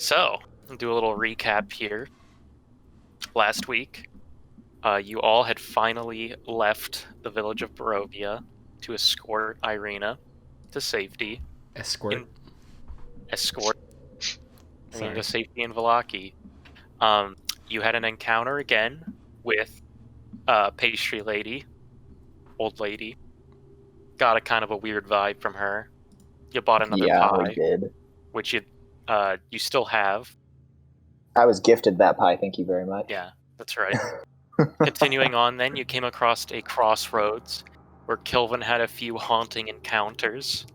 So, I'll do a little recap here. Last week, you all had finally left the village of Barovia to escort Irina to safety. Escort. Escort Irina to Sorry. safety in Vallaki. You had an encounter again with pastry lady, old lady. Got a kind of a weird vibe from her. You bought another pie, we did. which you still have. I was gifted that pie, thank you very much. Yeah, that's right. Continuing on, then, you came across a crossroads where Kilvin had a few haunting encounters.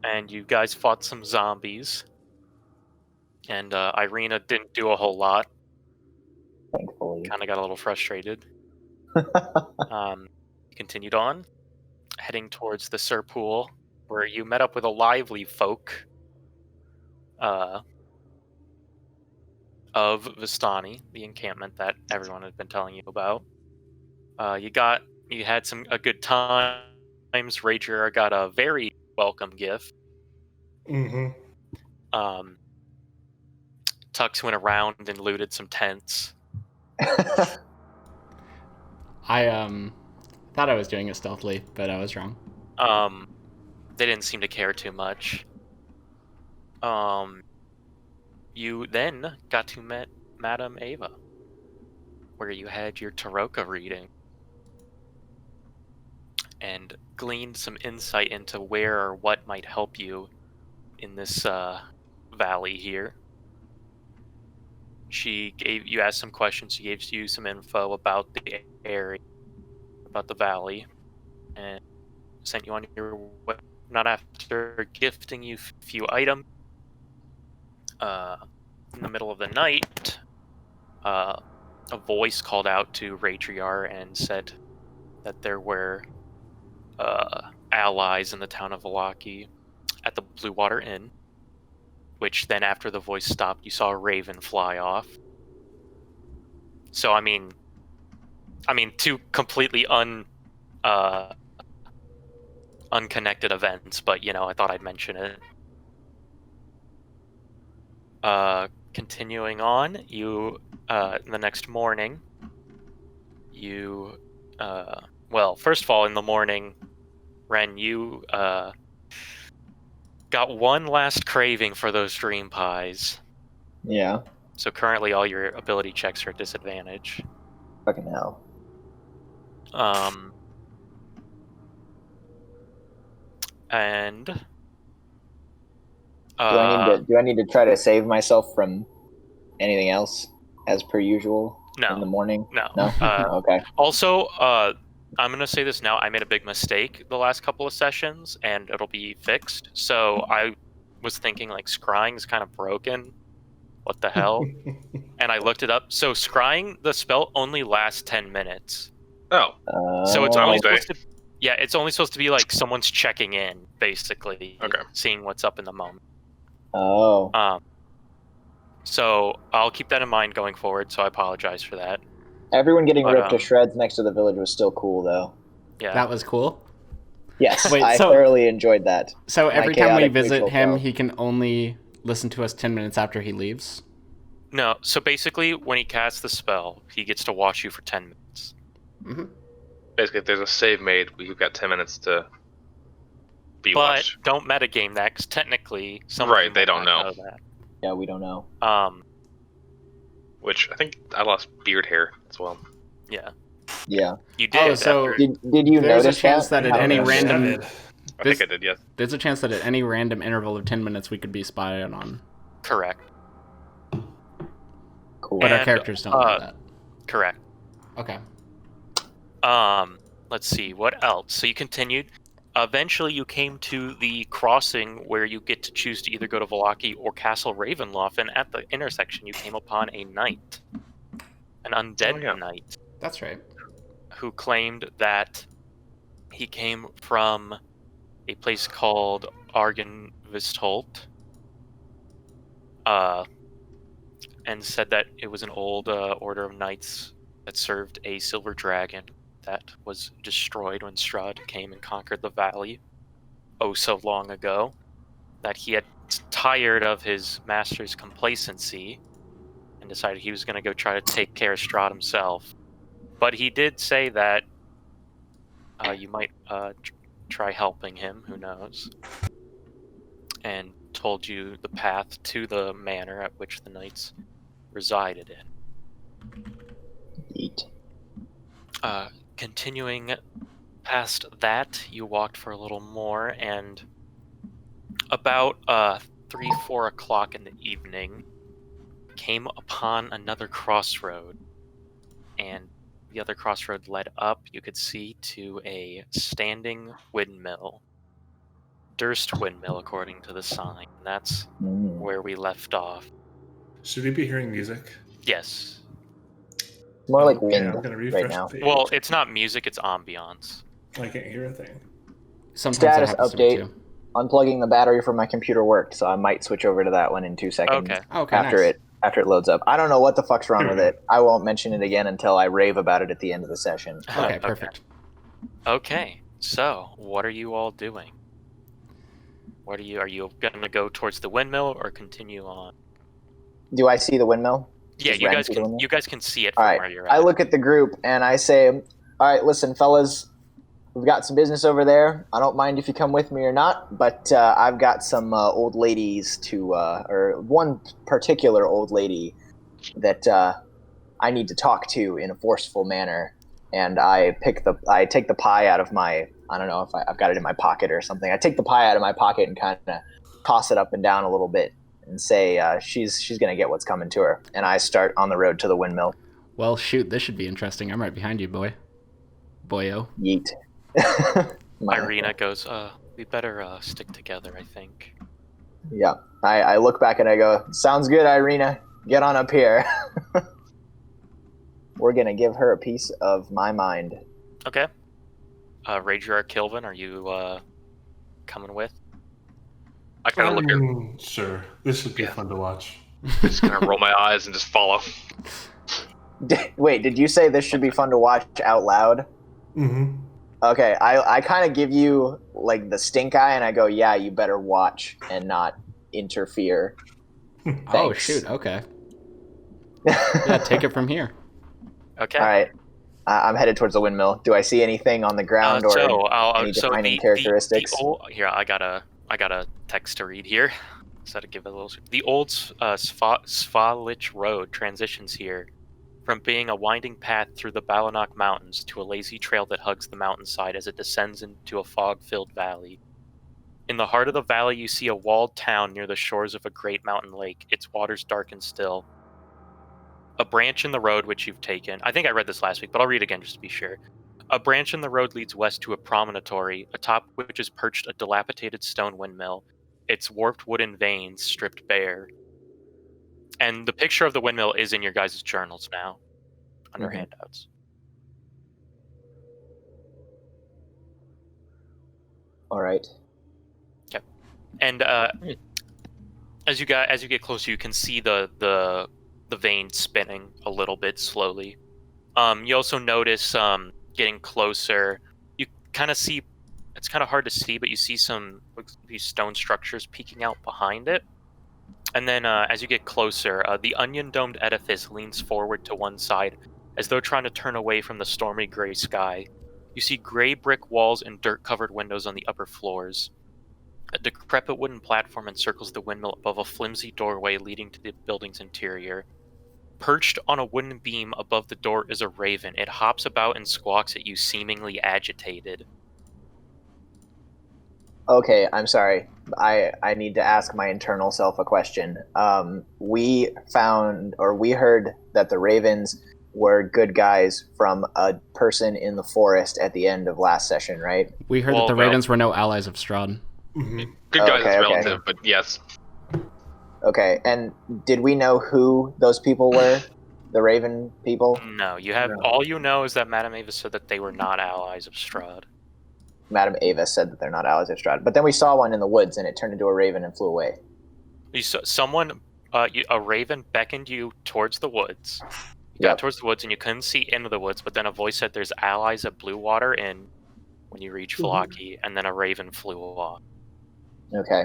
And you guys fought some zombies. And Irina didn't do a whole lot. Thankfully. Kind of got a little frustrated. Continued on, heading towards the Serpool, where you met up with a lively folk of Vistani, the encampment that everyone had been telling you about. You had a good times. Raidriar got a very welcome gift. Mm-hmm. Tux went around and looted some tents. I thought I was doing it stealthily, but I was wrong. They didn't seem to care too much. You then got to meet Madame Ava, where you had your Taroka reading, and gleaned some insight into where or what might help you in this valley here. You asked some questions, she gave you some info about the area, about the valley, and sent you on your way. Not after gifting you a few items. In the middle of the night, a voice called out to Raidriar and said that there were allies in the town of Vallaki at the Blue Water Inn, which then after the voice stopped, you saw a raven fly off. So, I mean, two completely unconnected events, but, I thought I'd mention it. Continuing on, the next morning, first of all, in the morning, Ren, you got one last craving for those dream pies. Yeah. So currently all your ability checks are at disadvantage. Fucking hell. And do I need to try to save myself from anything else as per usual in the morning? No. Okay. Also, I'm going to say this now. I made a big mistake the last couple of sessions, and it'll be fixed. So I was thinking, scrying is kind of broken. What the hell? And I looked it up. So scrying, the spell only lasts 10 minutes. Oh. So it's only supposed to... Yeah, it's only supposed to be someone's checking in, basically. Okay. Seeing what's up in the moment. Oh. So I'll keep that in mind going forward, so I apologize for that. Everyone getting ripped to shreds next to the village was still cool, though. Yeah. That was cool? Yes, I thoroughly enjoyed that. So every time we visit him, he can only listen to us 10 minutes after he leaves? No, so basically, when he casts the spell, he gets to watch you for 10 minutes. Mm-hmm. Basically, if there's a save made, we've got 10 minutes to be watched. But don't metagame that, because technically... Right, they don't know. That. Yeah, we don't know. Which, I think I lost beard hair as well. Yeah. Yeah. You did. Oh, so did you there's notice a chance that at any random... I think I did, yes. There's a chance that at any random interval of 10 minutes we could be spied on. Correct. Cool. But our characters don't know that. Correct. Okay. Let's see, what else? So you continued. Eventually you came to the crossing where you get to choose to either go to Vallaki or Castle Ravenloft, and at the intersection you came upon a knight. An undead knight. That's right. Who claimed that he came from a place called Argenvistholt. And said that it was an old order of knights that served a silver dragon that was destroyed when Strahd came and conquered the valley so long ago. That he had tired of his master's complacency and decided he was going to go try to take care of Strahd himself. But he did say that you might try helping him, who knows, and told you the path to the manor at which the knights resided in. Eat. Continuing past that, you walked for a little more, and about 3-4 o'clock in the evening, came upon another crossroad, and the other crossroad led up, you could see, to a standing windmill. Durst windmill, according to the sign. That's where we left off. Should we be hearing music? Yes. More like Okay, wind I'm gonna refresh right now. the page. Well, it's not music, it's ambiance. I can't hear a thing. Sometimes Status that happens to me update. too. Unplugging the battery from my computer worked, so I might switch over to that one in 2 seconds. Okay. After nice. it loads up. I don't know what the fuck's wrong with it. I won't mention it again until I rave about it at the end of the session. Okay, perfect. Okay, so what are you all doing? Are you gonna go towards the windmill or continue on? Do I see the windmill? Yeah, Does you Ren guys see the windmill? can see it from All right. where you're at. I look at the group and I say, all right, listen, fellas, we've got some business over there. I don't mind if you come with me or not, but I've got some old ladies or one particular old lady that I need to talk to in a forceful manner. And I take the pie out of my, I don't know if I've got it in my pocket or something. I take the pie out of my pocket and kind of toss it up and down a little bit and say she's going to get what's coming to her. And I start on the road to the windmill. Well, shoot, this should be interesting. I'm right behind you, boyo. Yeet. Irina goes, we better stick together, I think. Yeah. I look back and I go, sounds good, Irina. Get on up here. We're going to give her a piece of my mind. Okay. Raidriar, Kilvin, are you coming with? I kind of look at. Sure, this should be fun to watch. Just kind of roll my eyes and just follow. Wait, did you say this should be fun to watch out loud? Mm-hmm. Okay, I kind of give you like the stink eye and I go, yeah, you better watch and not interfere. Oh, shoot, okay. Yeah, take it from here. Okay. All right. I'm headed towards the windmill. Do I see anything on the ground or any defining characteristics? Here, I got a text to read here. So to give it a little. The old Svalich Road transitions here from being a winding path through the Balanok Mountains to a lazy trail that hugs the mountainside as it descends into a fog-filled valley. In the heart of the valley, you see a walled town near the shores of a great mountain lake, its waters dark and still. A branch in the road which you've taken. I think I read this last week, but I'll read it again just to be sure. A branch in the road leads west to a promontory, atop which is perched a dilapidated stone windmill, its warped wooden vanes stripped bare. And the picture of the windmill is in your guys' journals now, under handouts. All right. Yep. And as you get closer, you can see the vein spinning a little bit slowly. You also notice getting closer, you kind of see, it's kind of hard to see, but you see these stone structures peeking out behind it. And then as you get closer, the onion-domed edifice leans forward to one side, as though trying to turn away from the stormy gray sky. You see gray brick walls and dirt-covered windows on the upper floors. A decrepit wooden platform encircles the windmill above a flimsy doorway leading to the building's interior. Perched on a wooden beam above the door is a raven. It hops about and squawks at you, seemingly agitated. Okay, I'm sorry. I need to ask my internal self a question. We heard that the ravens were good guys from a person in the forest at the end of last session, right? We heard that the ravens were no allies of Strahd. Mm-hmm. Good guys is relative, but yes. Okay, and did we know who those people were? The Raven people? No, all you know is that Madame Ava said that they were not allies of Strahd. Madame Ava said that they're not allies of Strahd. But then we saw one in the woods and it turned into a raven and flew away. You saw a raven beckoned you towards the woods. You got towards the woods and you couldn't see into the woods, but then a voice said there's allies at Bluewater in when you reach Falaki, and then a raven flew off. Okay.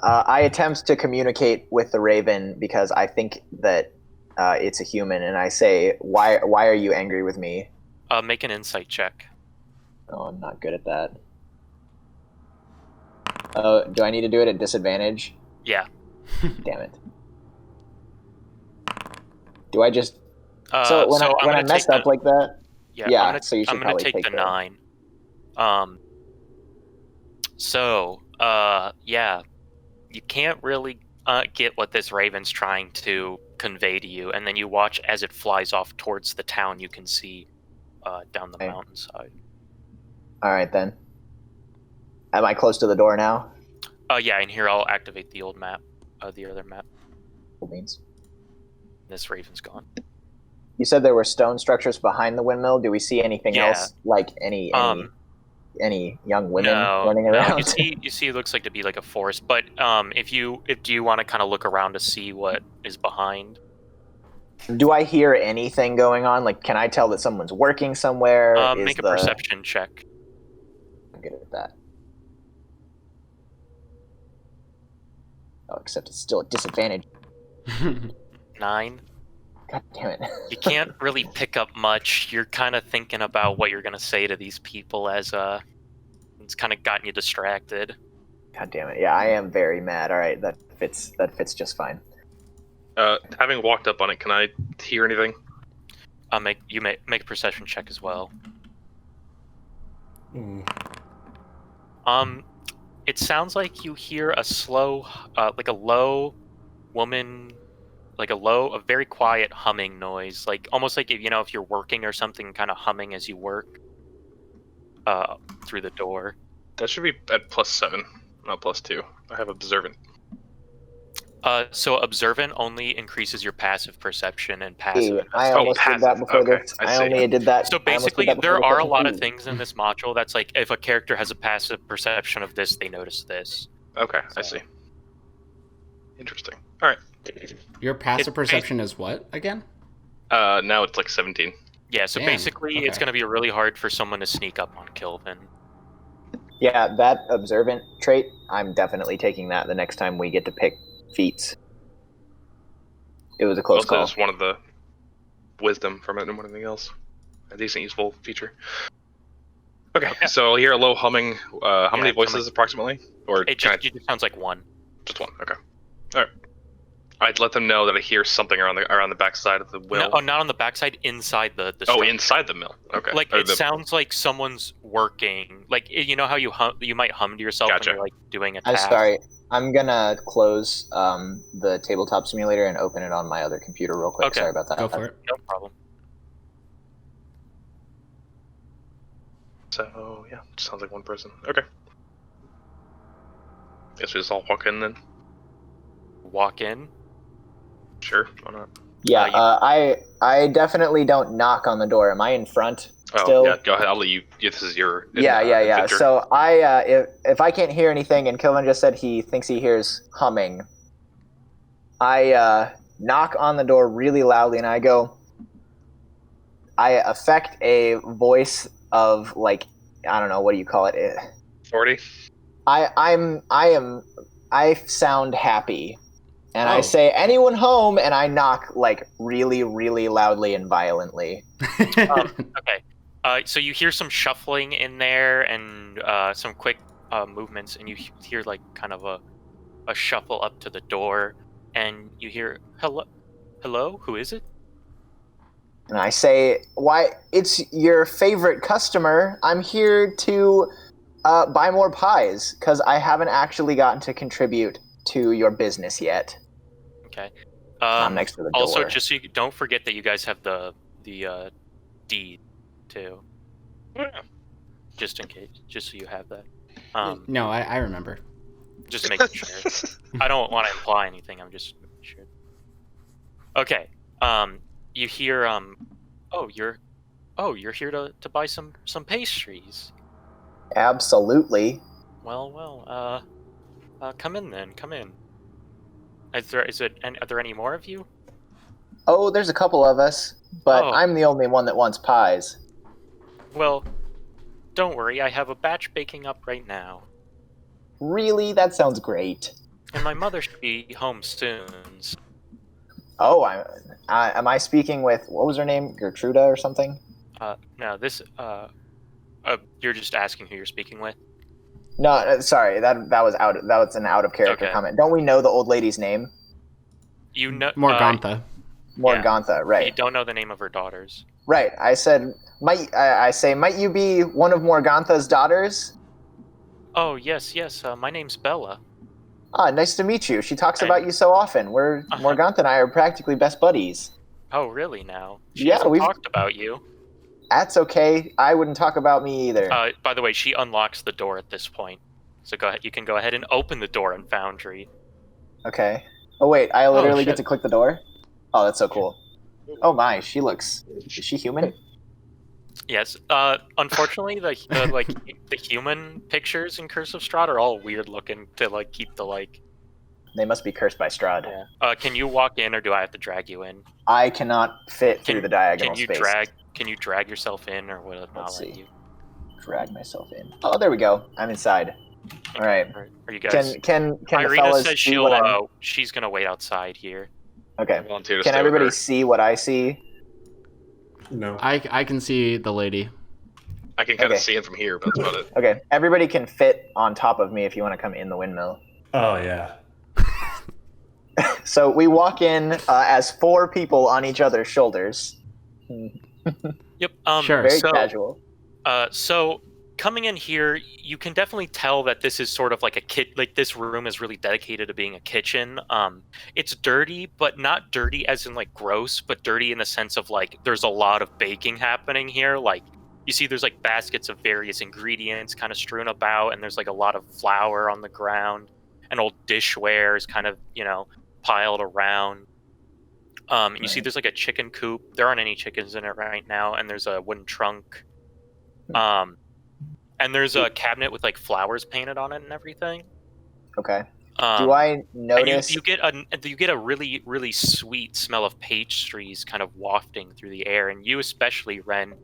I attempt to communicate with the raven because I think that it's a human, and I say, "Why are you angry with me?" Make an insight check. Oh, I'm not good at that. Do I need to do it at disadvantage? Yeah. Damn it. Do I just... So when I messed up like that... Yeah, so you should I'm gonna probably take the 9. Yeah, you can't really get what this raven's trying to convey to you, and then you watch as it flies off towards the town you can see down the mountainside. All right, then. Am I close to the door now? Yeah, and here I'll activate the old map, the other map. Cool beans. This raven's gone. You said there were stone structures behind the windmill. Do we see anything else, like any young women running around? No, you see it looks like to be like a forest, but do you want to kind of look around to see what is behind? Do I hear anything going on? Like, can I tell that someone's working somewhere? Make a perception check. I'm good at that. Oh, except it's still a disadvantage. 9. God damn it. You can't really pick up much. You're kind of thinking about what you're going to say to these people as it's kind of gotten you distracted. God damn it. Yeah, I am very mad. All right, that fits just fine. Having walked up on it, can I hear anything? Make a perception check as well. It sounds like you hear a slow, like a low woman, like a very quiet humming noise, like almost like if you're working or something, kind of humming as you work through the door. That should be at +7, not +2. I have observant. So observant only increases your passive perception and passive. I almost did that before this. I only did that. So basically, there are a lot of things in this module that's like, if a character has a passive perception of this, they notice this. Okay, so. I see. Interesting. All right. Your passive perception is what again? Now it's like 17. Yeah, so basically, it's going to be really hard for someone to sneak up on Kilvin. Yeah, that observant trait, I'm definitely taking that the next time we get to pick feats. It was a close call. Also, just one of the wisdom from it and one anything else. A decent, useful feature. Okay, so I'll hear a low humming. How many voices approximately? Or it just sounds like one. Just one. Okay. All right. I'd let them know that I hear something around the backside of the mill. No, not on the backside. Inside the structure. Inside the mill. Okay. Like it sounds like someone's working. Like how you might hum to yourself when you're like doing a task. I'm sorry. I'm gonna close the tabletop simulator and open it on my other computer real quick. Okay. Sorry about that. Go for it. No problem. So yeah, sounds like one person. Okay. Guess we just all walk in then. Walk in. Sure, why not? Yeah, I definitely don't knock on the door. Am I in front still? Yeah, go ahead. I'll let you. This is your. Yeah. adventure. So if I can't hear anything, and Kilvin just said he thinks he hears humming, I knock on the door really loudly, and I go. I affect a voice of like, I don't know, what do you call it? 40. I sound happy. And I say, anyone home? And I knock, like, really, really loudly and violently. Okay. So you hear some shuffling in there and some quick movements, and you hear, like, kind of a shuffle up to the door, and you hear, hello? Who is it? And I say, why, it's your favorite customer. I'm here to buy more pies, because I haven't actually gotten to contribute to your business yet. Okay. I'm next to the door. Also, just so you don't forget that you guys have the deed too. Yeah. Just in case, just so you have that. No, I remember. Just making sure. I don't want to imply anything. I'm just making sure. Okay. You hear you're here to buy some pastries. Absolutely. Well. Come in then. Come in. Are there any more of you? Oh, there's a couple of us, but I'm the only one that wants pies. Well, don't worry. I have a batch baking up right now. Really? That sounds great. And my mother should be home soon. Oh, am I speaking with, what was her name? Gertruda or something? No, this, you're just asking who you're speaking with? No, sorry, that was an out of character Okay. comment. Don't we know the old lady's name? You know, Morgantha. Morgantha, right? You don't know the name of her daughters. Right. I said, might you be one of Morgantha's daughters? Oh yes. My name's Bella. Ah, nice to meet you. She talks about you so often. Morgantha and I are practically best buddies. Oh really? Now Yeah, hasn't we've- talked about you. That's okay. I wouldn't talk about me either. By the way, she unlocks the door at this point. So go ahead. You can go ahead and open the door in Foundry. Okay. Oh wait, I literally get shit. to click the door? Oh, that's so cool. Oh my, is she human? Yes. Unfortunately, the human pictures in Curse of Strahd are all weird looking to like keep the like. They must be cursed by Strahd. Yeah. Can you walk in, or do I have to drag you in? I cannot fit through the diagonal space. Can you drag yourself in, or will it not Let's let see. you? Drag myself in. Oh, there we go. I'm inside. All right. Are you guys? Can the Irina fellas says see what I'm... she's gonna wait outside here. Okay. I volunteer to Can stay everybody with her. see what I see? No. I can see the lady. I can kind of Okay. see it from here, but that's about it. Okay. Everybody can fit on top of me if you want to come in the windmill. Oh, yeah. So we walk in as 4 people on each other's shoulders. Yep. Sure. Very so, casual. So coming in here, you can definitely tell that this is sort of like a kit. Like this room is really dedicated to being a kitchen. It's dirty, but not dirty as in like gross, but dirty in the sense of like there's a lot of baking happening here. Like you see, there's like baskets of various ingredients kind of strewn about, and there's like a lot of flour on the ground, and old dishware is kind of piled around. And you see there's like a chicken coop. There aren't any chickens in it right now, and there's a wooden trunk. And there's a cabinet with like flowers painted on it and everything. Okay. Do I notice? And you get a really, really sweet smell of pastries kind of wafting through the air, and you especially, Ren,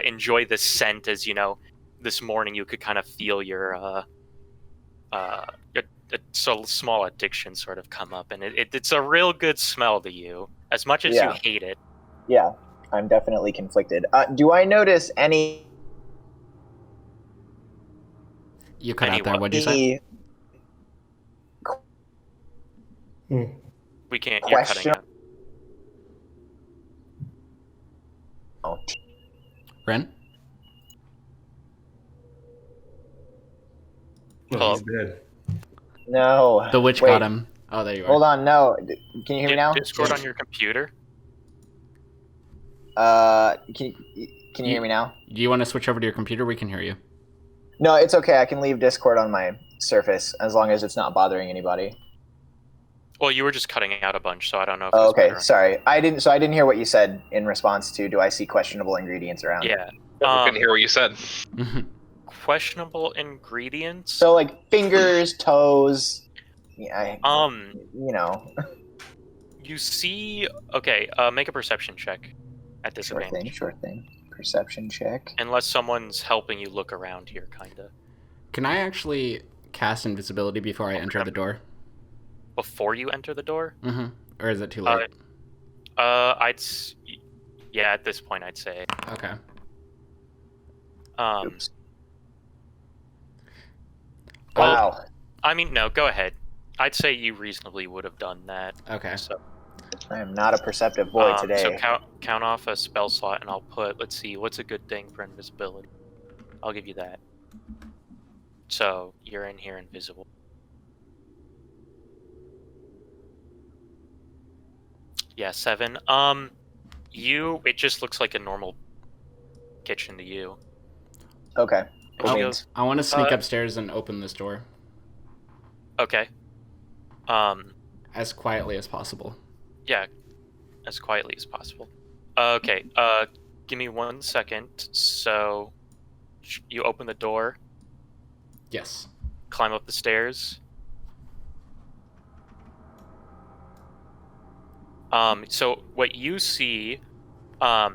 enjoy the scent as this morning you could kind of feel your so small addiction sort of come up, and it's a real good smell to you, as much as you hate it. Yeah, I'm definitely conflicted. Do I notice any? You cut out there. What'd you say? We can't. You're cutting Question. out. Oh, Ren? Oh, he's dead. no. The witch Wait, got him. Oh, there you are. Hold on. No. Can you hear me now? Discord on your computer. Can you hear me now? Do you want to switch over to your computer? We can hear you. No, it's okay. I can leave Discord on my Surface as long as it's not bothering anybody. Well, you were just cutting out a bunch, so I don't know if Oh, it's okay. better. Sorry. I didn't hear what you said in response to, do I see questionable ingredients around? Yeah. I couldn't hear what you said. Questionable ingredients. So like fingers, toes. Yeah. You see. Okay. Make a perception check at disadvantage. Sure thing. Perception check. Unless someone's helping you look around here, kinda. Can I actually cast invisibility before I enter the door? Before you enter the door? Mm-hmm. Or is it too late? Yeah, at this point, I'd say. Okay. Oops. Well, Wow. I mean, no, go ahead. I'd say you reasonably would have done that. Okay. So, I am not a perceptive boy today. So count off a spell slot, and I'll put. Let's see, what's a good thing for invisibility? I'll give you that. So you're in here invisible. Yeah, 7. It just looks like a normal kitchen to you. Okay. And she Oh. goes, I want to sneak upstairs and open this door okay. as quietly as possible. Yeah, as quietly as possible. Okay, give me 1 second. So, you open the door, Yes. climb up the stairs. So what you see, by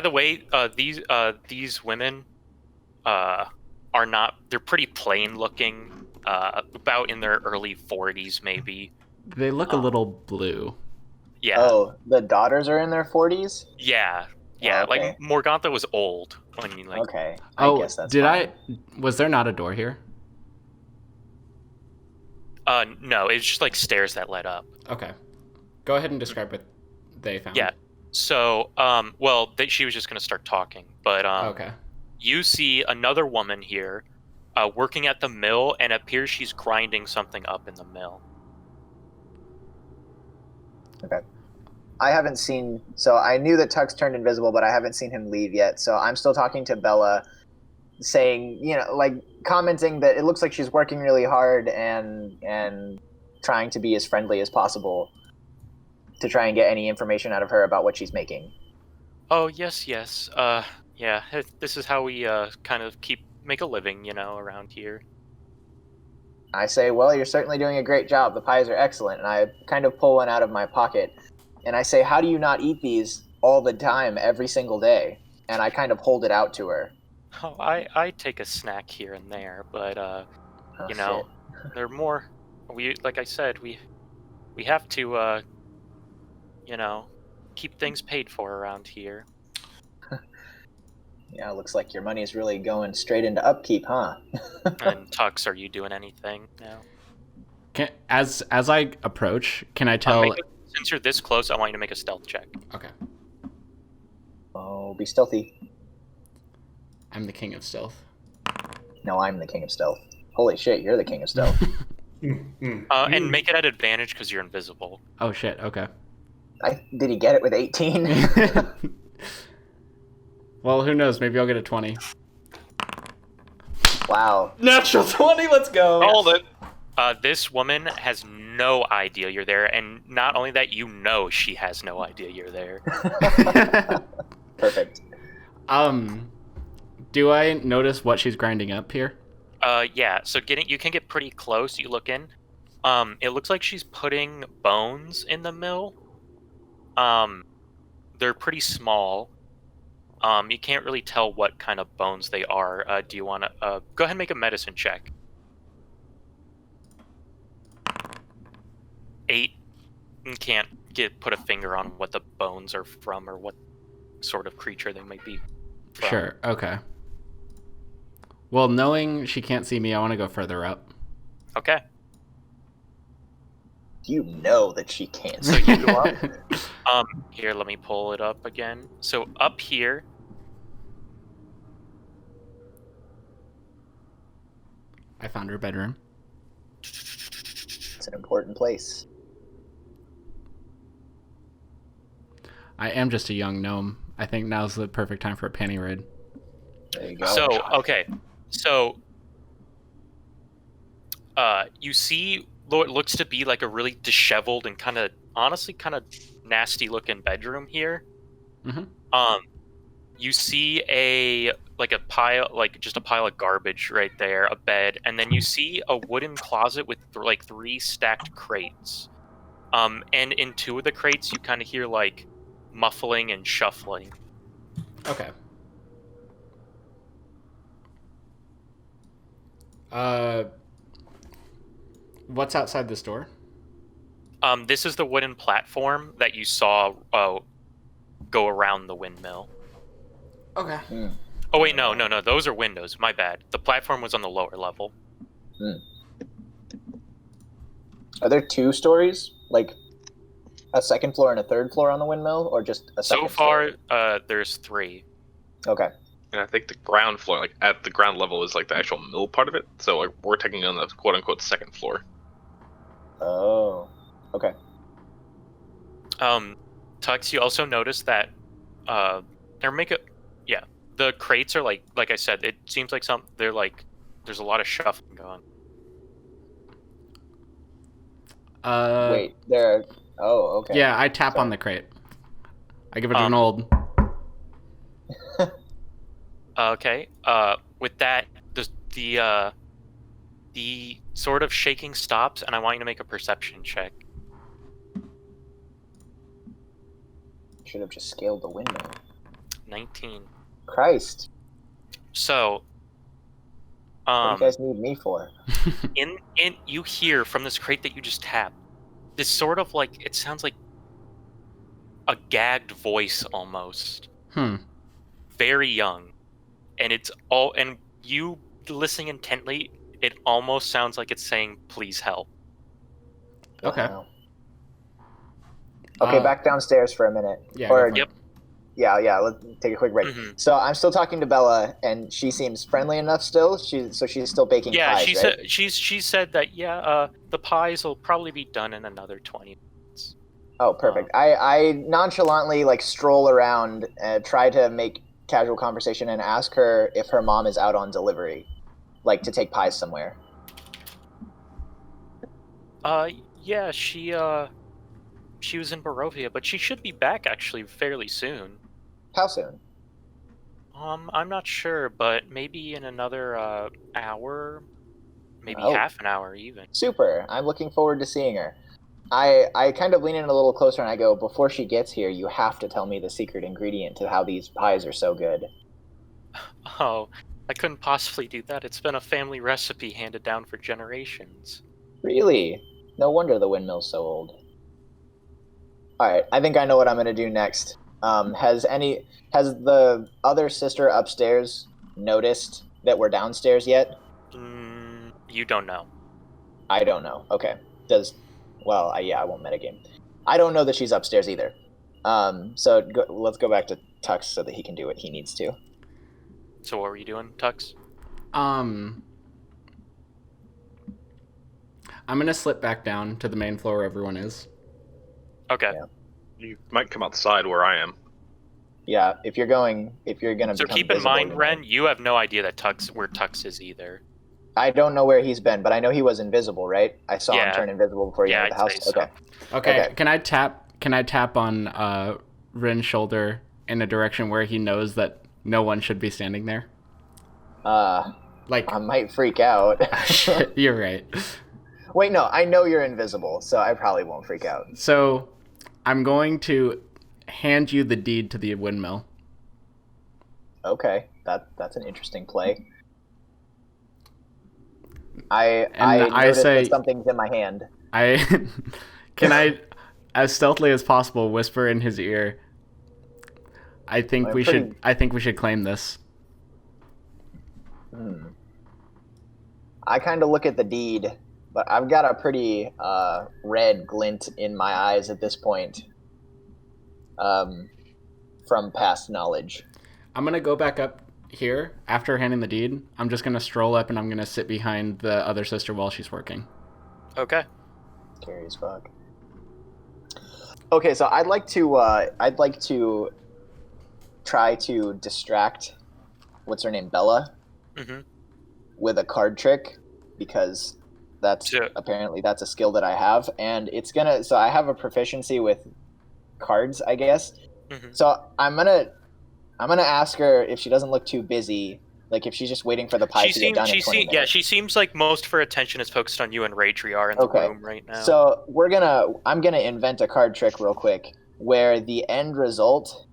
the way, these women, are not. They're pretty plain looking. about in their early 40s, maybe. They look a little blue. Yeah. Oh, the daughters are in their 40s? Yeah. Oh, okay. Like Morgantha was old when you like. Okay. Oh, I guess that's fine. Was there not a door here? No, it's just like stairs that led up. Okay. Go ahead and describe what they found. Yeah. So, she was just gonna start talking, but Okay. you see another woman here, working at the mill, and it appears she's grinding something up in the mill. Okay. I haven't seen... So I knew that Tux turned invisible, but I haven't seen him leave yet. So I'm still talking to Bella, saying, like, commenting that it looks like she's working really hard and trying to be as friendly as possible to try and get any information out of her about what she's making. Oh, yes. Yeah, this is how we kind of make a living, around here. I say, well, you're certainly doing a great job. The pies are excellent. And I kind of pull one out of my pocket. And I say, how do you not eat these all the time, every single day? And I kind of hold it out to her. Oh, I take a snack here and there, but, Shit. they're more... like I said, we have to, keep things paid for around here. Yeah, looks like your money is really going straight into upkeep, huh? And Tux, are you doing anything now? As I approach, can I tell... Since you're this close, I want you to make a stealth check. Okay. Oh, be stealthy. I'm the king of stealth. No, I'm the king of stealth. Holy shit, you're the king of stealth. And make it at advantage because you're invisible. Oh shit, okay. Did he get it with 18? Well, who knows? Maybe I'll get a 20. Wow. Natural 20, let's go! Hold it. This woman has no idea you're there, and not only that, she has no idea you're there. Perfect. Do I notice what she's grinding up here? Yeah, so you can get pretty close, you look in. It looks like she's putting bones in the mill. They're pretty small. You can't really tell what kind of bones they are. Do you want to go ahead and make a medicine check? 8. You can't put a finger on what the bones are from or what sort of creature they might be from. Sure, okay. Well, knowing she can't see me, I want to go further up. Okay. You know that she can't. So you go up. Here, let me pull it up again. So up here. I found her bedroom. It's an important place. I am just a young gnome. I think now's the perfect time for a panty raid. There you go. So, okay. So, you see what looks to be like a really disheveled and honestly kind of nasty looking bedroom here. Mm-hmm. You see just a pile of garbage right there, a bed, and then you see a wooden closet with 3 stacked crates. And in 2 of the crates, you kind of hear like muffling and shuffling. Okay. What's outside this door? This is the wooden platform that you saw go around the windmill. Okay. Oh wait, no, those are windows. My bad. The platform was on the lower level. Are there 2 stories? Like a second floor and a third floor on the windmill, or just a second So far, story? there's 3. Okay. And I think the ground floor, like at the ground level, is like the actual mill part of it. So like we're taking on the quote unquote second floor. Oh. Okay. Tux, you also notice that the crates are like I said, it seems like there's a lot of shuffling going. Wait, there. Oh, okay. Yeah, I tap on the crate. I give it an old. Okay. With that, the sort of shaking stops, and I want you to make a perception check. Should have just scaled the window. 19. Christ. So, What do you guys need me for? in you hear from this crate that you just tapped, this sort of like, it sounds like a gagged voice almost. Very young. And and you listening intently, it almost sounds like it's saying, please help. Okay. Wow. Okay, back downstairs for a minute. Yeah. Yep. Yeah, let's take a quick break. Mm-hmm. So I'm still talking to Bella, and she seems friendly enough still. She's still baking pies, she right? said she said that the pies will probably be done in another 20 minutes. Oh, perfect. I nonchalantly like stroll around, try to make casual conversation, and ask her if her mom is out on delivery, like to take pies somewhere. Yeah, she was in Barovia, but she should be back actually fairly soon. How soon? I'm not sure, but maybe in another hour, maybe Oh. half an hour even. Super. I'm looking forward to seeing her. I kind of lean in a little closer and I go, before she gets here, you have to tell me the secret ingredient to how these pies are so good. Oh, I couldn't possibly do that. It's been a family recipe handed down for generations. Really? No wonder the windmill's so old. Alright, I think I know what I'm gonna do next. Has the other sister upstairs noticed that we're downstairs yet? You don't know. I don't know. Okay. I won't metagame. I don't know that she's upstairs either. Let's go back to Tux so that he can do what he needs to. So what were you doing, Tux? I'm gonna slip back down to the main floor where everyone is. Okay. Yeah. You might come outside where I am. Yeah, if you're gonna So become keep in visible, mind, Ren, you have no idea where Tux is either. I don't know where he's been, but I know he was invisible, right? I saw him turn invisible before he entered the I'd house. say so. Okay. Can I tap on Ren's shoulder in a direction where he knows that no one should be standing there? Like I might freak out. You're right. Wait, no, I know you're invisible, so I probably won't freak out. So I'm going to hand you the deed to the windmill. Okay, that's an interesting play. I noticed say that something's in my hand. I as stealthily as possible whisper in his ear. I think we should claim this. I kind of look at the deed, but I've got a pretty red glint in my eyes at this point. From past knowledge. I'm gonna go back up here after handing the deed. I'm just gonna stroll up and I'm gonna sit behind the other sister while she's working. Okay. Scary as fuck. Okay, so I'd like to try to distract what's her name, Bella, with a card trick, because apparently that's a skill that I have, and so I have a proficiency with cards, I guess. So I'm gonna ask her if she doesn't look too busy, like if she's just waiting for the pie to get done in 20 minutes. Yeah, she seems like most of her attention is focused on you and Raidriar in the room right now. So I'm gonna invent a card trick real quick, where the end result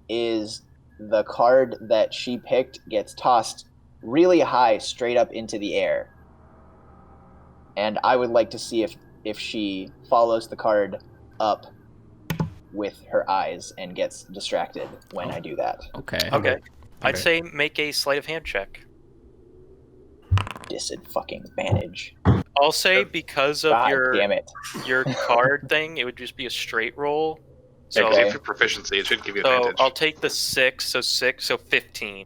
is the card that she picked gets tossed really high straight up into the air. And I would like to see if she follows the card up with her eyes and gets distracted when I do that. Okay. I'd say make a sleight of hand check. Disadvantage. I'll say because of damn it. your card thing, it would just be a straight roll. So if your proficiency, it should give you advantage. I'll take the 6, so 15.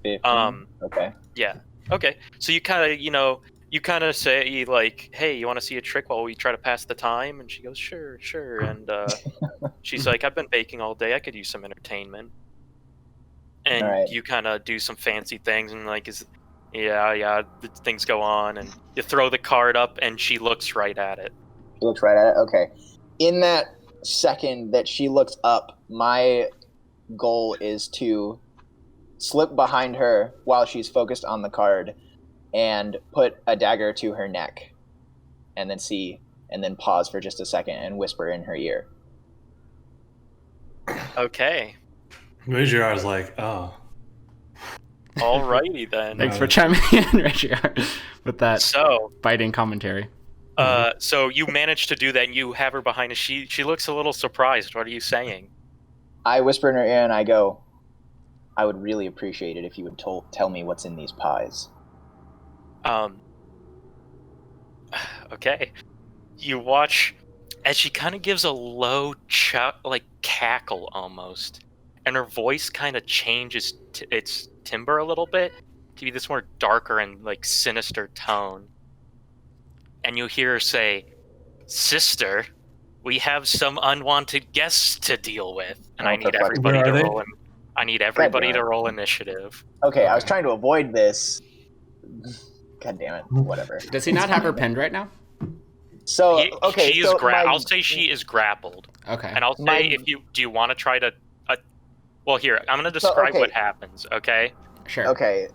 15. Okay. Yeah. Okay. So you kind of say like, "Hey, you want to see a trick while we try to pass the time?" And she goes, "Sure." And she's like, "I've been baking all day. I could use some entertainment." And you kind of do some fancy things, and like, things go on, and you throw the card up, and she looks right at it. She looks right at it. Okay. In that second that she looks up, my goal is to slip behind her while she's focused on the card and put a dagger to her neck, and then pause for just a second and whisper in her ear. Okay. Raidriar is like, oh. Alrighty then. Thanks for chiming in, Raidriar, with that biting commentary. So you managed to do that, and you have her behind us. She looks a little surprised. What are you saying? I whisper in her ear and I go, I would really appreciate it if you would tell me what's in these pies. Okay. You watch as she kind of gives a low cackle almost, and her voice kind of changes its timbre a little bit to be this more darker and like sinister tone. And you hear her say, "Sister, we have some unwanted guests to deal with, and I need everybody to roll. I need everybody to roll initiative." Okay, I was trying to avoid this. God damn it! Whatever. Does he not have her pinned right now? So okay, she is I'll say she is grappled. Okay. And I'll say do you want to try to? Well, here I'm going to describe what happens. Okay. Sure. Okay,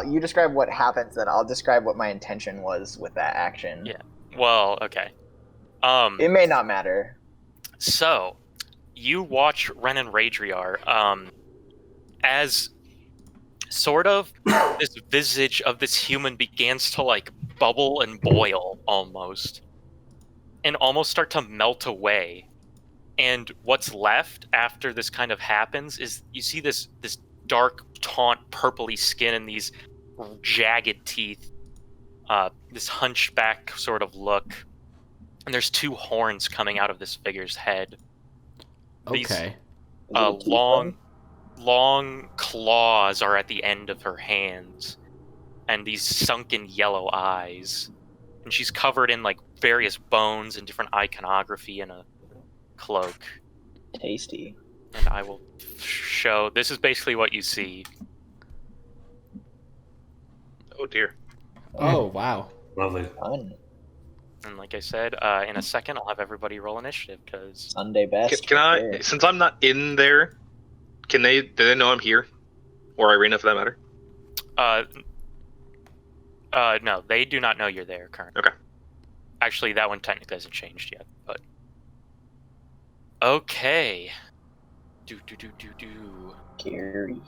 you describe what happens, then I'll describe what my intention was with that action. Yeah. Well, okay. It may not matter. So, you watch Ren and Raidriar, as sort of this visage of this human begins to like bubble and boil almost, and almost start to melt away. And what's left after this kind of happens is you see this dark, taunt, purpley skin and these jagged teeth, this hunchback sort of look, and there's two horns coming out of this figure's head. Okay. These long claws are at the end of her hands, and these sunken yellow eyes. And she's covered in like various bones and different iconography in a cloak. Tasty. And I will show. This is basically what you see. Oh dear. Oh wow. Lovely. Fun. And like I said, in a second I'll have everybody roll initiative because Sunday best. Can I? Since I'm not in there, do they know I'm here, or Irina for that matter? No, they do not know you're there currently. Okay. Actually, that one technically hasn't changed yet, but okay. Do. Scary.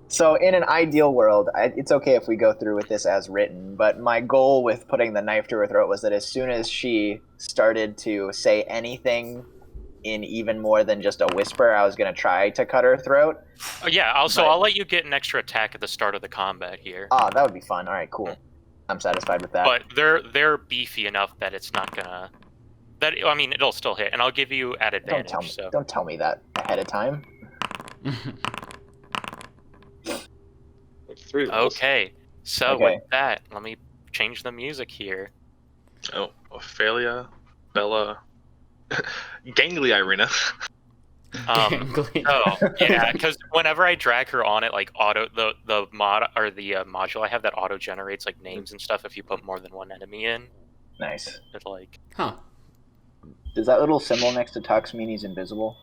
So in an ideal world, it's okay if we go through with this as written, but my goal with putting the knife to her throat was that as soon as she started to say anything in even more than just a whisper, I was going to try to cut her throat. Yeah, I'll let you get an extra attack at the start of the combat here. Oh, that would be fun. All right, cool. I'm satisfied with that. But they're beefy enough that it's not gonna... it'll still hit, and I'll give you at advantage. Don't tell me that ahead of time. Okay, so with that, let me change the music here. Oh, Ophelia, Bella, Gangly Irina. Yeah, because whenever I drag her on it, like the module I have that auto generates like names and stuff if you put more than one enemy in. Nice. It like. Huh. Does that little symbol next to Tux mean he's invisible?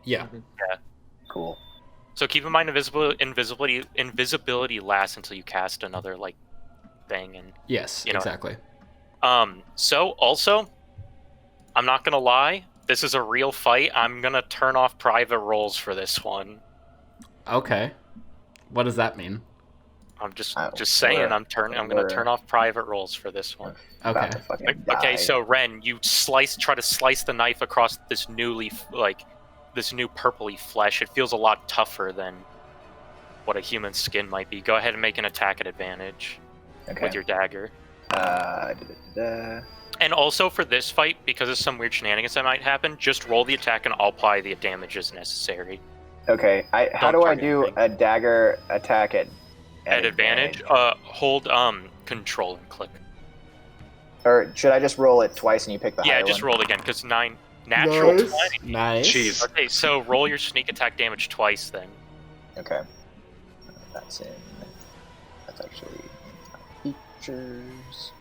Yeah. Yeah. Cool. So keep in mind invisibility lasts until you cast another like thing and. Yes. Exactly. So also, I'm not gonna lie. This is a real fight. I'm gonna turn off private rolls for this one. Okay. What does that mean? I'm just saying. I'm gonna turn off private rolls for this one. Okay. Okay. So Ren, you try to slice the knife across this new purpley flesh. It feels a lot tougher than what a human skin might be. Go ahead and make an attack at advantage with your dagger. And also for this fight, because of some weird shenanigans that might happen, just roll the attack and I'll apply the damage as necessary. Okay. How do I do a dagger attack at advantage? Hold control and click. Or should I just roll it twice and you pick the higher one? Yeah, just roll it again, because 9 natural 20. Nice. Jeez. Okay, so roll your sneak attack damage twice then. Okay. That's actually in features.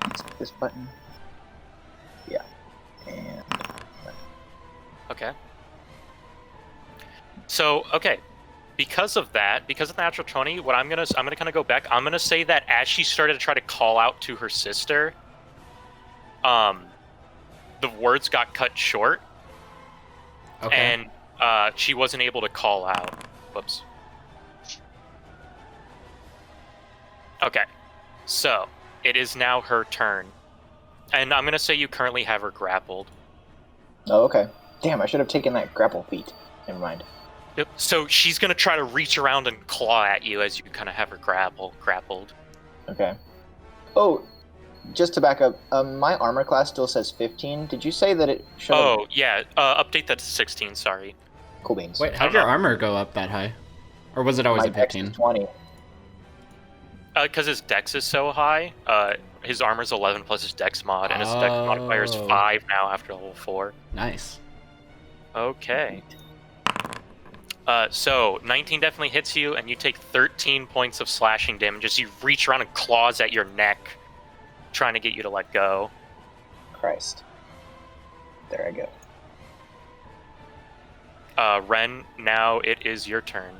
Let's hit this button. Yeah. And okay. So, because of the natural 20, what I'm gonna kind of go back. I'm gonna say that as she started to try to call out to her sister, the words got cut short, and she wasn't able to call out. Whoops. Okay, so it is now her turn. And I'm going to say you currently have her grappled. Oh, okay. Damn, I should have taken that grapple feat. Never mind. Yep. So she's going to try to reach around and claw at you as you kind of have her grappled. Okay. Oh, just to back up, my armor class still says 15. Did you say that it should have... Oh, yeah. Update that to 16, sorry. Cool beans. Wait, how'd your armor go up that high? Or was it always My a dex 15? is 20. Because his dex is so high, his armor's 11 plus his dex mod, and his dex modifier is 5 now after level 4. Nice. Okay. So 19 definitely hits you, and you take 13 points of slashing damage as you reach around and claws at your neck, trying to get you to let go. Christ. There I go. Ren, now it is your turn.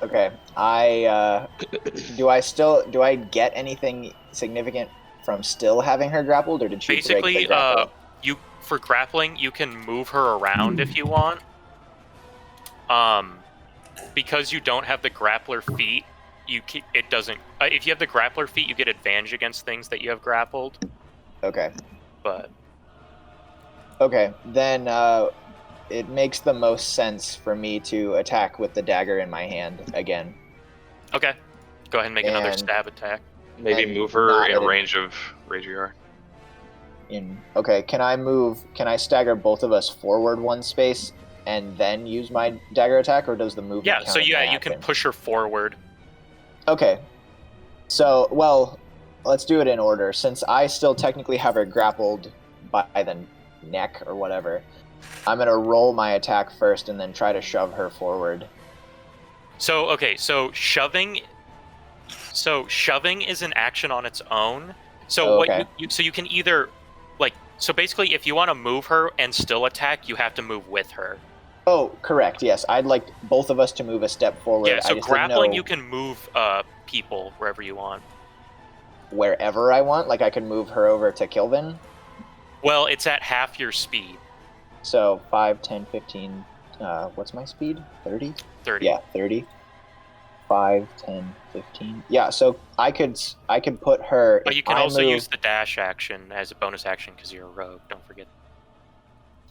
Okay. Do I get anything significant from still having her grappled, or did she break Basically, the grapple? for grappling, you can move her around if you want. Because you don't have the grappler feat, it doesn't. If you have the grappler feat, you get advantage against things that you have grappled. Okay. But Okay, then it makes the most sense for me to attack with the dagger in my hand again. okay, go ahead and make another And- stab attack. Maybe And move her not in at it. range of Raidriar. Okay, can I stagger both of us forward one space and then use my dagger attack, or does the movement Yeah, count so as yeah, my you can action? push her forward. Okay. So, well, let's do it in order. Since I still technically have her grappled by the neck or whatever, I'm going to roll my attack first and then try to shove her forward. So okay, so shoving is an action on its own. So Oh, what okay. you can either so basically if you want to move her and still attack, you have to move with her. Oh, correct, yes. I'd like both of us to move a step forward. Yeah, I so just grappling didn't know you can move people wherever you want. wherever I want. Like, I could move her over to Kilvin. Well, it's at half your speed. So 5, 10, 15... what's my speed? 30? 30. Yeah, 30. 5, 10, 15. Yeah, so I could put her... But if you can I also move- use the dash action as a bonus action because you're a rogue, don't forget.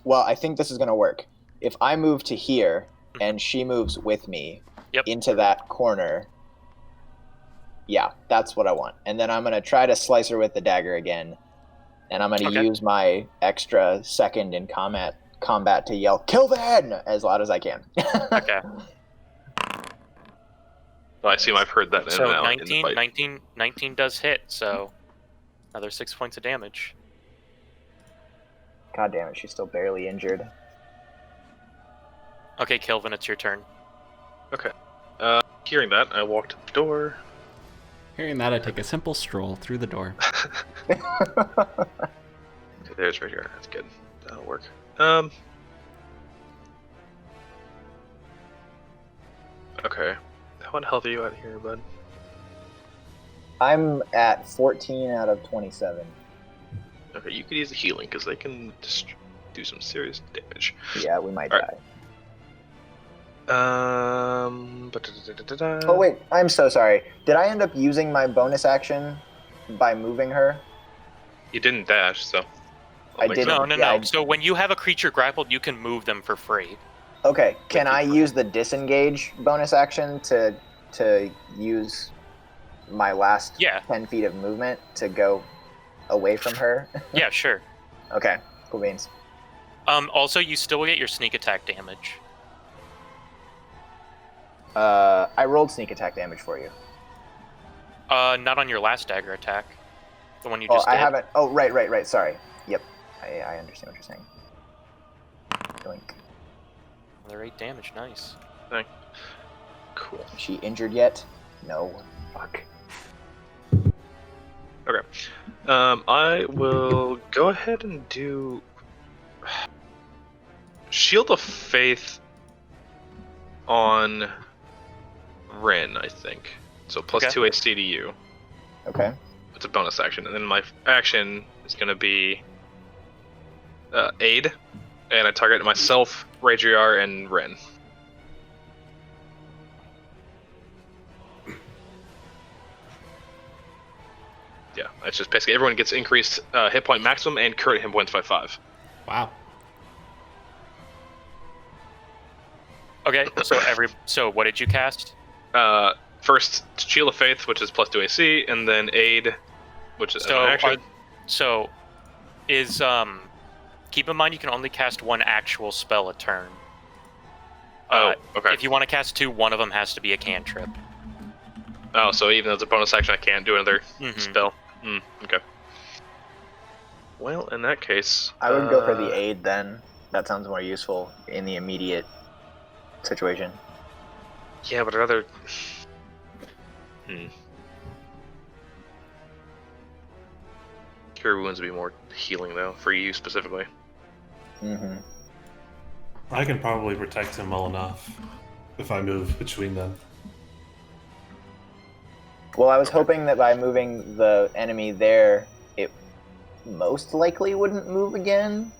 Well, I think this is going to work. If I move to here and she moves with me Yep. into that corner, yeah, that's what I want. And then I'm going to try to slice her with the dagger again. And I'm going to Okay. use my extra second in combat to yell, "Kilvin!" as loud as I can. Okay. I assume I've heard that in So and out in the 19, fight. 19 does hit, so another 6 points of damage. God damn it, she's still barely injured. Okay, Kilvin, it's your turn. Okay. Hearing that, I walk to the door. Hearing that, I take a simple stroll through the door. Okay, there's right here. That's good. That'll work. Okay. How health are you out here, bud? I'm at 14 out of 27. Okay, you could use the healing because they can just do some serious damage. Yeah, we might All die. But Oh wait, I'm so sorry. Did I end up using my bonus action by moving her? You didn't dash, so. I didn't. No. Yeah, So when you have a creature grappled, you can move them for free. Okay, can I use the disengage bonus action to use my last Yeah. 10 feet of movement to go away from her? Yeah, sure. Okay, cool beans. Also, you still get your sneak attack damage. I rolled sneak attack damage for you. Not on your last dagger attack. The one you Oh, just I did. haven't. Oh, right. Sorry. Yep, I understand what you're saying. Doink. Another 8 damage, nice. Cool. Is she injured yet? No. Fuck. Okay. I will go ahead and do Shield of Faith on Rin, I think. So plus Okay. 2 AC to you. Okay. It's a bonus action, and then my action is going to be aid, and I target myself, Raidriar, and Rin. Yeah, it's just basically everyone gets increased hit point maximum and current hit points by 5. Wow. Okay, so what did you cast? First, Shield of Faith, which is plus 2 AC, and then Aid, which is an action. Keep in mind you can only cast one actual spell a turn. Okay. If you want to cast 2, one of them has to be a cantrip. Oh, so even though it's a bonus action, I can't do another spell. Okay. Well, in that case, I would go for the aid then. That sounds more useful in the immediate situation. Yeah, but I'd rather. Cure Wounds would be more healing, though, for you specifically. I can probably protect him well enough if I move between them. Well, I was hoping that by moving the enemy there, it most likely wouldn't move again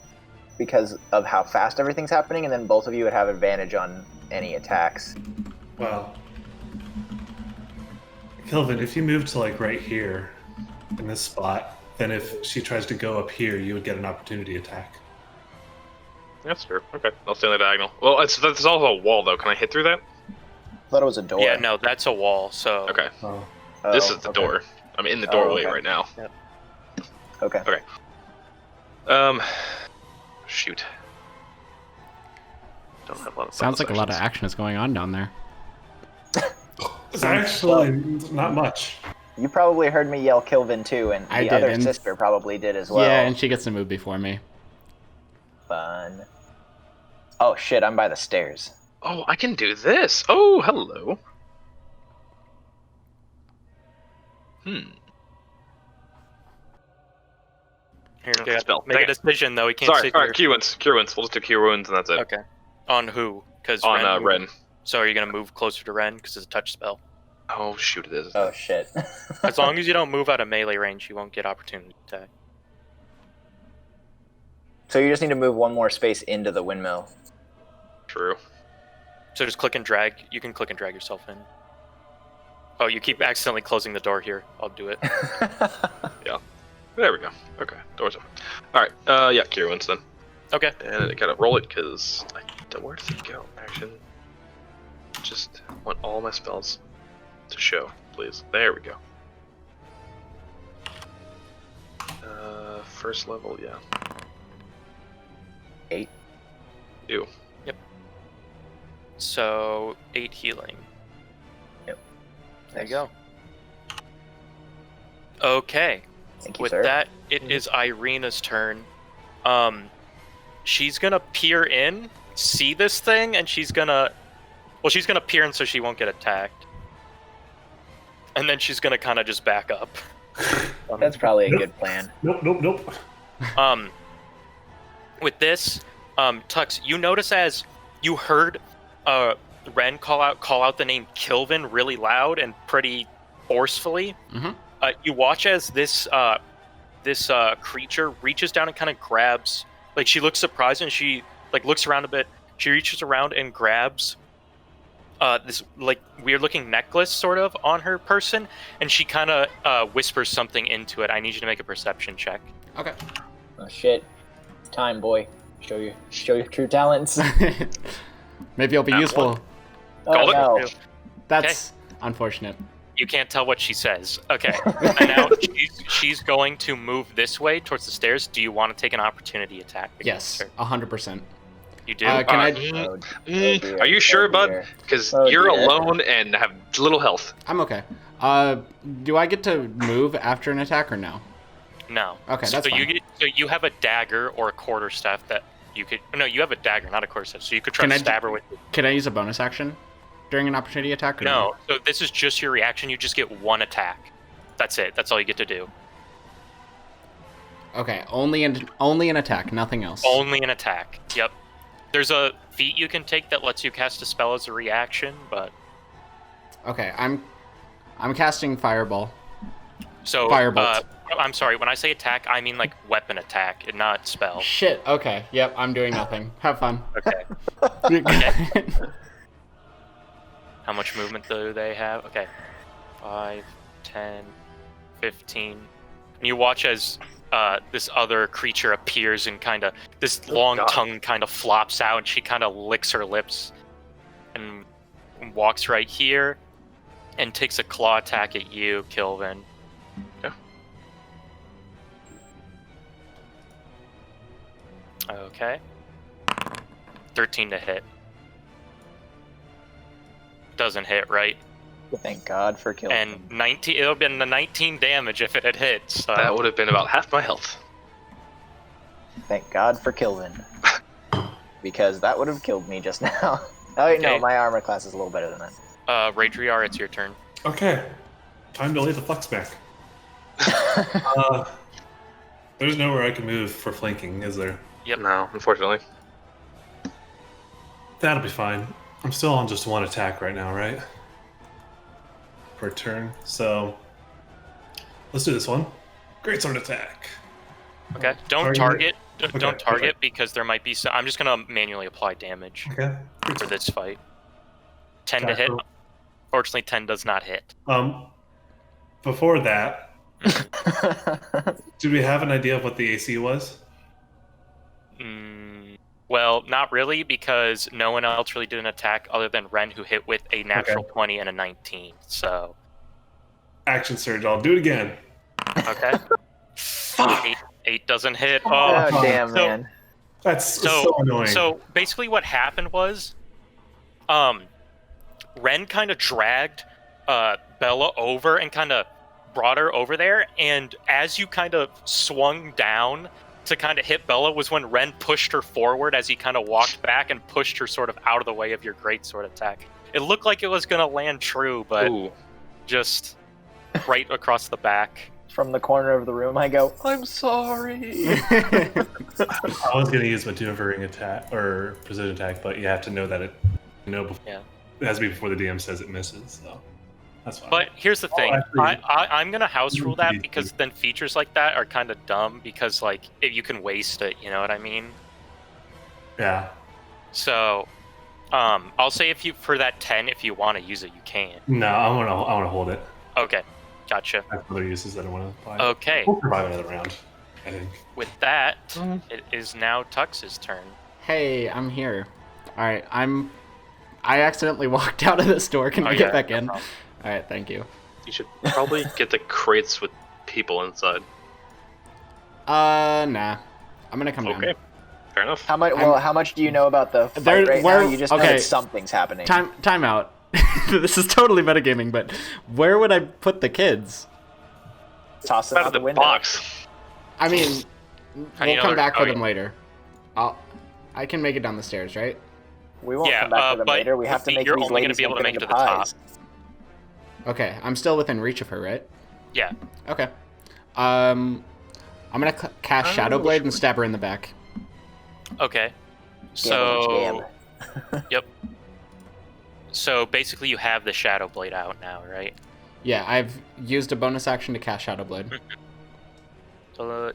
because of how fast everything's happening, and then both of you would have advantage on any attacks. Well, Kilvin, if you move to like right here in this spot, then if she tries to go up here, you would get an opportunity attack. That's true. Okay, I'll stay on the diagonal. Well, that's also a wall, though. Can I hit through that? I thought it was a door. Yeah, no, that's a wall. So Okay. Oh. This is the door. I'm in the doorway right now. Yep. Okay. Shoot. Don't have a lot of. Sounds like a lot of action is going on down there. It's actually not much. You probably heard me yell Kilvin too, and I the did, other and- sister probably did as well. Yeah, and she gets to move before me. Fun. Oh shit, I'm by the stairs. Oh, I can do this. Oh, hello. Here, Okay, spell. make Dang a it. decision though. He can't Sorry. sit All here. right, Cure Wounds. Cure Wounds. We'll just do Cure Wounds, and that's it. Okay. On who? Because On Ren. So are you gonna move closer to Ren because it's a touch spell? Oh shoot, it is. Oh shit. As long as you don't move out of melee range, you won't get opportunity attack. So you just need to move one more space into the windmill. True. So just click and drag. You can click and drag yourself in. Oh, you keep accidentally closing the door here. I'll do it. There we go. Okay, door's open. All right. Yeah, Cure Wounds then. Okay. And I gotta roll it because where does it go? Action. Just want all my spells to show, please. There we go. First level, yeah. 8. Ew. So 8 healing. Yep. There you go. Okay. Thank you, With sir. that, it is Irina's turn. She's gonna peer in, see this thing, and she's gonna peer in so she won't get attacked. And then she's gonna kind of just back up. That's probably a good plan. Nope. With this, Tux, you notice as you heard Ren call out the name Kilvin really loud and pretty forcefully. Mm-hmm. You watch as this creature reaches down and kind of grabs. Like she looks surprised and she like looks around a bit. She reaches around and grabs this like weird looking necklace sort of on her person, and she kind of whispers something into it. I need you to make a perception check. Okay. Oh shit. Time, boy. Show your true talents. Maybe it'll be That useful. Oh Called it. no. That's unfortunate. You can't tell what she says. Okay. And now she's going to move this way towards the stairs. Do you want to take an opportunity attack? Yes, Her? 100%. You do? Can I? Oh, dear. Are you sure, Oh, bud? dear. Because Oh, you're dear. alone and have little health. I'm okay. Do I get to move after an attack or no? No. Okay, so that's fine. you have a dagger or a quarterstaff that you could. No, you have a dagger, not a quarterstaff. So you could try Can to I stab her with. Can I use a bonus action during an opportunity attack? Or No. So this is just your reaction. You just get one attack. That's it. That's all you get to do. Okay, only an attack, nothing else. Only an attack. Yep. There's a feat you can take that lets you cast a spell as a reaction, but Okay, I'm casting Fireball. so Firebolt. I'm sorry. When I say attack, I mean like weapon attack, and not spell. Shit. Okay. Yep. I'm doing nothing. Have fun. Okay. How much movement do they have? Okay. 5, 10, 15, And you watch as this other creature appears and kind of this long tongue kind of flops out, and she kind of licks her lips and walks right here and takes a claw attack at you, Kilvin. Yeah. Okay. 13 to hit. Doesn't hit, right? Thank God for killing him. And 19. It would have been the 19 damage if it had hit. So. That would have been about half my health. Thank God for Kilvin. Because that would have killed me just now. Oh wait, no, Okay. my armor class is a little better than that. Raidriar, it's your turn. Okay, time to lay the fucks back. There's nowhere I can move for flanking, is there? Yep. No, unfortunately. That'll be fine. I'm still on just one attack right now, right? Per turn. So let's do this one. Greatsword attack. Okay. Don't Target. target. Don't target because there might be some. I'm just gonna manually apply damage Okay. for this fight. 10 to hit. Tackle. Fortunately, 10 does not hit. Before that, did we have an idea of what the AC was? Well, not really, because no one else really did an attack other than Ren, who hit with a natural 20 and a 19. So, Action surge. I'll do it again. okay. 8 doesn't hit. Oh, damn, so- man. That's so annoying. So basically, what happened was, Ren kind of dragged Bella over and kind of brought her over there, and as you kind of swung down to kind of hit Bella was when Ren pushed her forward as he kind of walked back and pushed her sort of out of the way of your greatsword attack. It looked like it was going to land true, but Ooh. just right across the back. From the corner of the room, I go, I'm sorry. I was going to use my maneuvering attack or precision attack, but you have to know that it. Yeah. It has to be before the DM says it misses. So that's fine. But here's the thing, actually- I'm gonna house rule that because then features like that are kind of dumb because like you can waste it, you know what I mean? Yeah. So, I'll say if you for that 10, if you want to use it, you can. No, I want to hold it. Okay, gotcha. I have other uses that I want to apply. Okay, We'll survive another round, I think. with that, it is now Tux's turn. Hey, I'm here. All right, I accidentally walked out of this door. Can Oh, we yeah, get back no in? problem. All right, thank you. You should probably get the crates with people inside. Nah. I'm gonna come Okay. down. Fair enough. How much? Well, how much do you know about the fight right now? You just know okay. that something's happening. Time out. This is totally metagaming, but where would I put the kids? Toss them Out out of the window. box. I mean, How do you we'll know come they're back for going? them later. I can make it down the stairs, right? We won't Yeah, come back for them but later. We have to make you're these only gonna ladies be able to make make it into to the top. pies. Okay, I'm still within reach of her, right? Yeah. Okay. I'm gonna cast Shadow Blade and stab her in the back. Okay. Damn. Yep. So basically, you have the Shadow Blade out now, right? Yeah, I've used a bonus action to cast Shadow Blade.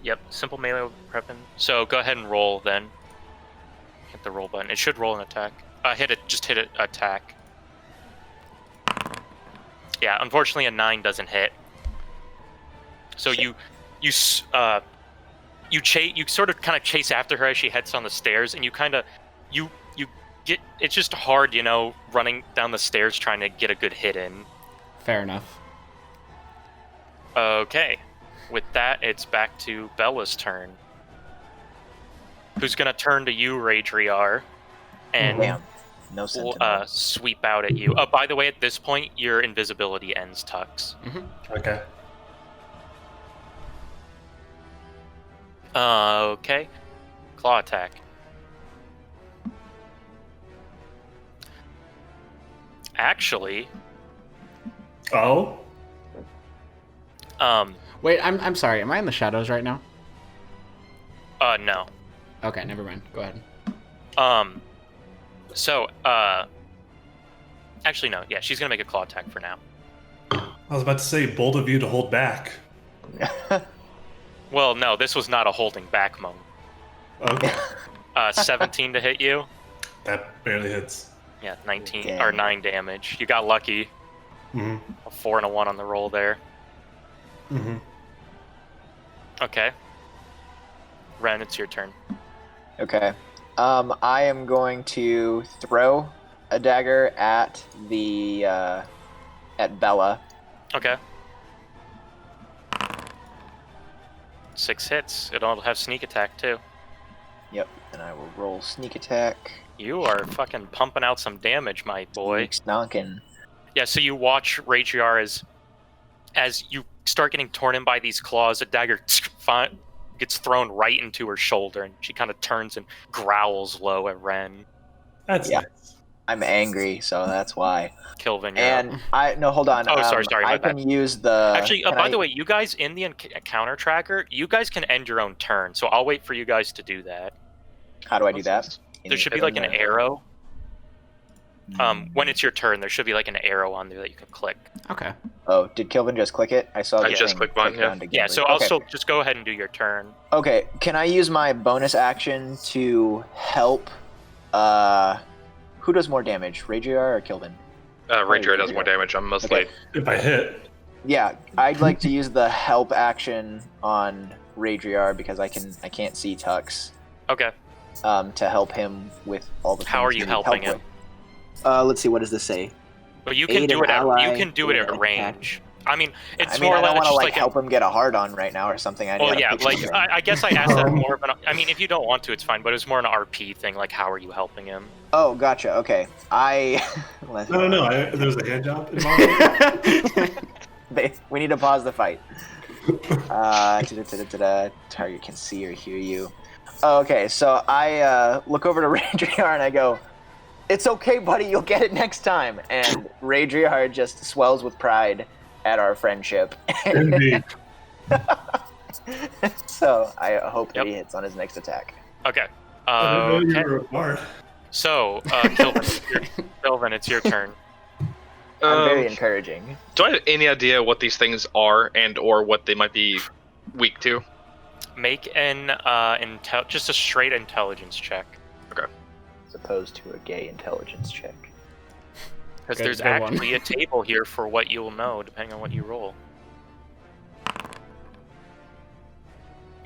Yep. Simple melee weapon. So go ahead and roll then. Hit the roll button. It should roll an attack. Hit it. Just hit it. Attack. Yeah. Unfortunately, a 9 doesn't hit. So you sort of kind of chase after her as she heads down the stairs, and you kind of you get. It's just hard, you know, running down the stairs trying to get a good hit in. Fair enough. Okay. With that, it's back to Bella's turn. Who's gonna turn to you, Raidriar, and Damn. No sentinel. sweep out at you. By the way, at this point, your invisibility ends, Tux. Okay. Okay. Claw attack. Actually, Oh? Wait, I'm sorry. Am I in the shadows right now? No. Okay, never mind. Go ahead. So, actually, no. Yeah, she's gonna make a claw attack for now. I was about to say, bold of you to hold back. Well, no, this was not a holding back moment. Okay. 17 to hit you. That barely hits. Yeah, 19 Damn. or 9 damage. You got lucky. Mm-hmm. A 4 and a 1 on the roll there. Mm-hmm. Okay. Ren, it's your turn. Okay. I am going to throw a dagger at the at Bella. Okay. 6 hits. It'll have sneak attack too. Yep, and I will roll sneak attack. You are fucking pumping out some damage, my boy. Stonking. Yeah, so you watch Raidriar as you start getting torn in by these claws, a dagger gets thrown right into her shoulder, and she kind of turns and growls low at Ren. That's nice. I'm angry, so that's why. Kilvin, And hold on. Oh, sorry, I can use the. Actually, by the way, you guys in the encounter tracker, you guys can end your own turn, so I'll wait for you guys to do that. How do I do that? There should be like an arrow. When it's your turn, there should be like an arrow on there that you can click. Okay. Oh, did Kilvin just click it? I saw. I just clicked button. Yeah. Yeah. So I'll still just go ahead and do your turn. Okay. Can I use my bonus action to help? Who does more damage, Raidriar or Kilvin? Raidriar does more damage. I'm mostly. If I hit. Yeah, I'd like to use the help action on Raidriar because I can't see Tux. Okay. To help him with all the. How are you helping him? Let's see. What does this say? Well, you can do it at range. I mean, it's more I don't want to like help him get a hard on right now or something. Well, yeah, I guess I asked that more of an. I mean, if you don't want to, it's fine. But it's more an RP thing. Like, how are you helping him? Oh, gotcha. Okay, No. There's a hand job involved. We need to pause the fight. Target can see or hear you. Oh, okay, so I look over to Raidriar and I go, "It's okay, buddy. You'll get it next time." And Raidriar just swells with pride at our friendship. Indeed. So I hope that he hits on his next attack. Okay. Okay. So, Kilvin, it's your turn. I'm very encouraging. Do I have any idea what these things are and or what they might be weak to? Make an just a straight intelligence check. Okay. As opposed to a gay intelligence check. Because there's actually a table here for what you'll know, depending on what you roll.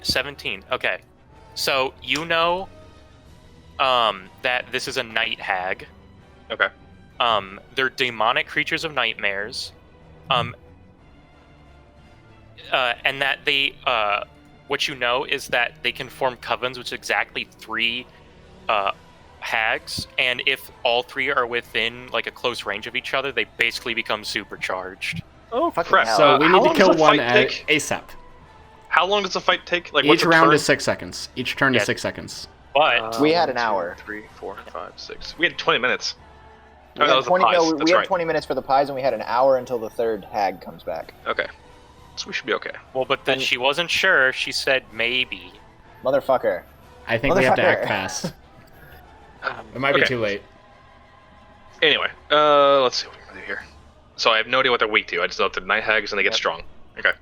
17. Okay. So, you know that this is a night hag. Okay. They're demonic creatures of nightmares. And that they, what you know is that they can form covens with exactly 3 hags, and if all 3 are within like a close range of each other, they basically become supercharged. Oh, crap. So we need to kill one ASAP. How long does the fight take? Like, each round is 6 seconds. Each turn is 6 seconds. But we had an hour. 3, 4, 5, 6. We had 20 minutes. We had 20 minutes for the pies, and we had an hour until the 3rd hag comes back. Okay. So we should be okay. Well, but then she wasn't sure. She said maybe. Motherfucker. I think we have to act fast. It might be too late. Anyway, let's see what we're gonna do here. So I have no idea what they're weak to. I just know that they're night hags and they get strong. Okay.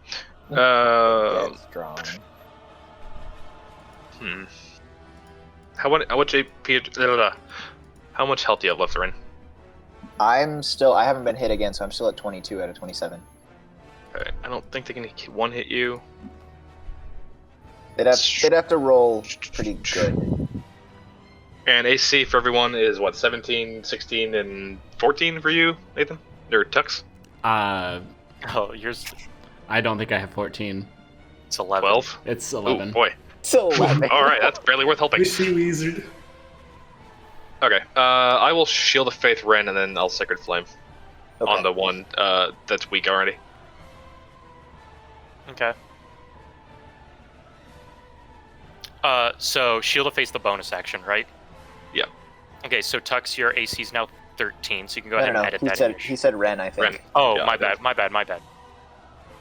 Strong. How much health do you have left, Ren? I haven't been hit again, so I'm still at 22 out of 27. Okay. I don't think they can one hit you. They'd have to roll pretty good. And AC for everyone is what, 17, 16, and 14 for you, Nathan? Or Tux? Oh, yours. I don't think I have 14. It's 11. 12? It's 11. Oh, boy. So 11. Alright, that's barely worth helping. Wish you wizard. Okay, I will Shield of Faith Ren, and then I'll Sacred Flame on the one that's weak already. Okay. So Shield of Faith's the bonus action, right? Yeah. Okay, so Tux, your AC is now 13, so you can go ahead and edit that. He said Ren, I think. Ren. Oh, Yeah, my bad.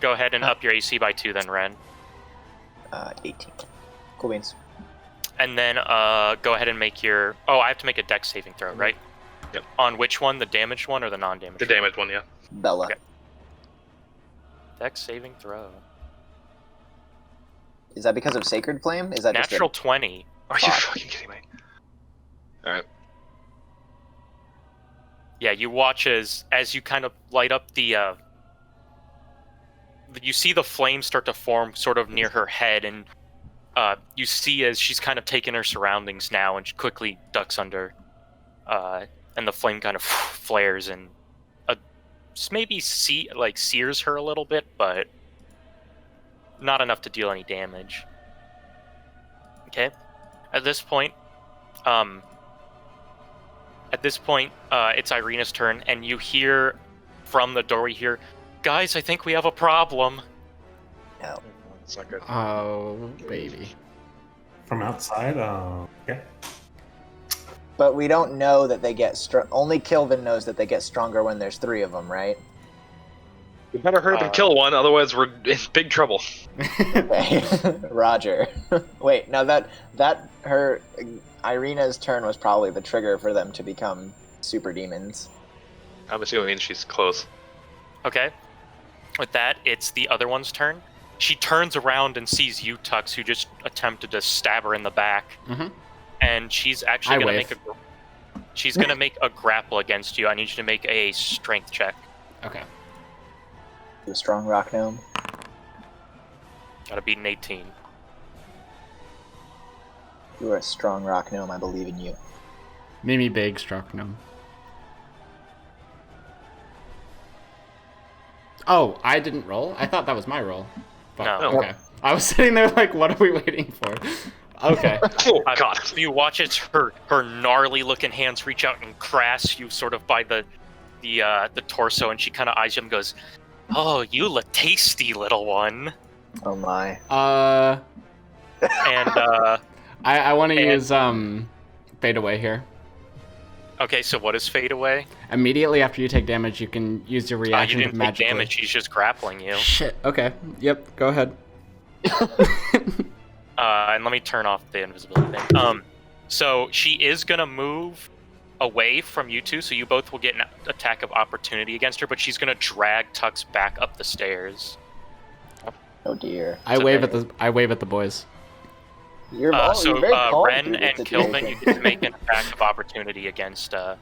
Go ahead and up your AC by 2 then, Ren. 18. Cool beans. And then go ahead and make your... Oh, I have to make a dex saving throw, right? Yep. On which one? The damaged one or the non-damaged The damaged one, yeah. Bella. Okay. Dex saving throw. Is that because of Sacred Flame? Is that Natural 20. Are you fucking kidding me? Alright. Yeah, you watch as you kind of light up the you see the flames start to form sort of near her head, and you see as she's kind of taken her surroundings now, and she quickly ducks under, and the flame kind of flares and maybe sears her a little bit, but not enough to deal any damage. Okay, at this point, it's Irina's turn, and you hear from the doorway here, guys, I think we have a problem. No. It's not good. Oh, baby. From outside? Okay. But we don't know that they get only Kilvin knows that they get stronger when there's 3 of them, right? We better hurry up and kill one, otherwise we're in big trouble. Okay. Roger. Wait, now that her Irina's turn was probably the trigger for them to become super demons. I'm assuming she's close. Okay. With that, it's the other one's turn. She turns around and sees you, Tux, who just attempted to stab her in the back. Mm-hmm. And she's actually going to make a grapple against you. I need you to make a strength check. Okay. The strong rock gnome. Gotta beat an 18. You are a strong rock gnome. I believe in you. Mimi Big struck gnome. Oh, I didn't roll? I thought that was my roll. Fuck. No. Okay. I was sitting there like, what are we waiting for? Okay. Oh, God. You watch as her gnarly-looking hands reach out and grasp you sort of by the torso, and she kind of eyes you and goes, "Oh, you look tasty, little one." Oh my. And I want to use fade away here. okay, so what is fade away? Immediately after you take damage, you can use your reaction You to didn't take magically. damage. He's just grappling you. Shit. Okay. Yep. Go ahead. And let me turn off the invisibility thing. So she is gonna move away from you two, so you both will get an attack of opportunity against her, but she's gonna drag Tux back up the stairs. Oh dear. I wave at the boys. You're, So you're very calm Ren through this and Kilvin, situation. you get to make an attack of opportunity against. I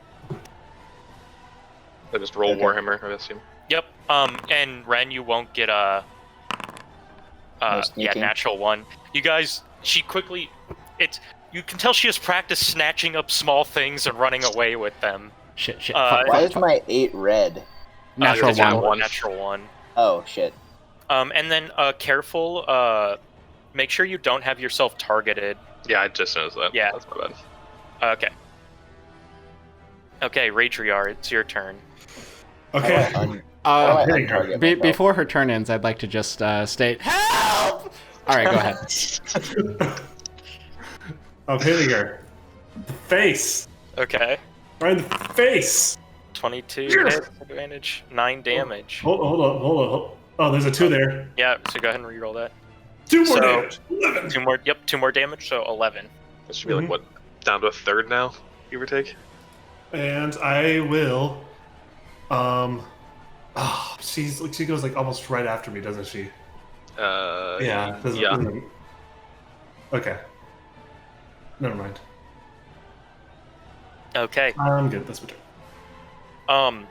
just roll Okay. Warhammer, I assume. Yep. And Ren, you won't get a. sneaking? Natural one. You guys, she quickly. You can tell she has practiced snatching up small things and running away with them. Shit. Why Why is my 8 red? Natural It's a one. Natural one. Oh shit. And then careful. Make sure you don't have yourself targeted. Yeah, I just noticed that. Yeah. That's my bad. Okay. Okay, Raidriar, it's your turn. Okay. How do I Raidriar. untarget myself? Before her turn ends, I'd like to just state, help! All right, go ahead. Okay, here. The face. Okay. Right in the face. 22 Yes! hit, advantage, 9 damage. Hold on. Oh, there's a 2 there. Yeah, so go ahead and reroll that. 2 more So- damage. 11. 2 more damage, so 11. This should be like, what, down to a third now, give or take? And I will. She goes like almost right after me, doesn't she? Yeah. Yeah. Okay. Never mind. Okay. I'm good. That's my turn.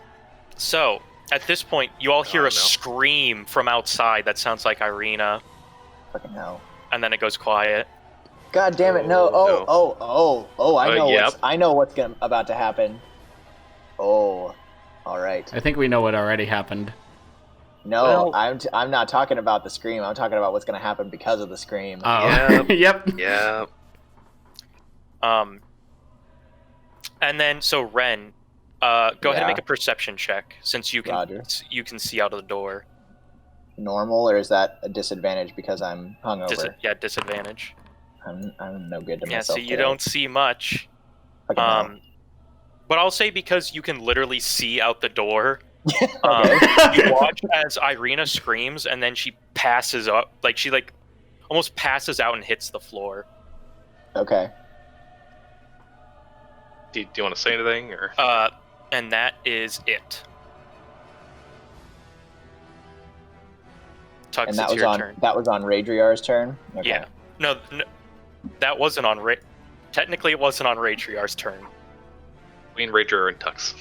So at this point, you all hear Oh, a no. scream from outside that sounds like Irina, Fucking hell. and then it goes quiet. God damn it! No! Oh, Oh! I know yep. what's about to happen. Oh, all right. I think we know what already happened. No, Well- I'm not talking about the scream. I'm talking about what's gonna happen because of the scream. Oh. Yeah. Yep. Yeah. And then so Ren, go ahead Yeah. and make a perception check since you can Roger. see out of the door. Normal, or is that a disadvantage because I'm hungover? Disadvantage. I'm no good to Yeah, myself. so you today. don't see much. Fucking hell. But I'll say because you can literally see out the door. Okay. You watch as Irina screams and then she passes up, she almost passes out and hits the floor. Okay. Do you want to say anything, or? And that is it. Tux, And that it's was your on turn. that was on Raidriar's turn. Okay. Yeah. No, that wasn't on technically it wasn't on Raidriar's turn. Queen, Raidriar, and Tux.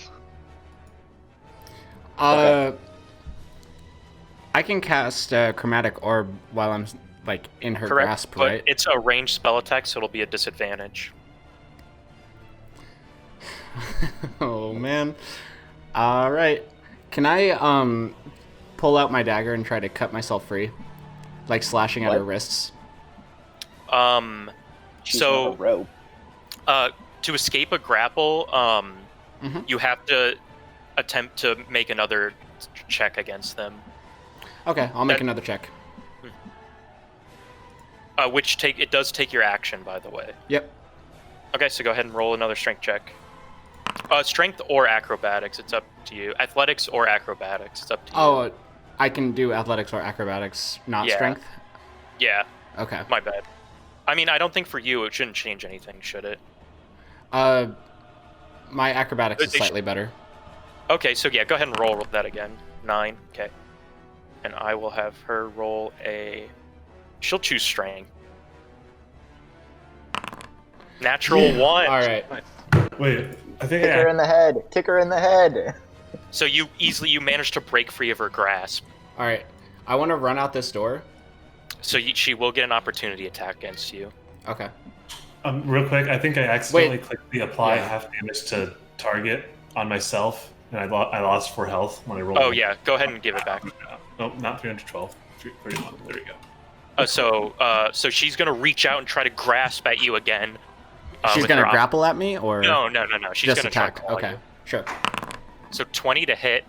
I can cast Chromatic Orb while I'm like in her Correct, grasp, but right? it's a ranged spell attack, so it'll be a disadvantage. Oh man. All right. Can I pull out my dagger and try to cut myself free, like slashing at her wrists? She's on a rope. To escape a grapple, you have to attempt to make another check against them. Okay, I'll make another check. It does take your action, by the way. Yep. Okay, so go ahead and roll another strength check. Strength or acrobatics, it's up to you. Athletics or acrobatics, it's up to you. Oh, I can do athletics or acrobatics, not strength? Yeah. Okay. My bad. I mean, I don't think for you it shouldn't change anything, should it? My acrobatics is slightly better. Okay, so yeah, go ahead and roll that again. 9, okay. And I will have her roll she'll choose strength. Natural 1. All right. Wait, I think Kick her in the head. Kick her in the head. So you managed to break free of her grasp. All right. I want to run out this door. So she will get an opportunity attack against you. Okay. Real quick, I think I accidentally clicked the apply half damage to target on myself, and I lost 4 health when I rolled. Oh yeah, go ahead and give it back. No, not 312. 331. There we go. So she's gonna reach out and try to grasp at you again. She's gonna grapple at me, or no. She's just gonna attack. try to Okay, you. sure. So 20 to hit,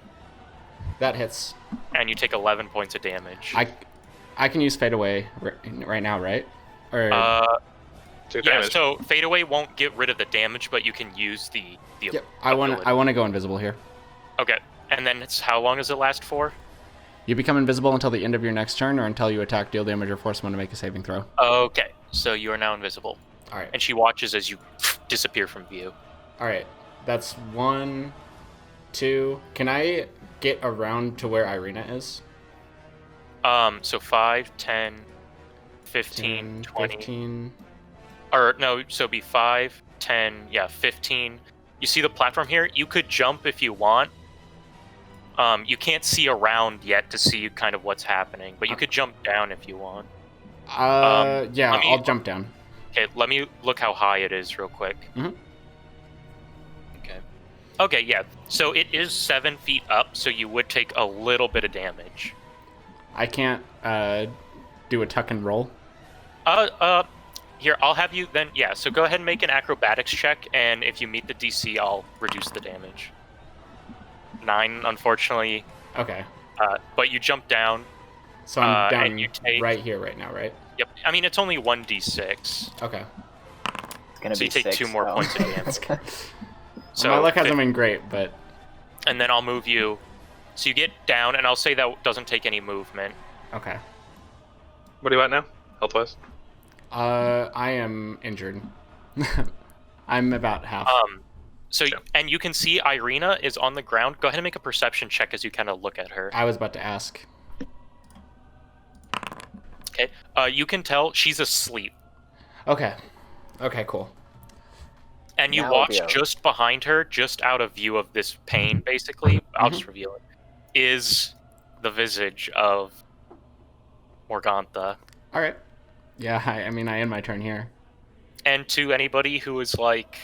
That hits. and you take 11 points of damage. I can use fade away right now, right? Or yeah. So fade away won't get rid of the damage, but you can use the. yep. I want to go invisible here. Okay, and then how long does it last for? You become invisible until the end of your next turn, or until you attack, deal damage, or force someone to make a saving throw. Okay, so you are now invisible. All right. And she watches as you disappear from view. All right. That's 1, 2. Can I get around to where Irina is? So 5, 10, 15, 10, 20. 15. Or no, so it'd be 5, 10, 15. You see the platform here? You could jump if you want. You can't see around yet to see kind of what's happening, but you could jump down if you want. Yeah, I'll jump down. Okay, let me look how high it is real quick. Mhm. Okay, yeah. So it is 7 feet up, so you would take a little bit of damage. I can't do a tuck and roll. Here, I'll have you then. Yeah, so go ahead and make an acrobatics check, and if you meet the DC, I'll reduce the damage. 9, unfortunately. Okay. But you jump down. So I'm down and you take, right here right now, right? Yep. I mean, it's only 1d6. Okay. It's gonna So be you take 6, 2 more though. points of damage. So my luck hasn't been great, but... And then I'll move you. So you get down, and I'll say that doesn't take any movement. Okay. What are you at now, health-wise? I am injured. I'm about half. So and you can see Irina is on the ground. Go ahead and make a perception check as you kind of look at her. I was about to ask. Okay. You can tell she's asleep. Okay. Okay, cool. And you Now watch it'll be just behind her, just out of view of this pane, basically. I'll just reveal it. Is the visage of Morgantha. All right. Yeah, I mean, I end my turn here. And to anybody who is like,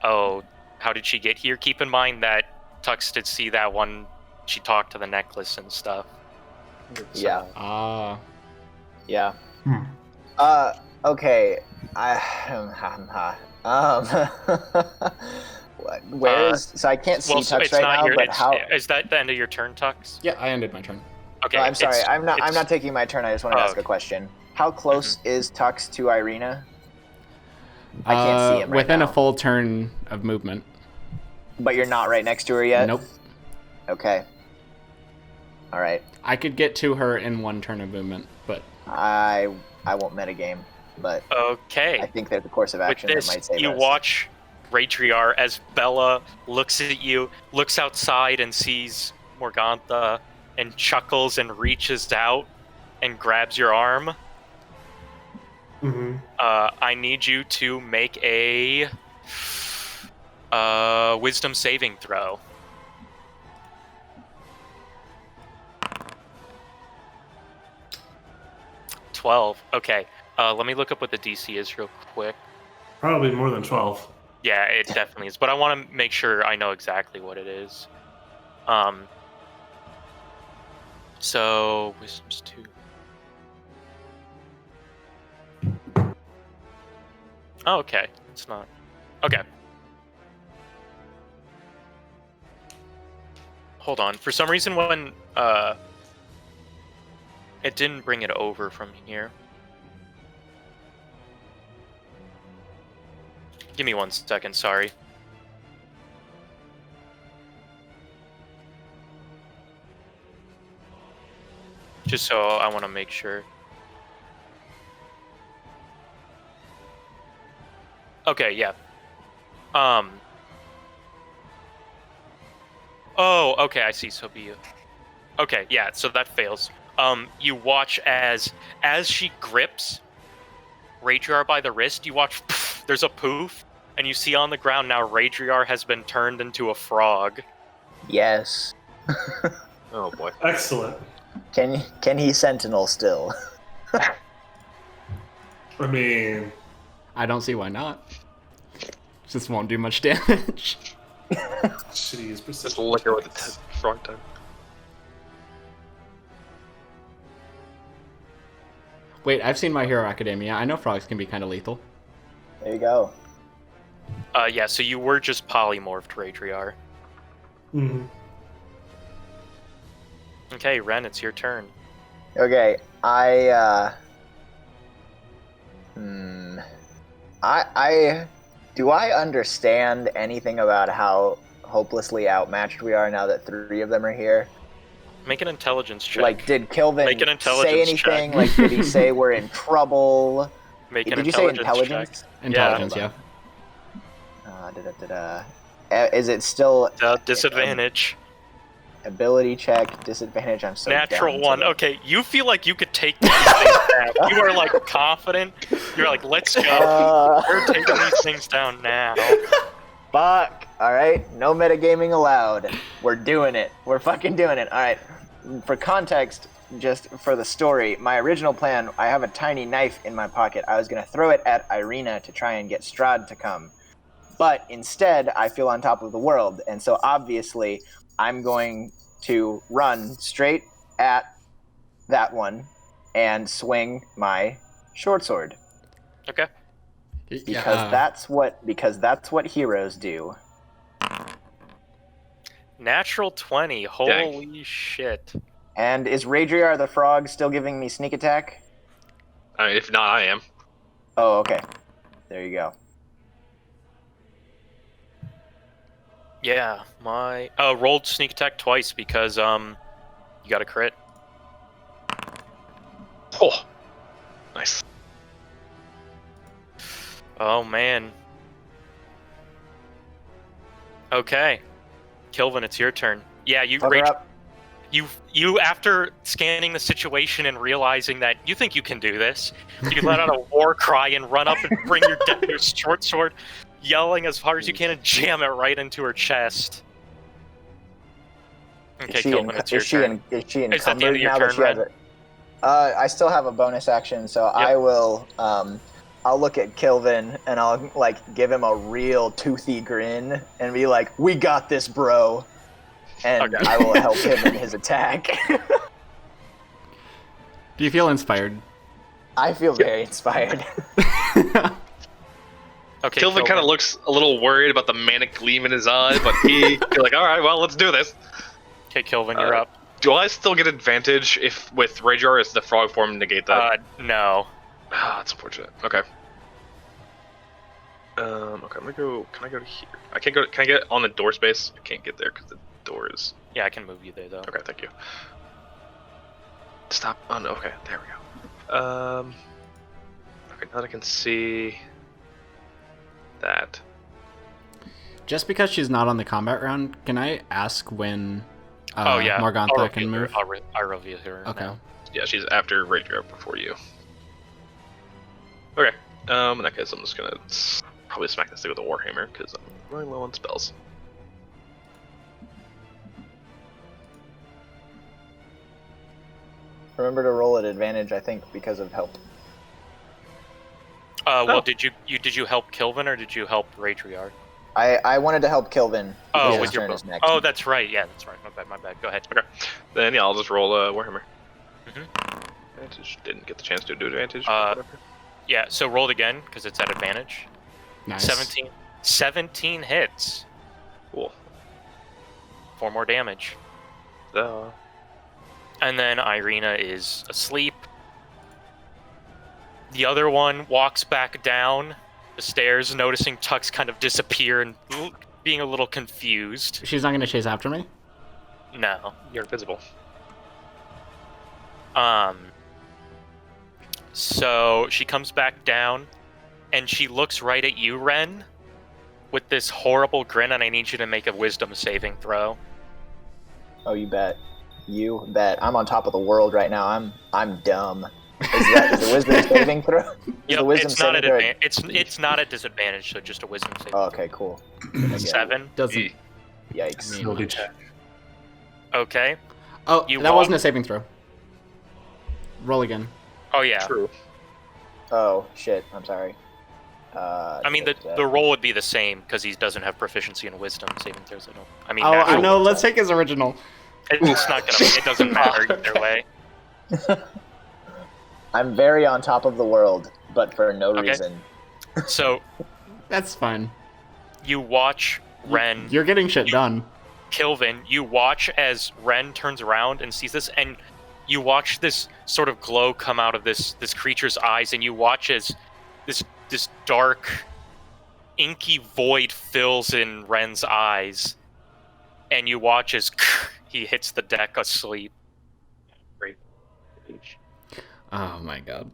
oh, how did she get here? Keep in mind that Tux did see that one. She talked to the necklace and stuff. Yeah. Yeah. Okay. Where is? So I can't see Tux right now. But how? Is that the end of your turn, Tux? Yeah, I ended my turn. Okay. No, I'm sorry. I'm not taking my turn. I just want to ask a question. How close is Tux to Irina? I can't see him right within now. a full turn of movement. But you're not right next to her yet? Nope. Okay. All right. I could get to her in 1 turn of movement, but... I won't metagame, but okay. I think there's a course of action With this, that might save you us. watch Raidriar as Bella looks at you, looks outside and sees Morgantha, and chuckles and reaches out and grabs your arm. Mm-hmm. I need you to make a wisdom saving throw. 12. Okay. Let me look up what the DC is real quick. Probably more than 12. Yeah, it definitely is. But I want to make sure I know exactly what it is. So wisdom's 2. Oh, okay. It's not. Okay. Hold on. For some reason, when it didn't bring it over from here. Give me 1 second. Sorry. Just so I want to make sure. Okay, yeah. Oh, okay, I see. So be you. Okay, yeah, so that fails. You watch as she grips Raidriar by the wrist, you watch there's a poof, and you see on the ground now Raidriar has been turned into a frog. Yes. Oh boy. Excellent. Can he sentinel still? I mean, I don't see why not. Just won't do much damage. shitty is Just precision. liquor with the frog tongue. Wait, I've seen My Hero Academia. I know frogs can be kind of lethal. There you go. Yeah, so you were just polymorphed, Raidriar. Mhm. Okay, Ren, it's your turn. Okay, I do I understand anything about how hopelessly outmatched we are now that 3 of them are here? Make an intelligence check. Like, did Kilvin Make an say intelligence anything? check. Like, did he say we're in trouble? Make an Did you say intelligence intelligence? Intelligence, Yeah. yeah. Is it still check. Disadvantage. ability check, disadvantage? I'm so Natural down 1. today. Okay, you feel like you could take these things down. You are like confident. You're like, let's go. We're taking these things down now. Fuck. All right, no metagaming allowed. We're doing it. We're fucking doing it. All right. For context, just for the story, my original plan, I have a tiny knife in my pocket. I was going to throw it at Irina to try and get Strahd to come. But instead, I feel on top of the world. And so obviously, I'm going to run straight at that one and swing my short sword. Okay. Because that's what heroes do. Natural 20. Holy shit. And is Raidriar the frog still giving me sneak attack? If not, I am. Oh, okay. There you go. Yeah, my rolled sneak attack twice because you got a crit. Oh, nice. Oh man. Okay. Kilvin, it's your turn. Yeah, you Fuck her up. you after scanning the situation and realizing that you think you can do this, you let out a war cry and run up and bring your short sword, yelling as hard as you can and jam it right into her chest. Okay, Kilvin, it's your turn. Is she Is that the end encumbered of your now turn, that she has Ren? it? I still have a bonus action, so I will. I'll look at Kilvin and I'll like give him a real toothy grin and be like, "We got this, bro," and Okay. I will help him in his attack. Do you feel inspired? I feel very inspired. Okay, Kilvin kind of looks a little worried about the manic gleam in his eye, but he's like, all right, well, let's do this. Okay, Kilvin, you're up. Do I still get advantage if with Raidriar is the frog form negate that? No. Ah, that's unfortunate. Okay. Okay, I'm gonna go. Can I go to here? I can't go. Can I get on the door space? I can't get there because the door is. Yeah, I can move you there though. Okay, thank you. Stop. Oh no. Okay, there we go. Okay, now that I can see that. Just because she's not on the combat round, can I ask when Morgantha can move? I'll reveal her. Okay. Now. Yeah, she's after Raidriar before you. Okay. In that case, I'm just gonna probably smack this thing with a Warhammer because I'm running low on spells. Remember to roll at advantage, I think, because of help. Well, did you help Kilvin or did you help Raidriar? I wanted to help Kilvin. Oh, because with his your turn bow. is next. Oh, that's right. Yeah, that's right. My bad. Go ahead. Okay. Then yeah, I'll just roll Warhammer. Mhm. Advantage. Didn't get the chance to do advantage. Yeah, so roll it again because it's at advantage. Nice. 17 hits. Cool. 4 more damage. Duh. And then Irina is asleep. The other one walks back down the stairs, noticing Tux kind of disappear and being a little confused. She's not gonna chase after me? No. You're invisible. So she comes back down, and she looks right at you, Ren, with this horrible grin, and I need you to make a wisdom saving throw. Oh, you bet. You bet. I'm on top of the world right now. I'm dumb. Is the wisdom saving throw? Yep, it's not at it's not at disadvantage, so just a wisdom saving. Oh, okay, cool. 7. Doesn't. Yikes. Ability check. Okay. Oh, You that walk- wasn't a saving throw. Roll again. Oh yeah. True. Oh, shit. I'm sorry. I mean, the roll would be the same because he doesn't have proficiency in wisdom saving throws. I mean, Oh, I natural know. Let's wisdom. take his original. It's not gonna. It doesn't matter either way. I'm very on top of the world, but for no Okay. reason. So That's fine. you watch Ren, You're getting shit done. Kilvin. You watch as Ren turns around and sees this, and you watch this sort of glow come out of this creature's eyes, and you watch as this dark, inky void fills in Ren's eyes, and you watch as he hits the deck asleep. Great. Oh my god.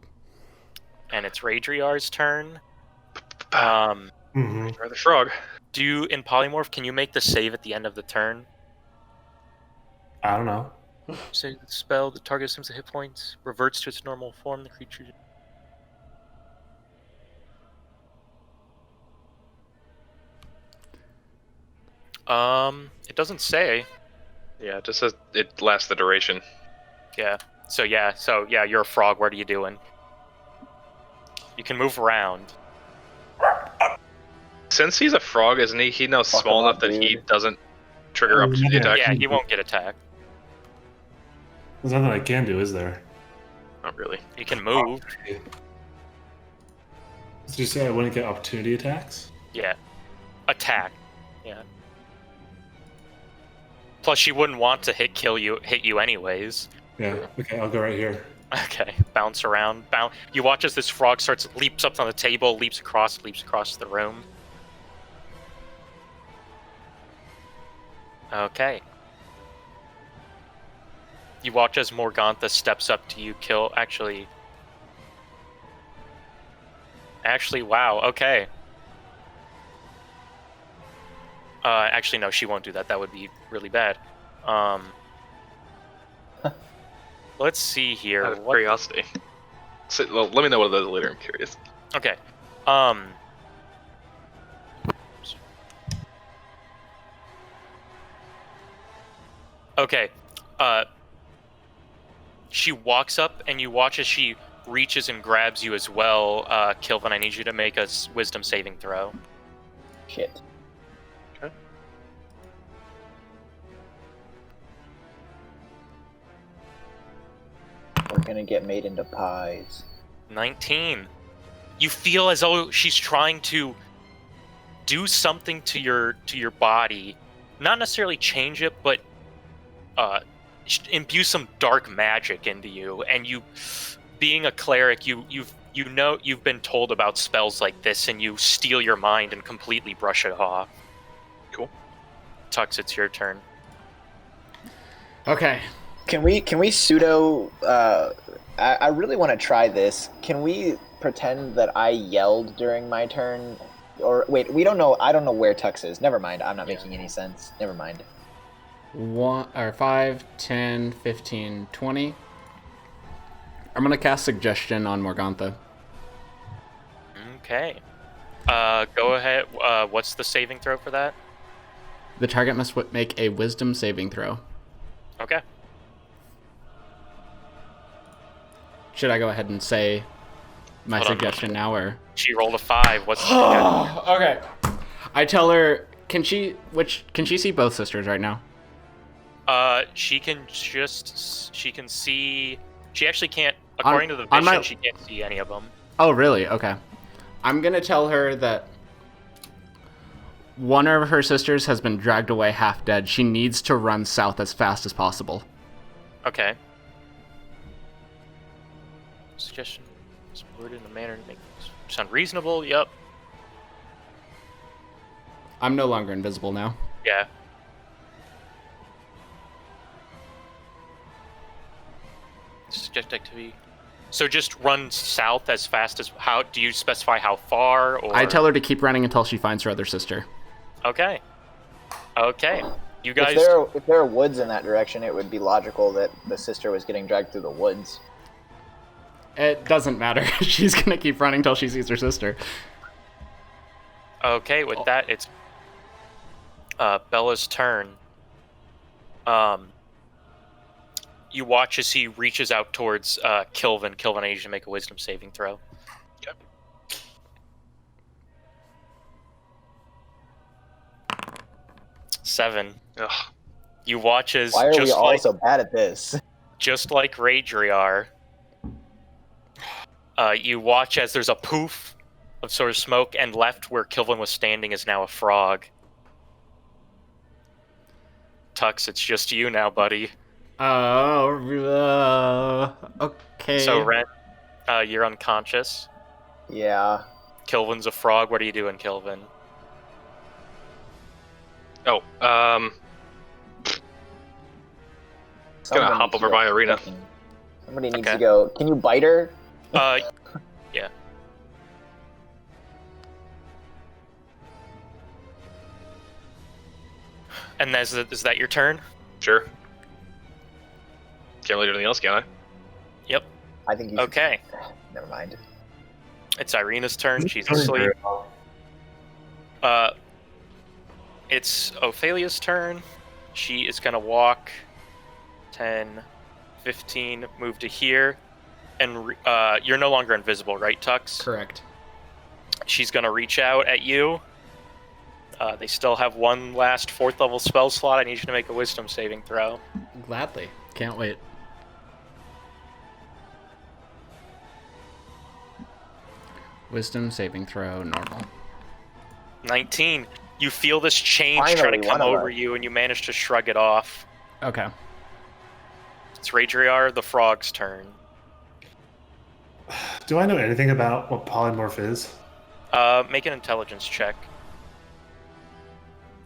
And it's Raidriar's turn. Mm-hmm. Try the frog. In Polymorph, can you make the save at the end of the turn? I don't know. Say the spell, the target assumes the hit points, reverts to its normal form, the creature... It doesn't say. Yeah, it just says it lasts the duration. Yeah. So yeah, you're a frog. What are you doing? You can move around. Since he's a frog, isn't he? He knows Fuck small off, enough that he dude. doesn't trigger opportunity Yeah. attack. Yeah, he won't get attacked. There's nothing I can do, is there? Not really. You can move. Did you say I wouldn't get opportunity attacks? Yeah. Attack. Yeah. Plus, she wouldn't want to hit you anyways. Yeah. Okay, I'll go right here. Okay. Bounce around. You watch as this frog leaps up on the table, leaps across the room. Okay. You watch as Morgantha steps up to you, Actually, wow. Okay. Actually, no, she won't do that. That would be really bad. Let's see here. Out of curiosity. So, well, let me know what it is later. I'm curious. Okay. Okay. She walks up, and you watch as she reaches and grabs you as well. Kilvin, I need you to make a wisdom saving throw. Shit. Okay. We're gonna get made into pies. 19. You feel as though she's trying to do something to your body, not necessarily change it, but imbue some dark magic into you. And you, being a cleric, you've been told about spells like this, and you steal your mind and completely brush it off. Cool. Tux, it's your turn. Okay. Can we pseudo? I really want to try this. Can we pretend that I yelled during my turn? Or wait, we don't know. I don't know where Tux is. Never mind. I'm not making any sense. Never mind. 5, 10, 15, 20. I'm gonna cast Suggestion on Morgantha. Okay. Go ahead. What's the saving throw for that? The target must make a Wisdom saving throw. Okay. should I go ahead and say my Hold on. suggestion now, or? She rolled a 5. What's the suggestion? Okay. I tell her, can she see both sisters right now? She can see. She actually can't. According to the vision, she can't see any of them. Oh, really? Okay. I'm gonna tell her that one of her sisters has been dragged away half dead. She needs to run south as fast as possible. Okay. Suggestion is worded in a manner to make things sound reasonable. Yep. I'm no longer invisible now. Yeah. Suggest activity. So just run south as fast as. How do you specify how far? Or I tell her to keep running until she finds her other sister. Okay. Okay. You guys. If there are woods in that direction, it would be logical that the sister was getting dragged through the woods. It doesn't matter. She's gonna keep running till she sees her sister. Okay. With that, it's Bella's turn. You watch as he reaches out towards Kilvin. Kilvin, I need you to make a wisdom saving throw. Okay. Seven. Ugh. You watch as Why are we all so bad at this? just like Raidriar, you watch as there's a poof of sort of smoke, and left where Kilvin was standing is now a frog. Tux, it's just you now, buddy. Oh, okay. So, Ren, you're unconscious. Yeah. Kilvin's a frog. What are you doing, Kilvin? Oh, gonna hop over by Arena. Somebody needs Okay. to go. Can you bite her? Yeah. And is that your turn? Sure. Can't really do anything else, can I? Yep. I think you. Okay. Never mind. It's Irina's turn. She's asleep. It's Ophelia's turn. She is going to walk 10, 15, move to here. And you're no longer invisible, right, Tux? Correct. She's going to reach out at you. They still have one last 4th level spell slot. I need you to make a wisdom saving throw. Gladly. Can't wait. Wisdom saving throw, normal. 19. You feel this change try to come over you, and you manage to shrug it off. Okay. It's Raidriar, the frog's turn. Do I know anything about what polymorph is? Make an intelligence check.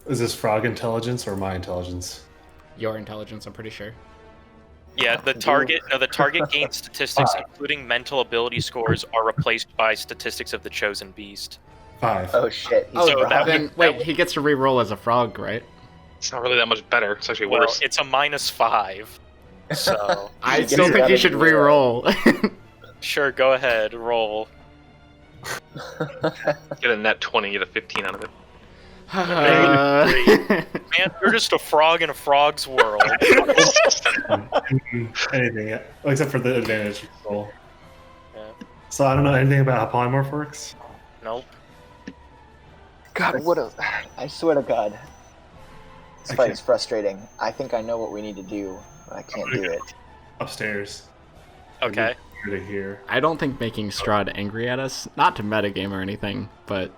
Is this frog intelligence or my intelligence? Your intelligence, I'm pretty sure. Yeah, the target gained statistics, including mental ability scores, are replaced by statistics of the chosen beast. 5. Oh shit. He's So that wrong. Wait, he gets to re-roll as a frog, right? It's not really that much better. It's actually Well, worse. it's a -5. So I gets still think to you should re-roll. sure, go ahead, roll. Get a net 20, get a 15 out of it. Man, you're just a frog in a frog's world. Anything, yeah. Well, except for the advantage roll. Yeah. So I don't know anything about how polymorph works. Nope. God, what a... I swear to God. This fight is frustrating. I think I know what we need to do, but I can't do it. Upstairs. Okay. Here to here. I don't think making Strahd angry at us, not to metagame or anything, but...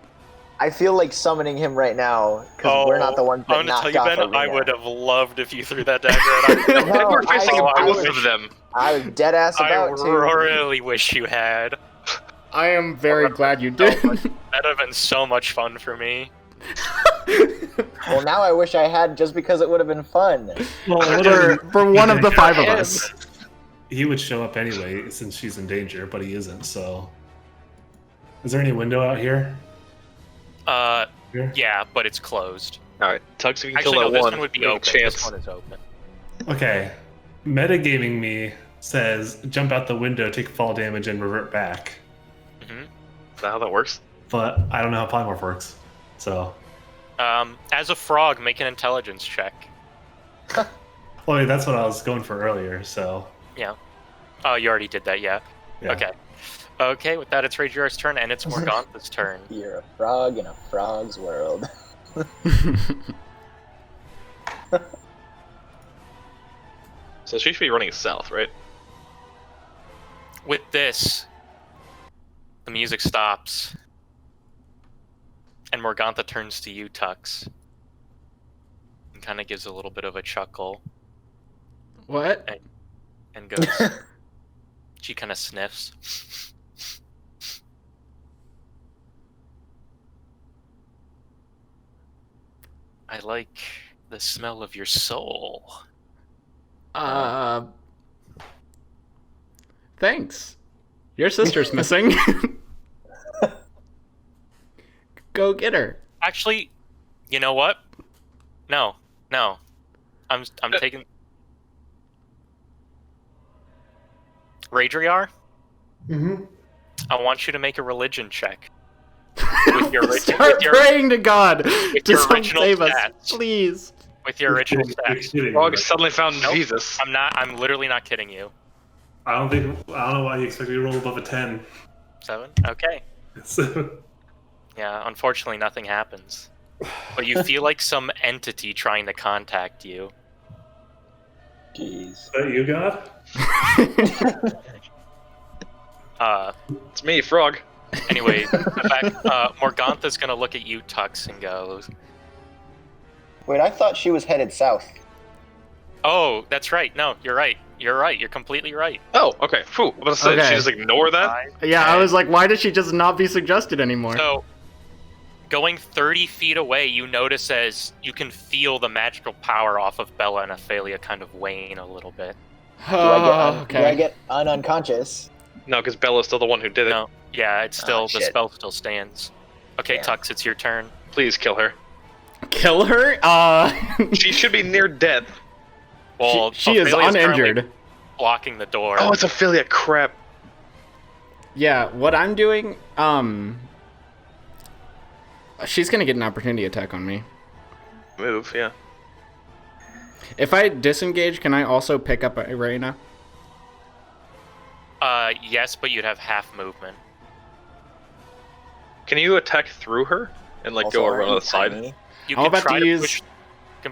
I feel like summoning him right now, because we're not the ones that I'm gonna tell knocked you, off Ben, Arena. I would have loved if you threw that dagger at No, We're facing I both wish- of them. I was dead ass I about to. really wish you had. I am very glad you did. That'd have been so much fun for me. Well, now I wish I had, just because it would have been fun. for one of the 5 of us. He would show up anyway since she's in danger, but he isn't, so... Is there any window out here? Here? Yeah, but it's closed. Alright, Tux, if you can Actually, kill no, that this one, one would be we have a open. chance. This one is open. Okay. Metagaming me says jump out the window, take fall damage, and revert back. Mm-hmm. Is that how that works? But I don't know how polymorph works. So... As a frog, make an intelligence check. Well, that's what I was going for earlier, so... Yeah. Oh, you already did that, yeah. Okay. Okay, with that, it's Raidriar's turn, and it's Morgantha's turn. You're a frog in a frog's world. So she should be running south, right? With this, the music stops, and Morgantha turns to you, Tux, and kind of gives a little bit of a chuckle. What? And goes. She kind of sniffs. I like the smell of your soul. Thanks. Your sister's missing. Go get her. Actually, you know what? No. I'm taking Raidriar. Mm-hmm. I want you to make a religion check. Start praying to God with to your original save us, stats. please. With your original stats. Frog suddenly found Nope. Jesus. I'm literally not kidding you. I don't know why you expect me to roll above a 10. 7? Okay. So, Yeah, unfortunately nothing happens. But you feel like some entity trying to contact you. Jeez. is that you, God? It's me, Frog. Anyway, Morgantha's gonna look at you, Tux, and goes, Wait, I thought she was headed south. "Oh, that's right. No, you're right. You're right. You're completely right." Oh, okay. Phew. I was about to say, Okay. she just ignore that? Yeah, I was like, why did she just not be suggested anymore? So, going 30 feet away, you notice as you can feel the magical power off of Bella and Ophelia kind of wane a little bit. Do I get unconscious? No, because Bella's still the one who did it. No, yeah, it's still the shit. spell still stands. Okay, Damn. Tux, it's your turn. Please kill her. Kill her? She should be near dead. Well, she is Ophelia's currently uninjured. blocking the door. Oh, it's Ophelia. Crap. Yeah, what I'm doing, she's gonna get an opportunity attack on me. Move, yeah. If I disengage, can I also pick up Irena? Yes, but you'd have half movement. Can you attack through her and like go Also, around are you the side? tiny? You I'm can about try to to use-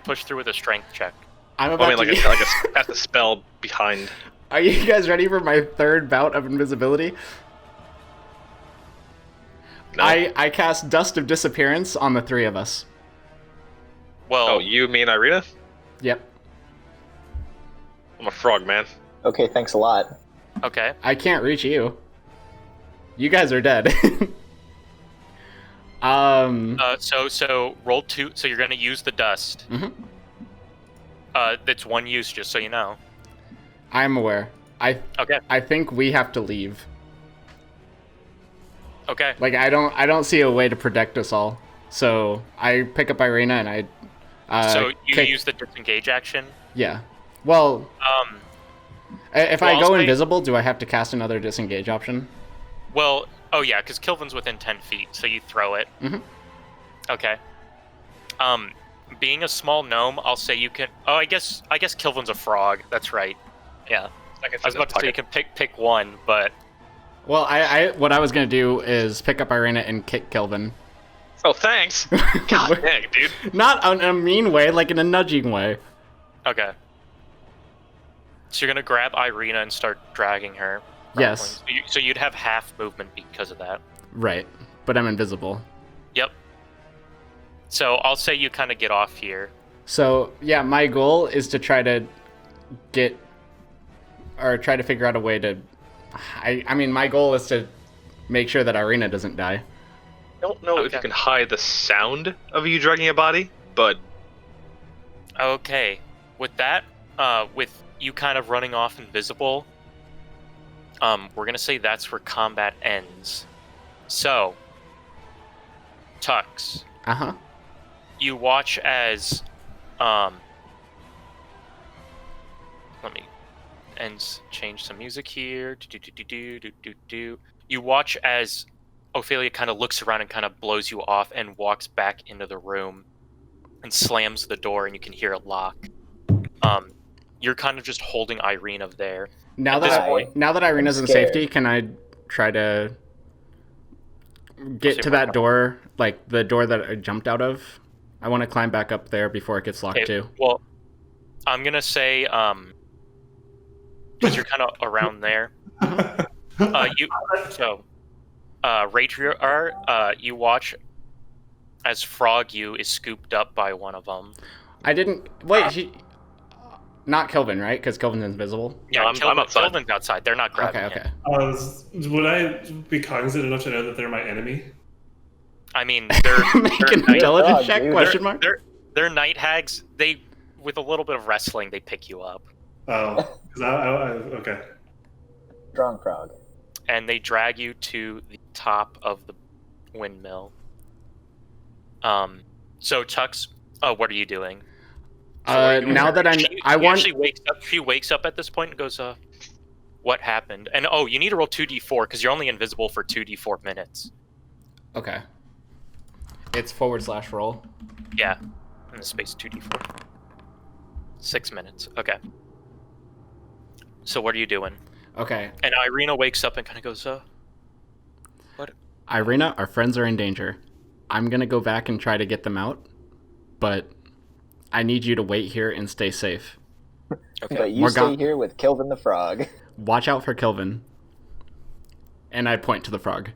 push through with a strength check. I'm I about mean, like to. a cast a spell behind. Are you guys ready for my third bout of invisibility? No. I cast Dust of Disappearance on the three of us. Well, Oh, you, me, and Irina? Yep. I'm a frog, man. Okay, thanks a lot. okay. I can't reach you. You guys are dead. So roll 2. So you're gonna use the dust. Mhm. That's one use, just so you know. I'm aware. Okay. I think we have to leave. Okay. Like I don't see a way to protect us all. So I pick up Irena and I. So you kick- use the disengage action. Yeah. Well, if I well, go I'll say- invisible, do I have to cast another disengage option? Well, oh yeah, because Kilvin's within 10 feet, so you throw it. Mhm. Okay. Being a small gnome, I'll say you can. Oh, I guess Kilvin's a frog. That's right. Yeah. I was about to say you can pick one, but Well, what I was gonna do is pick up Irena and kick Kilvin. Oh, thanks. God dang, dude. Not in a mean way, like in a nudging way. okay. So you're gonna grab Irina and start dragging her. Yes. So you'd have half movement because of that. Right. But I'm invisible. Yep. So I'll say you kind of get off here. So yeah, my goal is to try to figure out a way to. I mean, my goal is to make sure that Irena doesn't die. I don't know if Okay. you can hide the sound of you dragging a body, but Okay. With that, with you kind of running off invisible, we're gonna say that's where combat ends. So, Tux, Uh huh. you watch as, let me, change some music here. You watch as Ophelia kind of looks around and kind of blows you off and walks back into the room and slams the door, and you can hear it lock. You're kind of just holding Irene there. Now At this that point, now that Irina's I'm in scared. safety, can I try to get see to if I that can- door, like the door that I jumped out of? I want to climb back up there before it gets locked Okay, too. well, I'm gonna say because you're kind of around there. Raidriar, you watch as Frog you is scooped up by one of them. I didn't wait. Not Kilvin, right? Because Kilvin's invisible. Yeah, I'm outside. Kilvin's outside. They're not grabbing Okay. him. Would I be cognizant enough to know that they're my enemy? I mean, they're Make they're an night, intelligence Frog, check? dude. Question mark. they're night hags. They with a little bit of wrestling, they pick you up Oh, because okay. Strong frog. and they drag you to the top of the windmill. So Tux, what are you doing? So what are you doing? Now that She wakes up at this point and goes, what happened? And you need to roll 2d4 because you're only invisible for 2d4 minutes. Okay. It's / roll. Yeah, in the space 2d4. 6 minutes. Okay. So what are you doing? Okay. And Irina wakes up and kind of goes, what? Irina, our friends are in danger. I'm gonna go back and try to get them out, but I need you to wait here and stay safe. Okay. But you Morgan- stay here with Kilvin the frog. Watch out for Kilvin. And I point to the frog.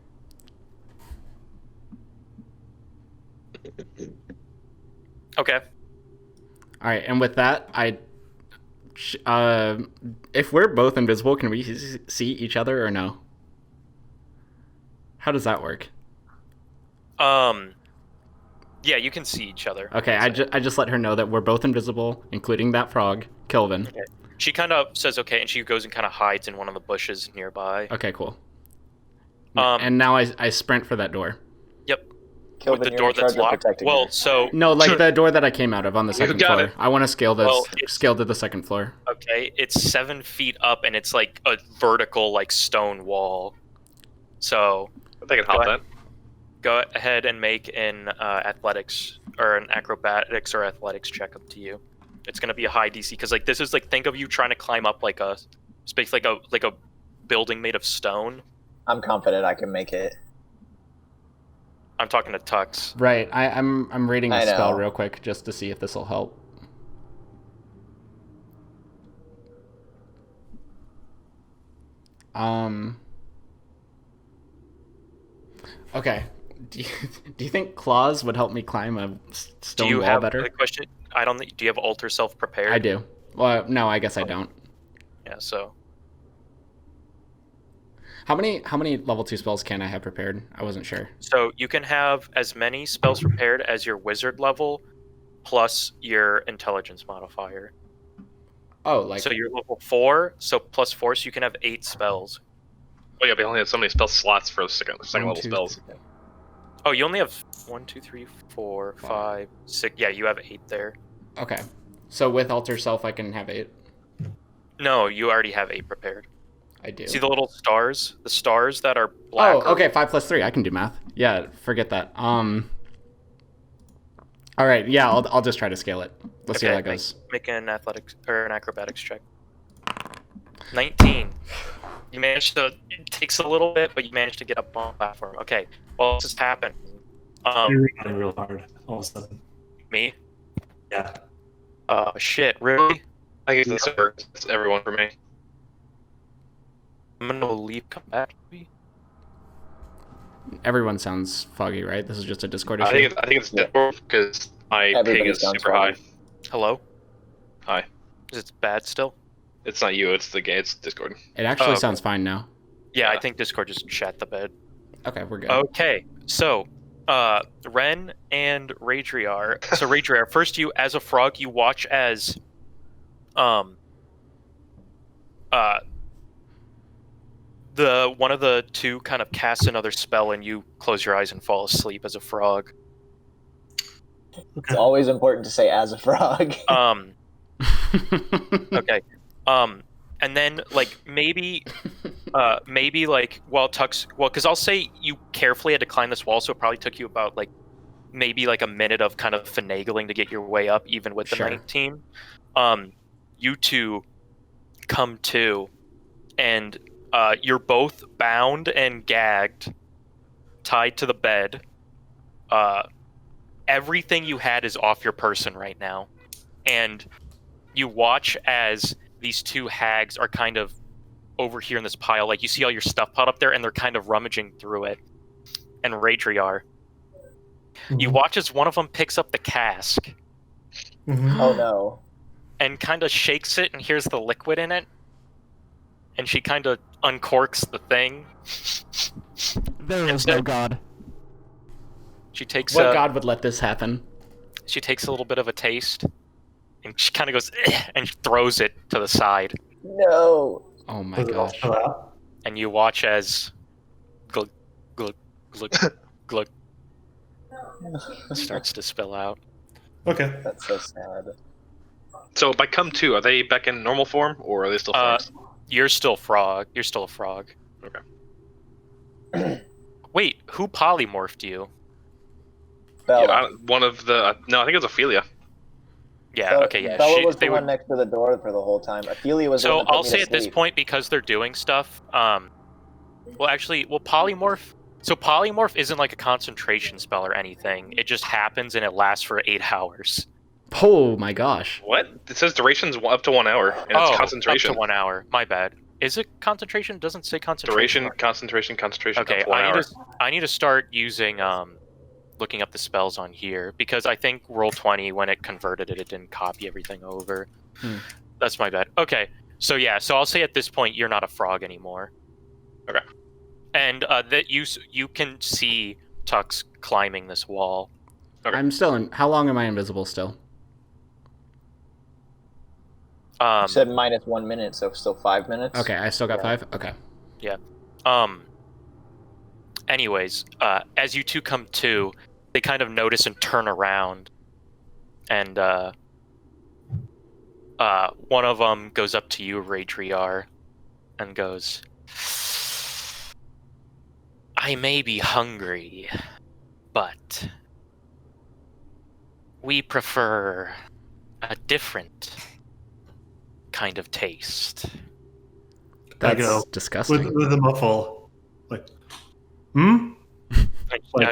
Okay. All right, and with that, if we're both invisible, can we see each other or no? How does that work? Yeah, you can see each other. Okay, I just let her know that we're both invisible, including that frog, Kilvin. Okay. She kind of says okay, and she goes and kind of hides in one of the bushes nearby. Okay, cool. Um, And now I sprint for that door. Yep. Kilvin, With the you're door in charge that's of locked. protecting Well, her. so No, like the door that I came out of on the second got floor. it. I want to scale this. Well, it's- scale to the second floor. okay, it's 7 feet up, and it's like a vertical, like stone wall. So I think I can hop Go that. go ahead and make an athletics or an acrobatics or athletics check up to you. It's gonna be a high DC because like this is like think of you trying to climb up like a space like a building made of stone. I'm confident I can make it. I'm talking to Tux. Right. I'm reading a I spell know. real quick just to see if this will help. Okay. Do you think claws would help me climb a Do stone you wall have better? the question? I don't. Do you have alter self prepared? I do. Well, no, I guess I don't. Yeah. So How many level 2 spells can I have prepared? I wasn't sure. So you can have as many spells prepared as your wizard level, plus your intelligence modifier. Oh, like So you're level 4, so plus 4, so you can have 8 spells. Oh yeah, but I only have so many spell slots for second One, level two, spells. three. Oh, you only have 1, 2, 3, 4, 5, 6. Yeah, you have 8 there. Okay. So with alter self I can have 8. No, you already have 8 prepared. I do. See the little stars? The stars that are black. Oh, okay, 5 plus 3. I can do math. Yeah, forget that. All right, yeah, I'll just try to scale it. Let's see how that goes. Make an athletics or an acrobatics check. 19. You managed to. It takes a little bit, but you managed to get up on the platform. Okay. Well, this just happened. You're reading real hard all of a sudden. Me? Yeah. Shit. Really? I guess that's everyone for me. I'm gonna leave. Come back. Maybe? Everyone sounds foggy, right? This is just a Discord I issue. think it's Discord because my Everybody ping is sounds super high. foggy. Hello. Hi. Is it bad still? It's not you. It's the game. It's Discord. It actually okay. sounds fine now. Yeah, I Yeah. think Discord just shat the bed. Okay, we're good. Okay, so Ren and Raidriar. So Raidriar, first you as a frog, you watch as the one of the two kind of casts another spell and you close your eyes and fall asleep as a frog. It's always important to say as a frog. Okay. And then like maybe like while Tux, well, because I'll say you carefully had to climb this wall, so it probably took you about like maybe like a minute of kind of finagling to get your way up, even with the Sure. night team. You two come to, and you're both bound and gagged, tied to the bed. Everything you had is off your person right now, and you watch as these two hags are kind of over here in this pile. Like, you see all your stuff piled up there, and they're kind of rummaging through it. And Raidriar, you watch as one of them picks up the cask Oh no. and kind of shakes it, and here's the liquid in it. And she kind of uncorks the thing. There is no god. She takes What god would let this happen? She takes a little bit of a taste, and she kind of goes and throws it to the side. No. Oh my Does it all gosh. spill out? And you watch as glug glug glug glug starts to spill out. Okay. That's so sad. So by come to, are they back in normal form, or are they still frogs? You're still frog. You're still a frog. Okay. Wait, who polymorphed you? Bella. Yeah, one of the no, I think it was Ophelia. Yeah. Bella, Okay. Yeah. Bella was they the one would. next to the door for the whole time. Ophelia was the So one that put I'll me say to at this sleep. point, because they're doing stuff. Well, actually, polymorph. So polymorph isn't like a concentration spell or anything. It just happens and it lasts for 8 hours. Oh my gosh. What? It says duration's up to 1 hour, and it's concentration. Up to 1 hour. My bad. Is it concentration? It doesn't say concentration. Duration, concentration. Okay, up to 1 hour. I need to start using looking up the spells on here, because I think Roll20, when it converted it, it didn't copy everything over. That's my bad. Okay, so yeah, so I'll say at this point you're not a frog anymore. Okay. And that you can see Tux climbing this wall. Okay. I'm still in. How long am I invisible still? You said minus 1 minute, so still 5 minutes. Okay, I still got 5? Okay. Anyways, as you two come to, they kind of notice and turn around, and one of them goes up to you, Raidriar, and goes, "I may be hungry, but we prefer a different kind of taste." I That's go disgusting. with the muffle, like,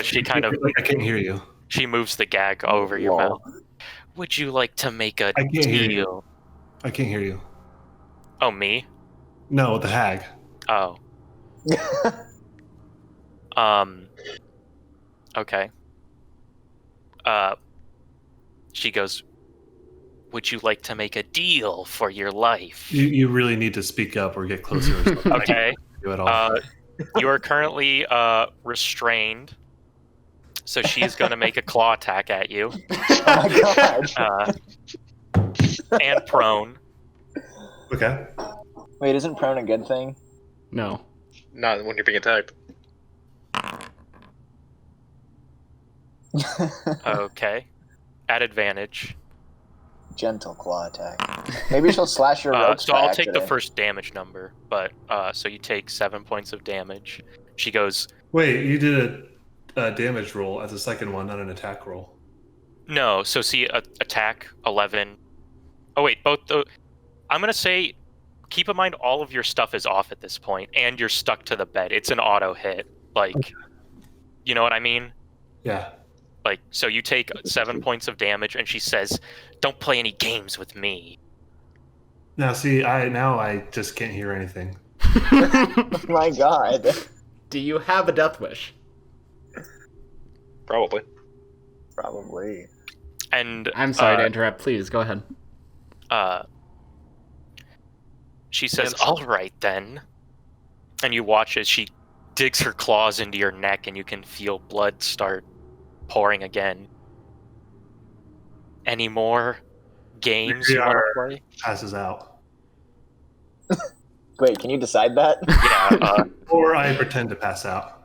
She kind of like, I can't hear you. she moves the gag over your Whoa. mouth. Would you like to make a I can't hear you. deal? I can't hear you. Oh, me? No, the hag. Oh. Okay. She goes, "Would you like to make a deal for your life?" You really need to speak up or get closer. Or something. I can't Okay. hear you at all. You are currently restrained, so she's going to make a claw attack at you. Oh my god. And prone. Okay. Wait, isn't prone a good thing? No. Not when you're being attacked. Okay. At advantage. Gentle claw attack. Maybe she'll slash your ropes. So by I'll take the accident. first damage number, but so you take 7 points of damage. She goes, Wait, you did a damage roll as a second one, not an attack roll. no. So see, attack 11. Oh wait, both. I'm gonna say, keep in mind all of your stuff is off at this point, and you're stuck to the bed. It's an auto hit. Like, you know what I mean? Yeah. Like, so you take 7 points of damage, and she says, "Don't play any games with me." Now, see, I just can't hear anything. Oh my god. Do you have a death wish? Probably. Probably. And I'm sorry to interrupt. Please, go ahead. She says, Yes. "All right then," and you watch as she digs her claws into your neck, and you can feel blood start pouring again. Any more games you want to play? Passes out. Wait, can you decide that? Yeah. Or I pretend to pass out.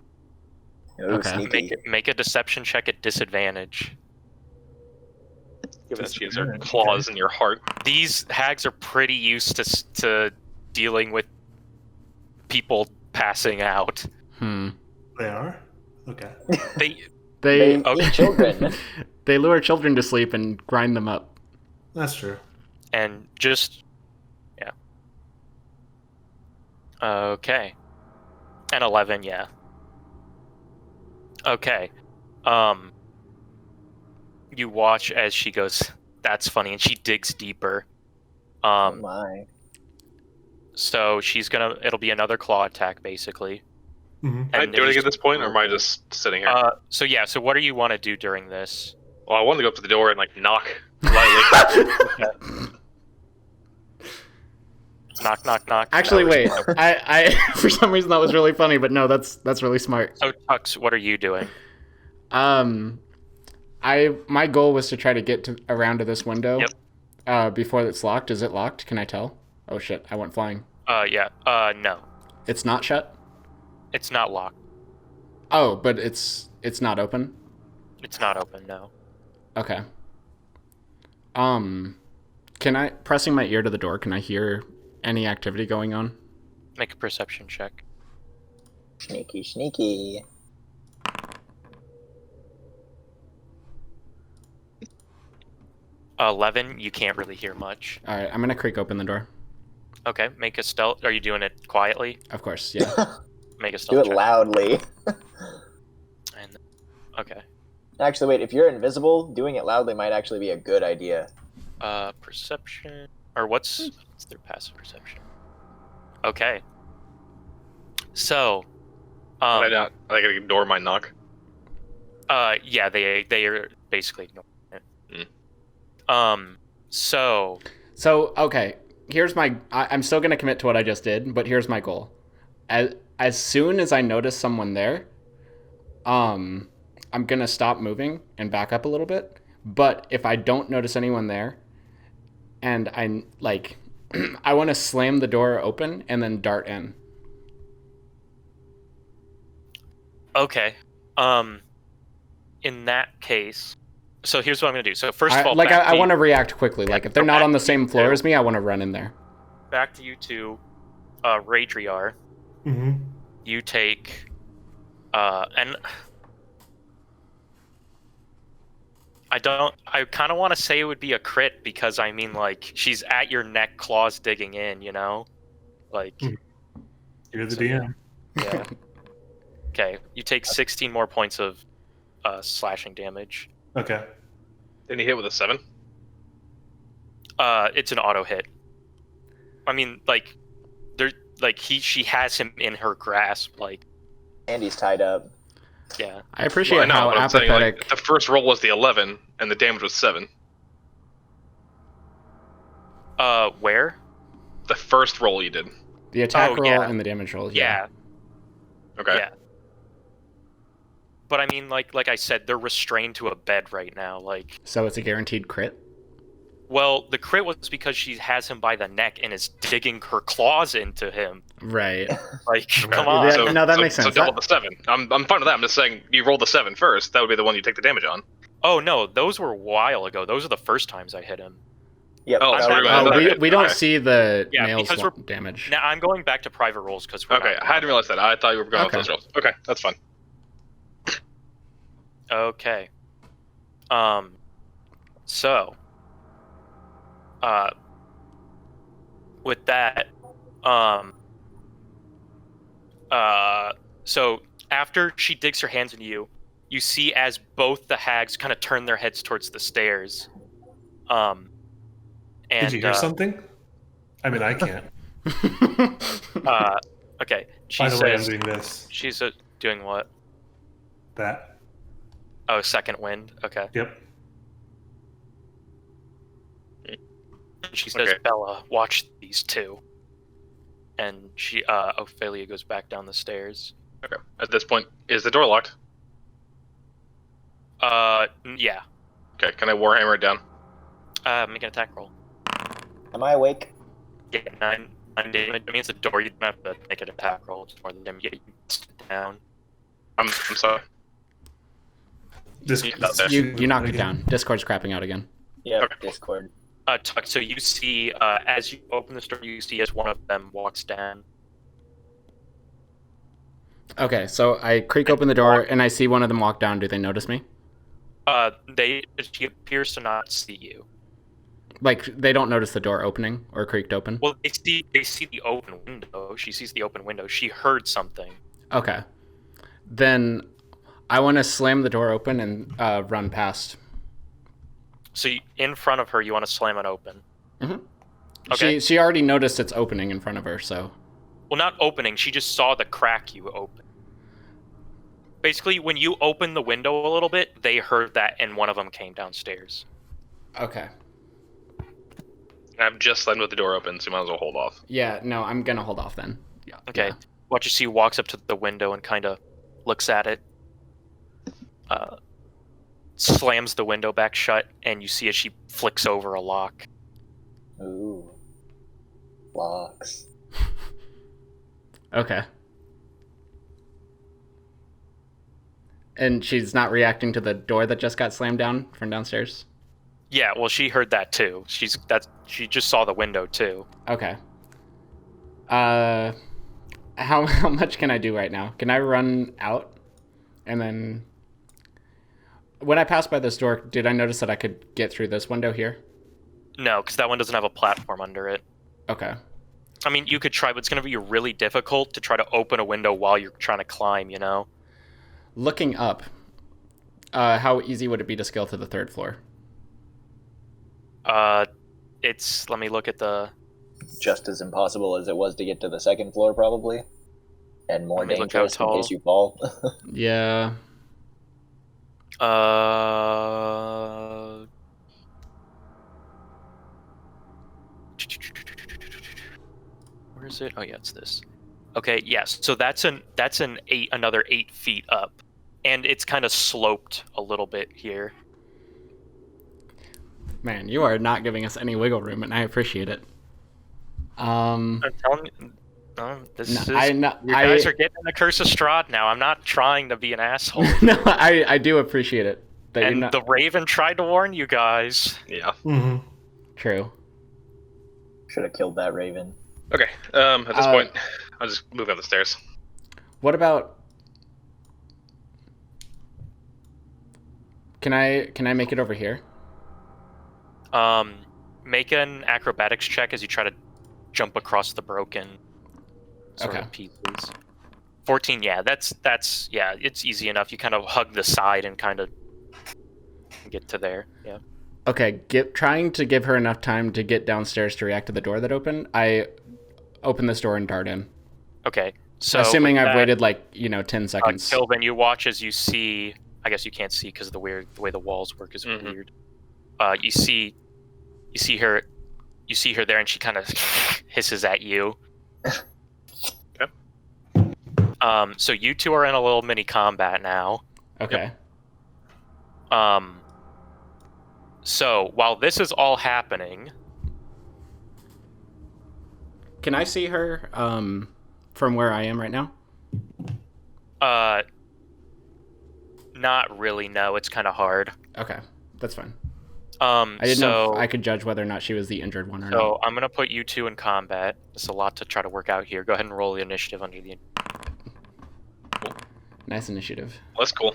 Ooh, Okay. sneaky. Make a deception check at disadvantage. Given that she has her claws in your heart. These hags are pretty used to dealing with people passing out. They are? Okay. They They okay. eat children. They lure children to sleep and grind them up. That's true. and just yeah. Okay. And 11, yeah. Okay. You watch as she goes, that's funny, and she digs deeper. Oh my. So it'll be another claw attack, basically. Mm-hmm. Can I do anything at this point, or am I just sitting here? So what do you want to do during this? Well, I wanted to go up to the door and, like, knock lightly. Knock, knock, knock. Actually, No, wait. I for some reason that was really funny, but no, that's really smart. So Tux, what are you doing? My goal was to try to get around to this window. Yep. Before it's locked. Is it locked? Can I tell? Oh shit! I went flying. Yeah. No. It's not shut. It's not locked. Oh, but it's not open. It's not open. No. Okay. Can I pressing my ear to the door? Can I hear any activity going on? Make a perception check. Sneaky, sneaky. 11. You can't really hear much. All right, I'm gonna creak open the door. Okay. Make a stealth. Are you doing it quietly? Of course, yeah. Make a Do stealth it check. loudly. And okay. Actually, wait. If you're invisible, doing it loudly might actually be a good idea. Perception. Or what's their passive perception? Okay. So. I gotta ignore my knock. Yeah, they are basically ignoring it. So Okay, here's I'm still gonna commit to what I just did, but here's my goal. As soon as I notice someone there, I'm gonna stop moving and back up a little bit. But if I don't notice anyone there, and I want to slam the door open and then dart in. okay. In that case, so here's what I'm gonna do. So first of all, I want to react quickly. Like if they're not on the same floor as me, I want to run in there. back to you two, Raidriar. Mm-hmm. You take, and I kind of want to say it would be a crit because I mean, like, she's at your neck, claws digging in, you know, like. You're the So, DM. Yeah. Okay, you take 16 more points of slashing damage. Okay. Didn't he hit with a 7? It's an auto hit. I mean, like, she has him in her grasp, like. And he's tied up. Yeah. I appreciate Well, I know, how but I'm saying, apathetic. like, the first roll was the 11, and the damage was 7. Where? The first roll you did. The attack roll yeah. and the damage roll. Yeah. Okay. Yeah. But I mean, like I said, they're restrained to a bed right now. Like, So it's a guaranteed crit. well, the crit was because she has him by the neck and is digging her claws into him. Right. Like, Right. come on. Yeah, no, that makes sense. So double the 7. I'm fine with that. I'm just saying you roll the 7 first. That would be the one you take the damage on. Oh no, those were a while ago. Those are the first times I hit him. Yep. Oh, that so was- we're going- we, okay. we don't Okay. see the Yeah, nails because we're- damage. Now I'm going back to private rolls because we're Okay, not- I hadn't realized that. I thought you were going off Okay. those rolls. Okay, that's fine. Okay. So. With that, so after she digs her hands into you, you see as both the hags kind of turn their heads towards the stairs. And Did you hear something? I mean, I can't. okay. She By the way, I'm says doing this. she's doing what? That. Oh, second wind. Okay. Yep. She says, Okay. Bella, watch these two. And Ophelia goes back down the stairs. Okay. At this point, is the door locked? Yeah. Okay, can I warhammer it down? Make an attack roll. Am I awake? Yeah, 9 damage. I mean, it's a door. You don't have to make an attack roll. It's more than damage. Yeah, you sit down. I'm sorry. This, You knock it down. Discord's crapping out again. Yeah. Okay. Discord. Tuck, so you see, as you open the door, you see as one of them walks down. Okay, so I creak open the door and I see one of them walk down. Do they notice me? She appears to not see you. Like, they don't notice the door opening or creaked open? Well, they see the open window. She sees the open window. She heard something. Okay. Then I want to slam the door open and run past. So in front of her, you want to slam it open. Mm-hmm. Okay. She already noticed it's opening in front of her, so... Well, not opening. She just saw the crack you opened. Basically, when you opened the window a little bit, they heard that, and one of them came downstairs. Okay. I've just slammed with the door open, so you might as well hold off. Yeah, no, I'm gonna hold off then. Yeah. Okay. Yeah. Watch you see walks up to the window and kind of looks at it. Slams the window back shut, and you see as she flicks over a lock. Ooh. Locks. Okay. And she's not reacting to the door that just got slammed down from downstairs? Yeah, well, she heard that too. She just saw the window too. Okay. How much can I do right now? Can I run out? And then... When I passed by this door, did I notice that I could get through this window here? No, because that one doesn't have a platform under it. Okay. I mean, you could try, but it's going to be really difficult to try to open a window while you're trying to climb, you know? Looking up, how easy would it be to scale to the 3rd floor? Let me look at the... Just as impossible as it was to get to the 2nd floor, probably. And more Let me look how dangerous in tall. case you fall. Yeah. Where is it? Oh yeah, it's this. Okay, yes. So that's another 8 feet up, and it's kind of sloped a little bit here. Man, you are not giving us any wiggle room, and I appreciate it. I'm telling you, you I guys are getting the curse of Strahd now. I'm not trying to be an asshole. No, I do appreciate it. That And you're not... the Raven tried to warn you guys. Yeah. Mm-hmm. True. Should have killed that raven. Okay. At this point, I'll just move up the stairs. What about... Can I make it over here? Make an acrobatics check as you try to jump across the broken sort Okay. of pieces. 14, yeah, that's yeah, it's easy enough. You kind of hug the side and kind of get to there. Yeah. Okay, trying to give her enough time to get downstairs to react to the door that opened, I open this door and dart in. Okay. So assuming I've that, waited 10 seconds. Kilvin, you watch as you see. I guess you can't see because the way the walls work is weird. You see her there, and she kind of hisses at you. Okay. So you two are in a little mini combat now. Okay. So while this is all happening, Can I see her from where I am right now? not really. No, it's kind of hard. Okay, that's fine. I I didn't know if I could judge whether or not she was the injured one or not. So I'm gonna put you two in combat. There's a lot to try to work out here. Go ahead and roll the initiative under the. Nice initiative. That's cool.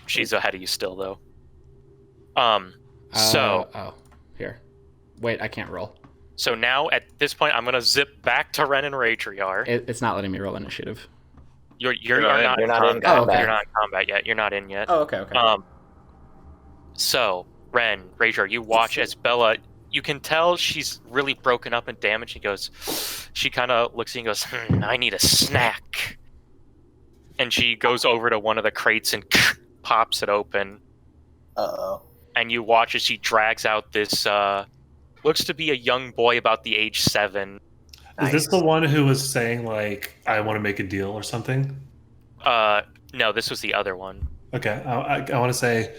She's ahead of you still, though. Here. Wait, I can't roll. So now at this point, I'm gonna zip back to Ren and Raidriar. It's not letting me roll initiative. You're not in. not You're not in combat. You're not in combat yet. You're not in yet. Oh, okay. So Ren, Raidriar, you watch as Bella. You can tell she's really broken up and damaged. She kind of looks at you and goes, I need a snack. And she goes over to one of the crates and pops it open. Uh-oh. And you watch as she drags out this, looks to be a young boy about the age 7. Is this the one who was saying, I want to make a deal or something? No, this was the other one. Okay, I want to say,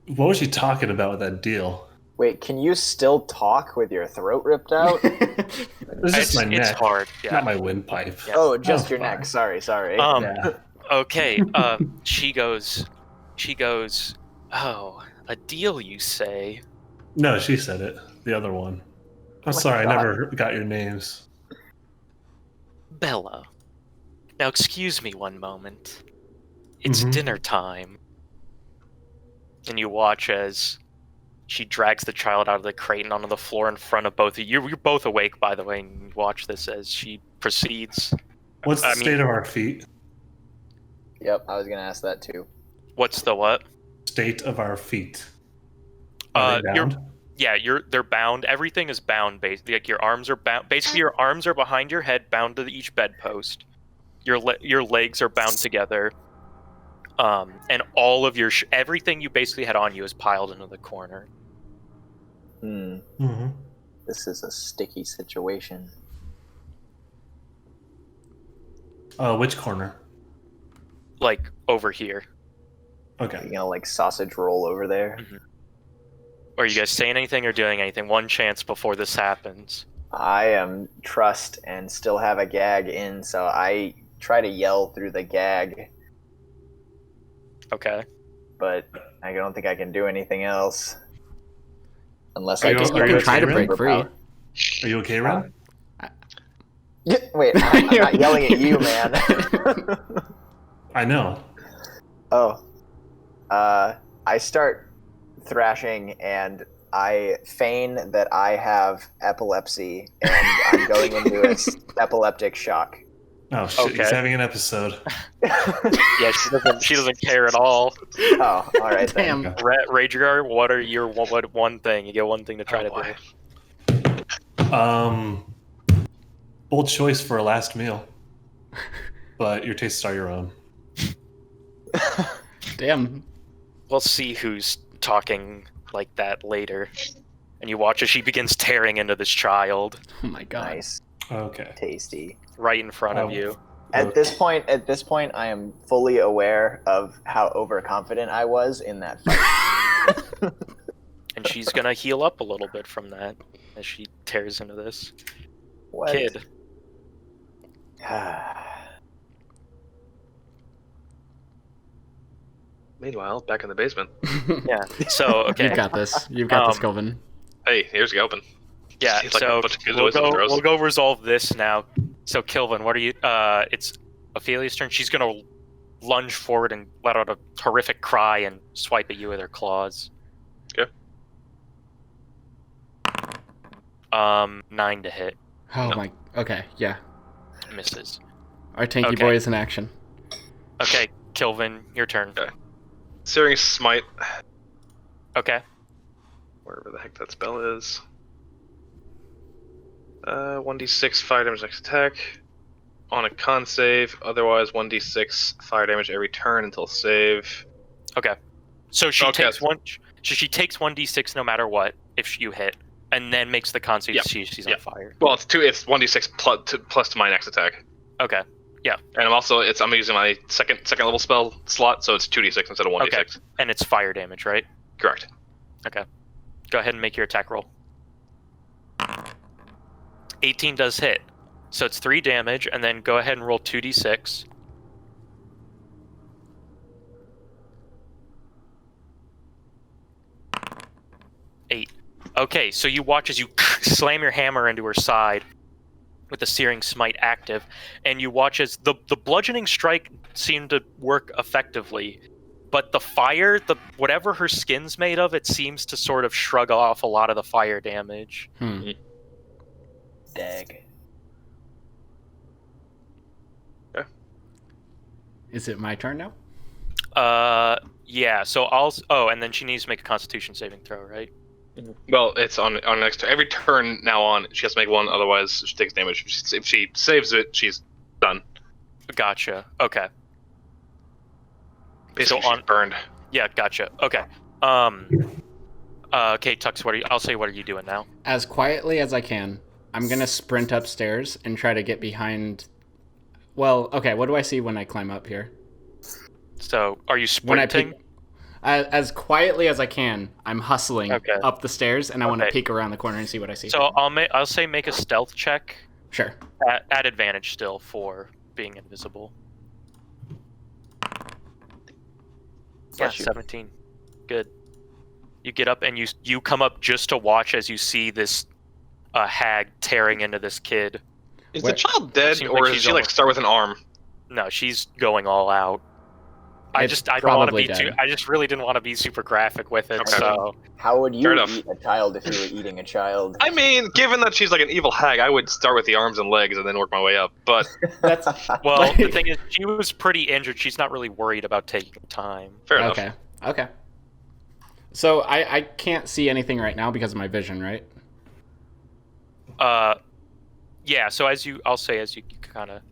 what was she talking about with that deal? Wait, can you still talk with your throat ripped out? It's just my neck, It's hard, yeah. not my windpipe. Yeah. Oh, just your fine. neck. Sorry. Yeah. Okay, she goes, oh, a deal, you say? No, she said it. The other one. I'm sorry, I never got your names. Bella. Now excuse me one moment. It's dinner time. And you watch as She drags the child out of the crate and onto the floor in front of both of you. You're both awake, by the way, and you watch this as she proceeds. What's the state of our feet? Yep, I was gonna ask that too. What's the what? State of our feet. Are they bound? They're bound. Everything is bound. Basically, like your arms are bound. Basically, your arms are behind your head, bound to each bedpost. Your legs are bound together. And all of your everything you basically had on you is piled into the corner. Mm-hmm. This is a sticky situation. Which corner? Like over here. Okay. You gonna like sausage roll over there? Mm-hmm. Are you guys saying anything or doing anything? One chance before this happens. I am trust and still have a gag in, so I try to yell through the gag. Okay. But I don't think I can do anything else. Unless Are I you- just are you try to okay, break Ren? free. Are you okay, Ren? Wait, I'm not yelling at you, man. I know. Oh. I start thrashing and I feign that I have epilepsy and I'm going into an epileptic shock. Oh shit, Okay. he's having an episode. Yeah, she doesn't care at all. Oh, all right then. Damn. Raidriar, what are your what one thing? You get one thing to try to do. Bold choice for a last meal. But your tastes are your own. Damn. We'll see who's talking like that later. And you watch as she begins tearing into this child Oh my god. Nice, Okay. tasty. right in front of you. At this point, I am fully aware of how overconfident I was in that fight. And she's gonna heal up a little bit from that as she tears into this What? kid. Meanwhile, back in the basement. Yeah. So okay. You've got this. You've got this, Kilvin. Hey, here's Galpin. Yeah. Seems like So a bunch of kids we'll with some throws. go resolve this now. So Kilvin, what are you? It's Ophelia's turn. She's gonna lunge forward and let out a horrific cry and swipe at you with her claws. Okay. 9 to hit. Oh No. my. Okay, yeah. Misses. Our tanky Okay. boy is in action. Okay, Kilvin, your turn. Okay. Searing Smite, Okay. wherever the heck that spell is. 1d6 fire damage next attack. On a con save, otherwise 1d6 fire damage every turn until save. Okay. So she Okay. takes one. She takes 1d6 no matter what if you hit, and then makes the con save. Yeah. She's Yeah. on fire. Well, it's 1d6 plus to my next attack. Okay. And I'm using my second level spell slot, so it's 2d6 instead of 1d6. Okay. And it's fire damage, right? Correct. Go ahead and make your attack roll. 18 does hit. So it's 3 damage, and then go ahead and roll 2d6. Eight. Okay, so you watch as you slam your hammer into her side with the Searing Smite active, and you watch as the bludgeoning strike seemed to work effectively, but the fire, whatever her skin's made of, it seems to sort of shrug off a lot of the fire damage. Dag. Is it my turn now? Yeah. So and then she needs to make a Constitution saving throw, right? Well, it's on next turn. Every turn now on, she has to make one, otherwise she takes damage. If she saves it, she's done. Gotcha. Okay. Basically, So she's burned. Yeah. Gotcha. Okay. Okay, Tux. What are you doing now? As quietly as I can, I'm gonna sprint upstairs and try to get behind. Well, okay. What do I see when I climb up here? So, are you When I sprinting? peek, as quietly as I can, I'm hustling Okay. up the stairs, and I want to Okay. peek around the corner and see what I see. So I'll say make a stealth check Sure. at advantage still for being invisible. Yeah, Bless you. 17. Good. You get up and you come up just to watch as you see this hag tearing into this kid. Is Where- the child dead, Seems or like is she's she like almost- start with an arm? No, she's going all out. I It's don't want to probably be too. dead. I just really didn't want to be super graphic with it. Okay. So How would Fair you enough. eat a child if you were eating a child? I mean, given that she's like an evil hag, I would start with the arms and legs and then work my way up. But That's well, Like- the thing is, she was pretty injured. She's not really worried about taking time. fair enough. Okay. So I can't see anything right now because of my vision, right? Yeah. So I'll say as you kind of.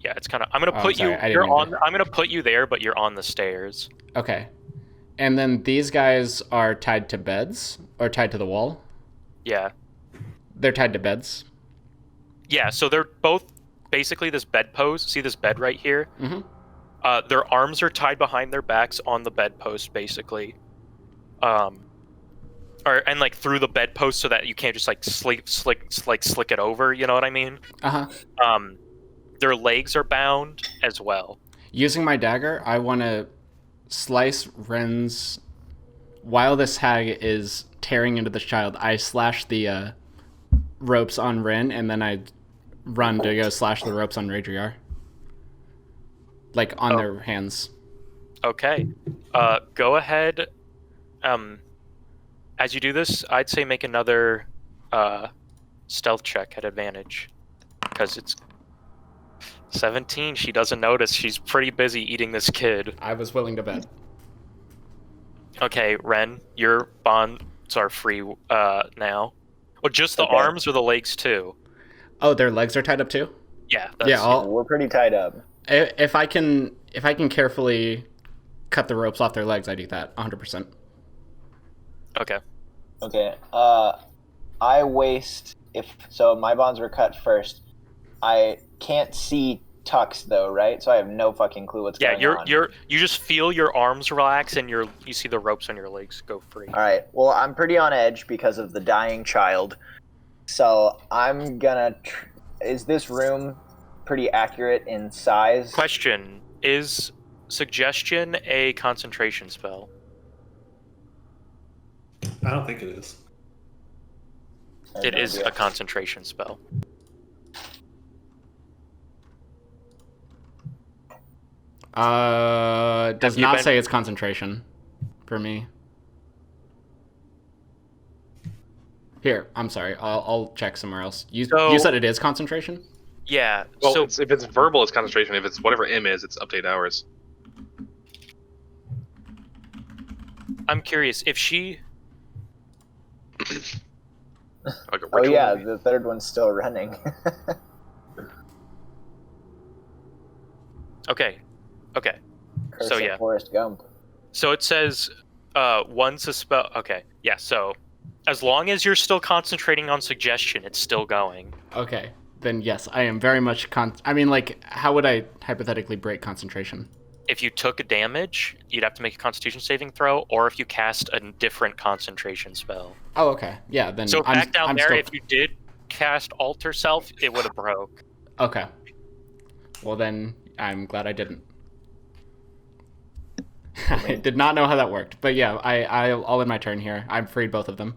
Yeah, it's kind of. I'm gonna Oh, put sorry, you. I didn't You're mean on. to. I'm gonna put you there, but you're on the stairs. Okay. And then these guys are tied to beds or tied to the wall. Yeah. They're tied to beds. Yeah. So they're both basically this bedpost. See this bed right here? Mm-hmm. Their arms are tied behind their backs on the bedpost, basically. And like through the bedpost so that you can't just like slick it over. You know what I mean? Uh-huh. Their legs are bound as well. Using my dagger, I want to slice Ren's... While this hag is tearing into this child, I slash the ropes on Ren, and then I run to go slash the ropes on Raidriar. Like, on their hands. Okay. Go ahead. As you do this, I'd say make another stealth check at advantage. Because it's 17. She doesn't notice. She's pretty busy eating this kid. I was willing to bet. Okay, Ren, your bonds are free now. Well, just the Okay. arms or the legs too? Oh, their legs are tied up too? Yeah. Yeah, We're pretty tied up. if I can carefully cut the ropes off their legs, I do that 100%. Okay. Okay. I waste so my bonds were cut first. I can't see Tux though, right? So I have no fucking clue what's going on. You just feel your arms relax and you see the ropes on your legs go free. All right. Well, I'm pretty on edge because of the dying child. So I'm gonna. Is this room pretty accurate in size? Question: is suggestion a concentration spell? I don't think it is. I have It no is idea. a concentration spell. Does Have you not been- say it's concentration for me. Here, I'm sorry. I'll check somewhere else. You said it is concentration? Yeah. Well, so if it's verbal, it's concentration. If it's whatever M is, it's up to 8 hours. I'm curious if she. Like a Oh ritual yeah, maybe? the third one's still running. Okay. Curse So, of yeah. Forrest Gump. So it says once a spell. Okay. Yeah. So as long as you're still concentrating on suggestion, it's still going. Okay. Then yes, I am very much I mean, like, how would I hypothetically break concentration? If you took a damage, you'd have to make a Constitution saving throw, or if you cast a different concentration spell. Oh, okay. Yeah, then So back down I'm there, still... if you did cast Alter Self, it would have broke. Okay. Well, then I'm glad I didn't. I did not know how that worked, but yeah, I'll end my turn here. I've freed both of them.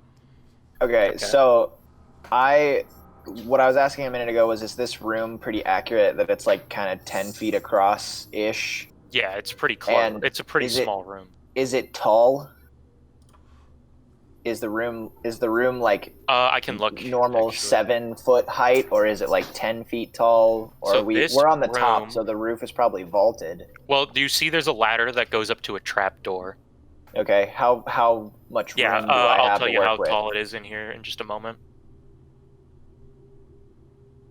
Okay, so what I was asking a minute ago was, is this room pretty accurate that it's like kind of 10 feet across ish? Yeah, it's pretty close. And It's a pretty is it- small room. Is it tall? Is the room like I can look. normal actually. 7-foot height, or is it like 10 feet tall? Or So we're this on the room- top, so the roof is probably vaulted. Well, do you see there's a ladder that goes up to a trap door? Okay, how much Yeah, room do I I'll have tell to you work how with? tall it is in here in just a moment.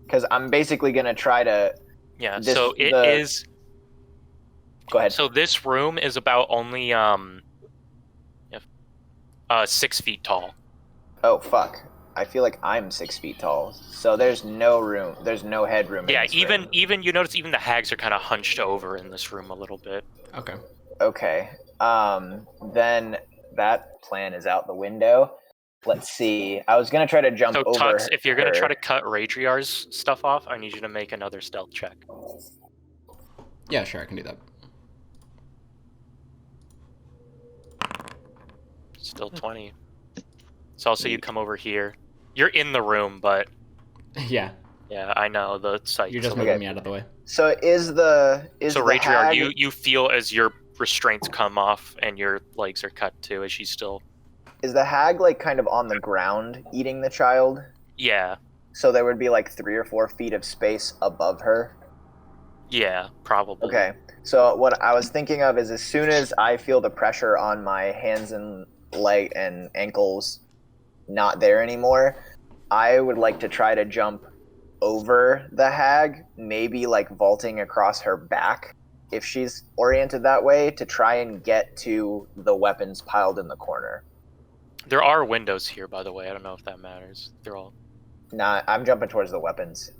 Because I'm basically gonna try to. Yeah, This- so it the- is. Go ahead. So this room is about only 6 feet tall. Oh fuck! I feel like I'm 6 feet tall, so there's no room. There's no headroom. Yeah, in this even room. you notice even the hags are kind of hunched over in this room a little bit. Okay. Okay. Then that plan is out the window. Let's see. I was gonna try to jump So over. Tux, if you're gonna her. try to cut Raidriar's stuff off, I need you to make another stealth check. Yeah, sure, I can do that. Still 20. So I'll say you come over here. You're in the room, but Yeah, yeah, I know the site. you're just Okay. moving me out of the way. So is the So the Raidriar, hag... you feel as you're restraints come off and your legs are cut too, as she's still. Is the hag like kind of on the ground eating the child? Yeah. So there would be like 3 or 4 feet of space above her. Yeah, probably. Okay. So what I was thinking of is as soon as I feel the pressure on my hands and leg and ankles not there anymore, I would like to try to jump over the hag, maybe like vaulting across her back if she's oriented that way, to try and get to the weapons piled in the corner. There are windows here, by the way. I don't know if that matters. They're all. Nah, I'm jumping towards the weapons.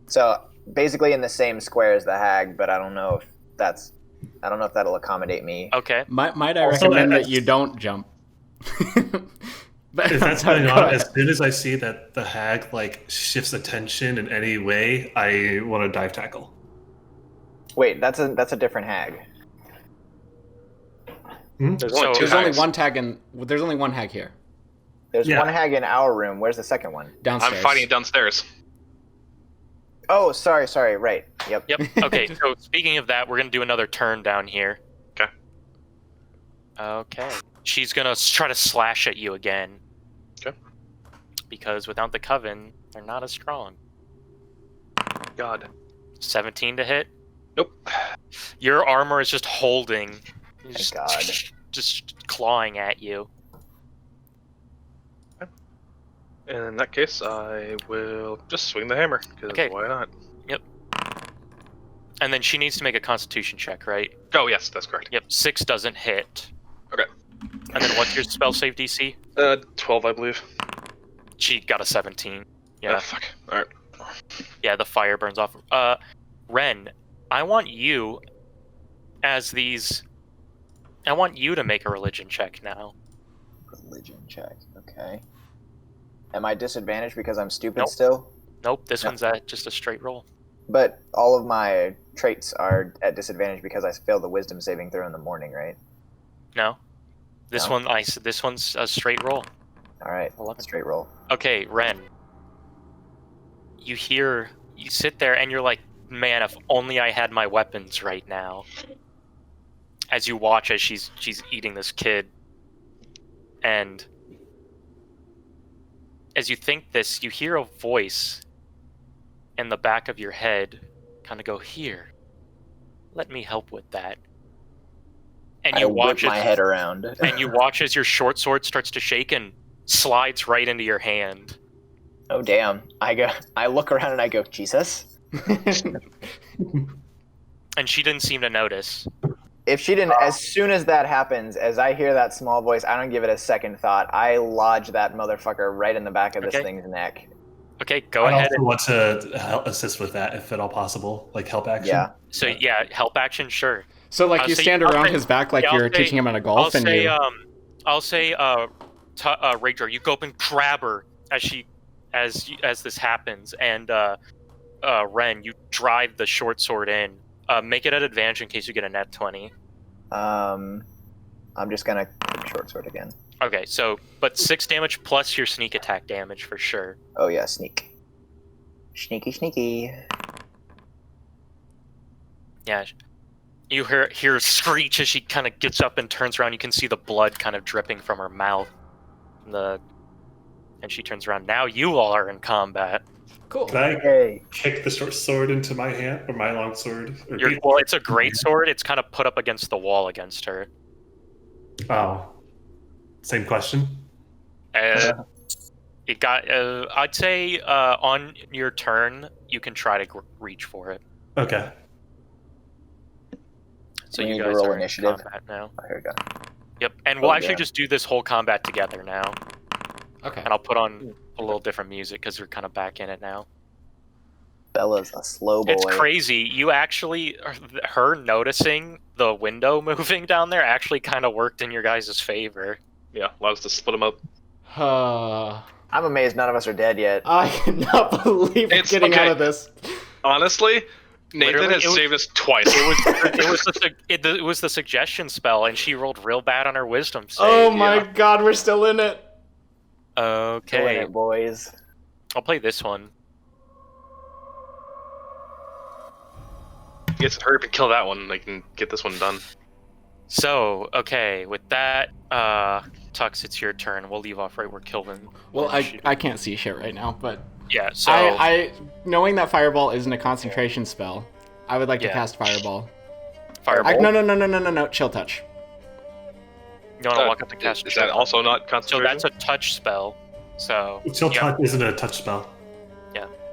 So basically in the same square as the hag, but I don't know if that'll accommodate me. Okay. Might I Also, recommend that you don't jump? If that's going on, as soon as I see that the hag like shifts attention in any way, I want to dive tackle. Wait, that's a different hag. There's only two There's only hags. one tag and there's only one hag here. There's Yeah. one hag in our room. Where's the second one? Downstairs. I'm fighting it downstairs. Oh, sorry, right. Yep. Yep. Okay. So speaking of that, we're gonna do another turn down here. Okay. Okay. She's gonna try to slash at you again. Okay. Because without the coven, they're not as strong. God. 17 to hit. Nope. Your armor is just holding. Thank God. Just clawing at you. In that case, I will just swing the hammer, because Okay. why not? And then she needs to make a constitution check, right? Oh, yes, that's correct. Yep. 6 doesn't hit. Okay. And then what's your spell save DC? 12, I believe. She got a 17. Yeah. Oh, fuck. Alright. Yeah, the fire burns off. Ren, I want you I want you to make a religion check now. Religion check. Okay. Am I disadvantaged because I'm stupid Nope. still? Nope, this No. one's just a straight roll. But all of my traits are at disadvantage because I failed the wisdom saving throw in the morning, right? No. This No? this one's a straight roll. All right. 11. Straight roll. Okay, Ren. You sit there and you're like, man, if only I had my weapons right now. As you watch as she's eating this kid. And as you think this, you hear a voice in the back of your head kind of go, here, let me help with that. And I you whip watch my as, head around. and you watch as your short sword starts to shake and slides right into your hand. Oh damn! I look around and I go, Jesus. And she didn't seem to notice. If she didn't, as soon as that happens, as I hear that small voice, I don't give it a second thought. I lodge that motherfucker right in the back of this Okay. thing's neck. Okay, go I ahead. also want to help assist with that if at all possible, like help action. Yeah. So yeah, help action, sure. So like I'll you say- stand I'll around say- his back like yeah, I'll you're say- teaching him how to golf, and you. I'll say, Raidriar, you go up and grab her as this happens, and Ren, you drive the short sword in. Make it at advantage in case you get a net 20. I'm just gonna click short sword again. Okay, so but 6 damage plus your sneak attack damage for sure. Oh yeah, sneak. Sneaky. Yeah. You hear a screech as she kind of gets up and turns around. You can see the blood kind of dripping from her mouth. And she turns around. Now you all are in combat. Cool. Can I Hey. kick the short sword into my hand, or my long sword? Or Well, it's a great sword. It's kind of put up against the wall against her. Oh. Same question? It got. I'd say on your turn, you can try to reach for it. Okay. So We you need to guys roll are initiative. in combat now. Oh, here we go. Yep, and we'll Oh, actually yeah. just do this whole combat together now. Okay. And I'll put on a little different music because we're kind of back in it now. Bella's a slow boy. It's crazy. You actually, her noticing the window moving down there actually kind of worked in your guys' favor. Yeah, allows us to split them up. I'm amazed none of us are dead yet. I cannot believe we're It's- getting okay. out of this. Honestly, Nathan Literally, has it was- saved us twice. It was the suggestion spell, and she rolled real bad on her wisdom save. Oh my yeah. god, we're still in it. Go in Okay, it, boys. I'll play this one. He gets to hurry up and kill that one. They can get this one done. So, okay, with that, Tux, it's your turn. We'll leave off right where Kilvin. Well, I can't see shit right now, but Yeah, so. I knowing that Fireball isn't a concentration spell, I would like to cast Fireball. Fireball? No. Chill touch. You want to walk up and cast Is that also not So concentration? that's a touch spell. So. Chill touch isn't a touch spell.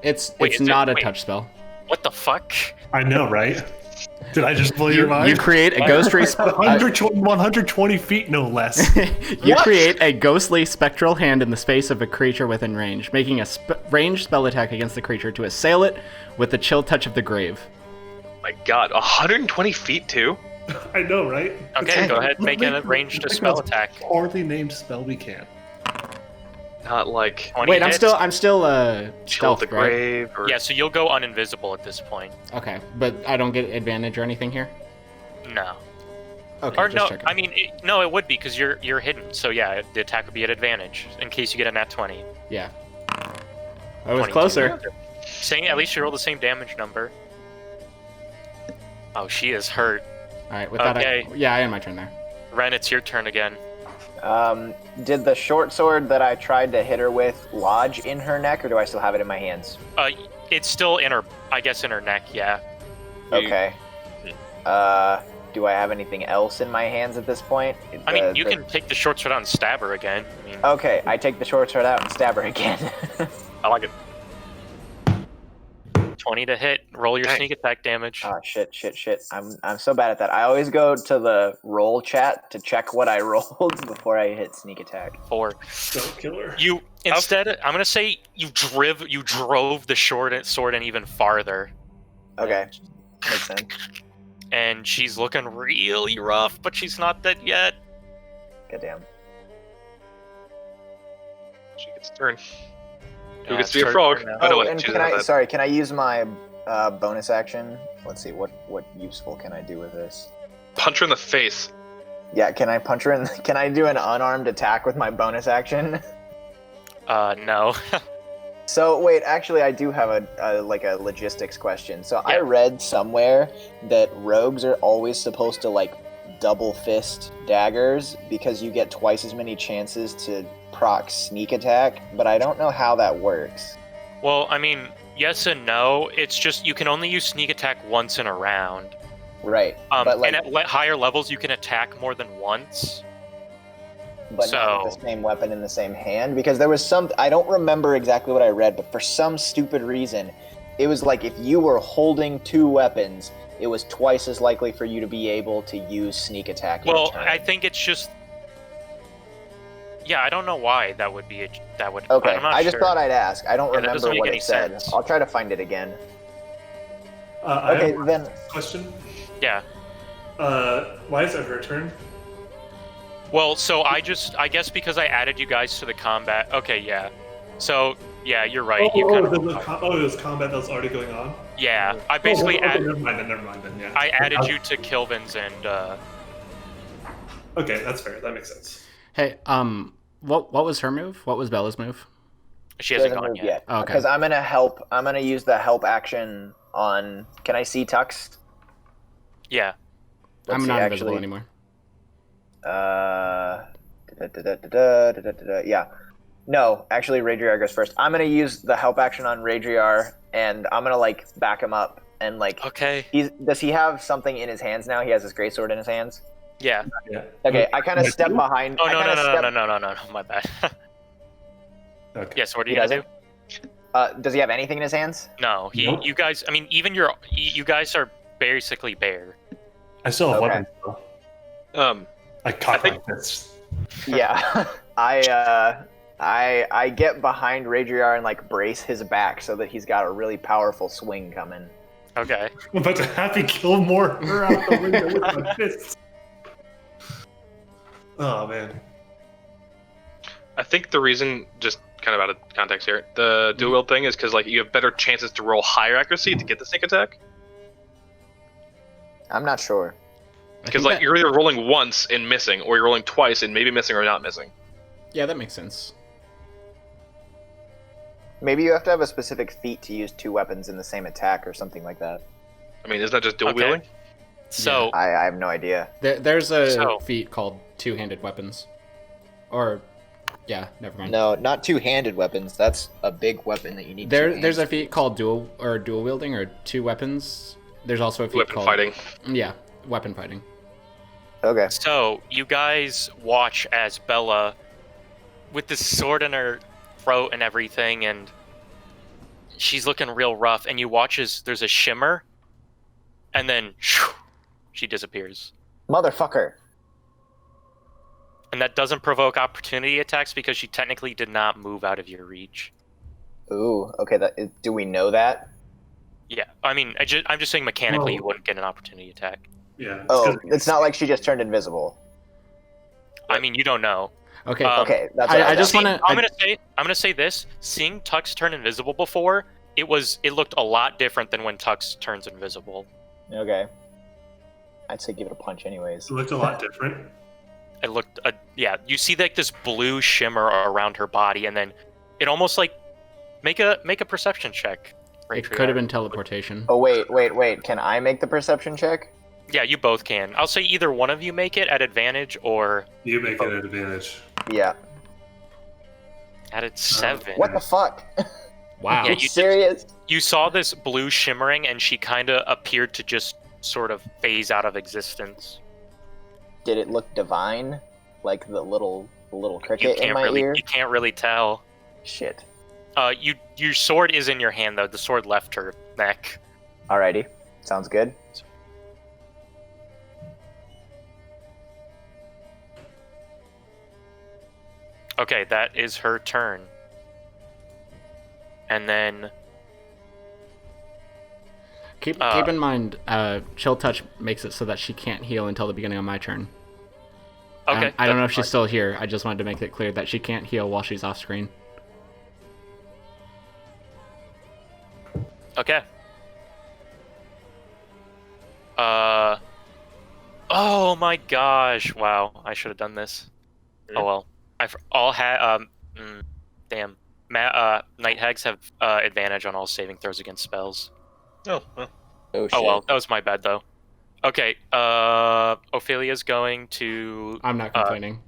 It's Wait, not a touch spell. What the fuck? I know, right? Did I just blow your mind? You create a ghostly 120 feet, no less. You create a ghostly spectral hand in the space of a creature within range, making a ranged spell attack against the creature to assail it with the chill touch of the grave. My God, 120 feet too? I know, right? Okay, go ahead, make a ranged spell attack. Poorly named spell we can. Not like 20 Wait, hits. I'm still Chill stealth, the right? Grave or Yeah, so you'll go uninvisible at this point. Okay, but I don't get advantage or anything here. No. Okay, Or just no, checking. I mean, no, it would be because you're hidden. So yeah, the attack would be at advantage in case you get a nat 20. Yeah. I was 22. closer. Saying at least you roll the same damage number. Oh, she is hurt. All right, with that, Okay. I end my turn there. Ren, it's your turn again. Did the short sword that I tried to hit her with lodge in her neck, or do I still have it in my hands? It's still in her, I guess, in her neck. Yeah. Okay. Do I have anything else in my hands at this point? I mean, you can take the short sword out and stab her again. I mean, Okay, I take the short sword out and stab her again. I like it. 20 to hit. Roll your Dang. sneak attack damage. Oh shit! I'm so bad at that. I always go to the roll chat to check what I rolled before I hit sneak attack. 4. Don't kill her. You instead, I'm gonna say you drove the sword in even farther. Okay, makes sense. And she's looking really rough, but she's not dead yet. Goddamn. she gets a turn. Who Yeah, gets to be a start frog? turn now. Oh, no, Oh, wait, and she can doesn't have I? that. Sorry, can I use my bonus action? Let's see, what useful can I do with this? Punch her in the face. Yeah, can I punch her in? Can I do an unarmed attack with my bonus action? No. So wait, actually, I do have a logistics question. So I Yeah. read somewhere that rogues are always supposed to like double fist daggers because you get twice as many chances to proc sneak attack, but I don't know how that works. Well, I mean, yes and no. It's just you can only use sneak attack once in a round. Right, but like, And at higher levels, you can attack more than once. but not with so- the same weapon in the same hand, because there was some, I don't remember exactly what I read, but for some stupid reason, it was like if you were holding two weapons, it was twice as likely for you to be able to use sneak attack in Well, a turn. I think it's just. Yeah, I don't know why that would be. Okay, I'm not I just sure. thought I'd ask. I don't Yeah, that doesn't remember make what any it said. sense. I'll try to find it again. I Okay, have a then. question. Yeah. Why is that her turn? Well, so I guess because I added you guys to the combat. Okay, yeah. So yeah, you're right. You kind of. it was combat that was already going on. Yeah, I basically okay, added. never mind then. Yeah. I added you to Kilvin's and. Okay, that's fair. That makes sense. Hey, what was her move? What was Bella's move? She hasn't Doesn't gone move yet. Okay. Because I'm gonna help. I'm gonna use the help action on. Can I see Tux? Yeah. Let's I'm see, not actually. invisible anymore. Yeah. No, actually, Raidriar goes first. I'm gonna use the help action on Raidriar, and I'm gonna like back him up and like. Okay. Does he have something in his hands now? He has his greatsword in his hands. Yeah. Yeah. Okay, I kind of step behind. Oh I no kinda step- no, my bad. Okay. Yeah. So what are you He gonna do? Does he have anything in his hands? No, Nope. you guys. I mean, even you guys are basically bare. I still have Okay. weapons though. I cock I think- my fists. Yeah. I get behind Raidriar and like brace his back so that he's got a really powerful swing coming. Okay. I'm about to Happy Gilmore her out the window with my fists. Oh man. I think the reason, just kind of out of context here, the dual wield thing is because like you have better chances to roll higher accuracy to get the sneak attack. I'm not sure. Because like you're either rolling once and missing, or you're rolling twice and maybe missing or not missing. Yeah, that makes sense. Maybe you have to have a specific feat to use two weapons in the same attack or something like that. I mean, isn't that just dual Okay. wielding? So I have no idea. There's a So- feat called two-handed weapons. Or, yeah, never mind. No, not two-handed weapons. That's a big weapon that you need. There's a feat called dual wielding or two weapons. There's also a feat Weapon called fighting. Yeah, weapon fighting. Okay. So you guys watch as Bella, with this sword in her throat and everything, and she's looking real rough. And you watch as there's a shimmer, and then she disappears. Motherfucker. And that doesn't provoke opportunity attacks because she technically did not move out of your reach. Ooh. Okay. Do we know that? Yeah, I mean, I'm just saying mechanically Oh. you wouldn't get an opportunity attack. Yeah. Oh, it's not like she just turned invisible. I mean, you don't know. Okay. Okay, that's what I was just asking. want to. I'm gonna say this. Seeing Tux turn invisible before, it looked a lot different than when Tux turns invisible. Okay. I'd say give it a punch, anyways. It looked a lot different. It looked, yeah. You see like this blue shimmer around her body, and then it almost like make a perception check. It Raidriar. could have been teleportation. Oh wait. Can I make the perception check? Yeah, you both can. I'll say either one of you make it at advantage or You make it an advantage. Yeah. at 7. What the fuck? Wow. Yeah, Are you serious? You saw this blue shimmering, and she kind of appeared to just sort of phase out of existence. Did it look divine? Like the little You cricket in can't my really, ear? you can't really tell. Shit. Your sword is in your hand though. The sword left her neck. Alrighty. Sounds good. Okay, that is her turn. And then Keep in mind, chill touch makes it so that she can't heal until the beginning of my turn. okay, I don't know if that's she's still here. I just wanted to make it clear that she can't heal while she's off screen. fine. Okay. Oh my gosh! Wow, I should have done this. Oh well. All had damn. Night hags have advantage on all saving throws against spells. Oh, well. Oh shit. Oh well, that was my bad though. Okay, Ophelia's going to I'm not complaining.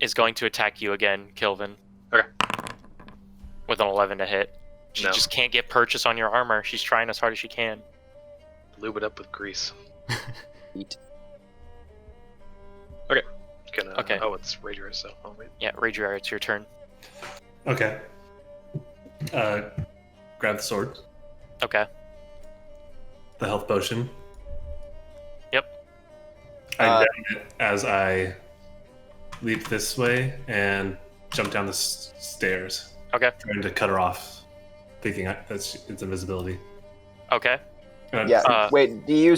is going to attack you again, Kilvin. Okay. With an 11 to hit. She No. just can't get purchase on your armor. She's trying as hard as she can. Lube it up with grease. Eat. Gonna, Okay. Oh, it's Raidriar, so I'll wait. Yeah, Raidriar, it's your turn. Okay. Grab the sword, Okay. the health potion. Yep. I down it as I leap this way and jump down the stairs, Okay. trying to cut her off, thinking it's invisibility. Okay. Yeah. Wait. Do you?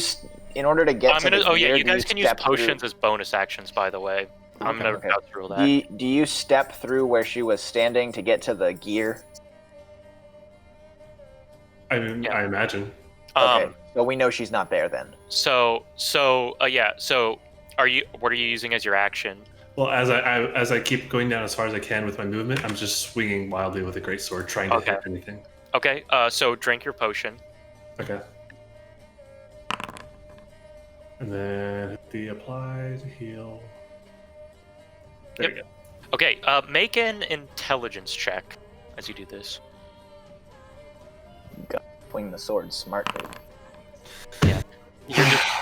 In order to get I'm to gonna. the Oh yeah, gear, you do guys can use step through- potions as bonus actions, by the way. I'm gonna Okay. go through that. Do you step through where she was standing to get to the gear? I mean, Yeah. I imagine. Okay. So we know she's not there then. So yeah. So what are you using as your action? Well, as I keep going down as far as I can with my movement, I'm just swinging wildly with a great sword, trying to Okay. hit anything. Okay. So drink your potion. Okay. And then hit the apply to heal. There Yep. you go. Okay. Make an intelligence check as you do this. Swing the sword smartly.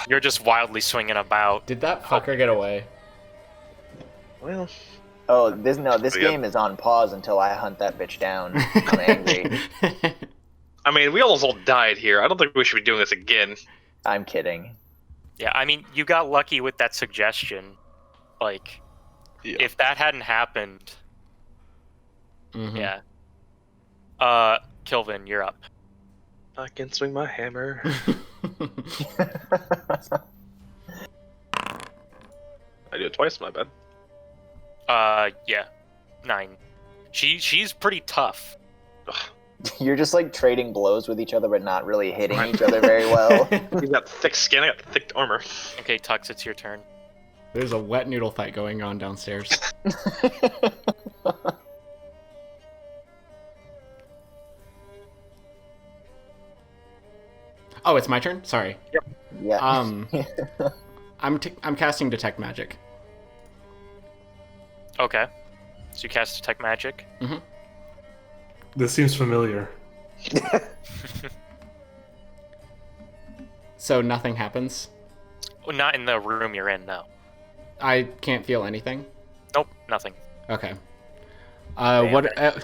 You're just wildly swinging about. Did that fucker get away? Well, Oh, this Yeah. game is on pause until I hunt that bitch down. I'm angry. I mean, we almost all died here. I don't think we should be doing this again. I'm kidding. Yeah, I mean, you got lucky with that suggestion. Like, Yeah. if that hadn't happened, Mhm. yeah. Kilvin, you're up. I can swing my hammer. I do it twice, my bad. Yeah, 9. She's pretty tough. You're just like trading blows with each other, but not really hitting each other very well. He's got thick skin, I got thick armor. Okay, Tux, it's your turn. There's a wet noodle fight going on downstairs. Oh, it's my turn? Sorry. Yep. Yeah. I'm casting Detect Magic. Okay. So you cast Detect Magic. Mm-hmm. This seems familiar. So nothing happens? Well, not in the room you're in, no. I can't feel anything? Nope, nothing. Okay.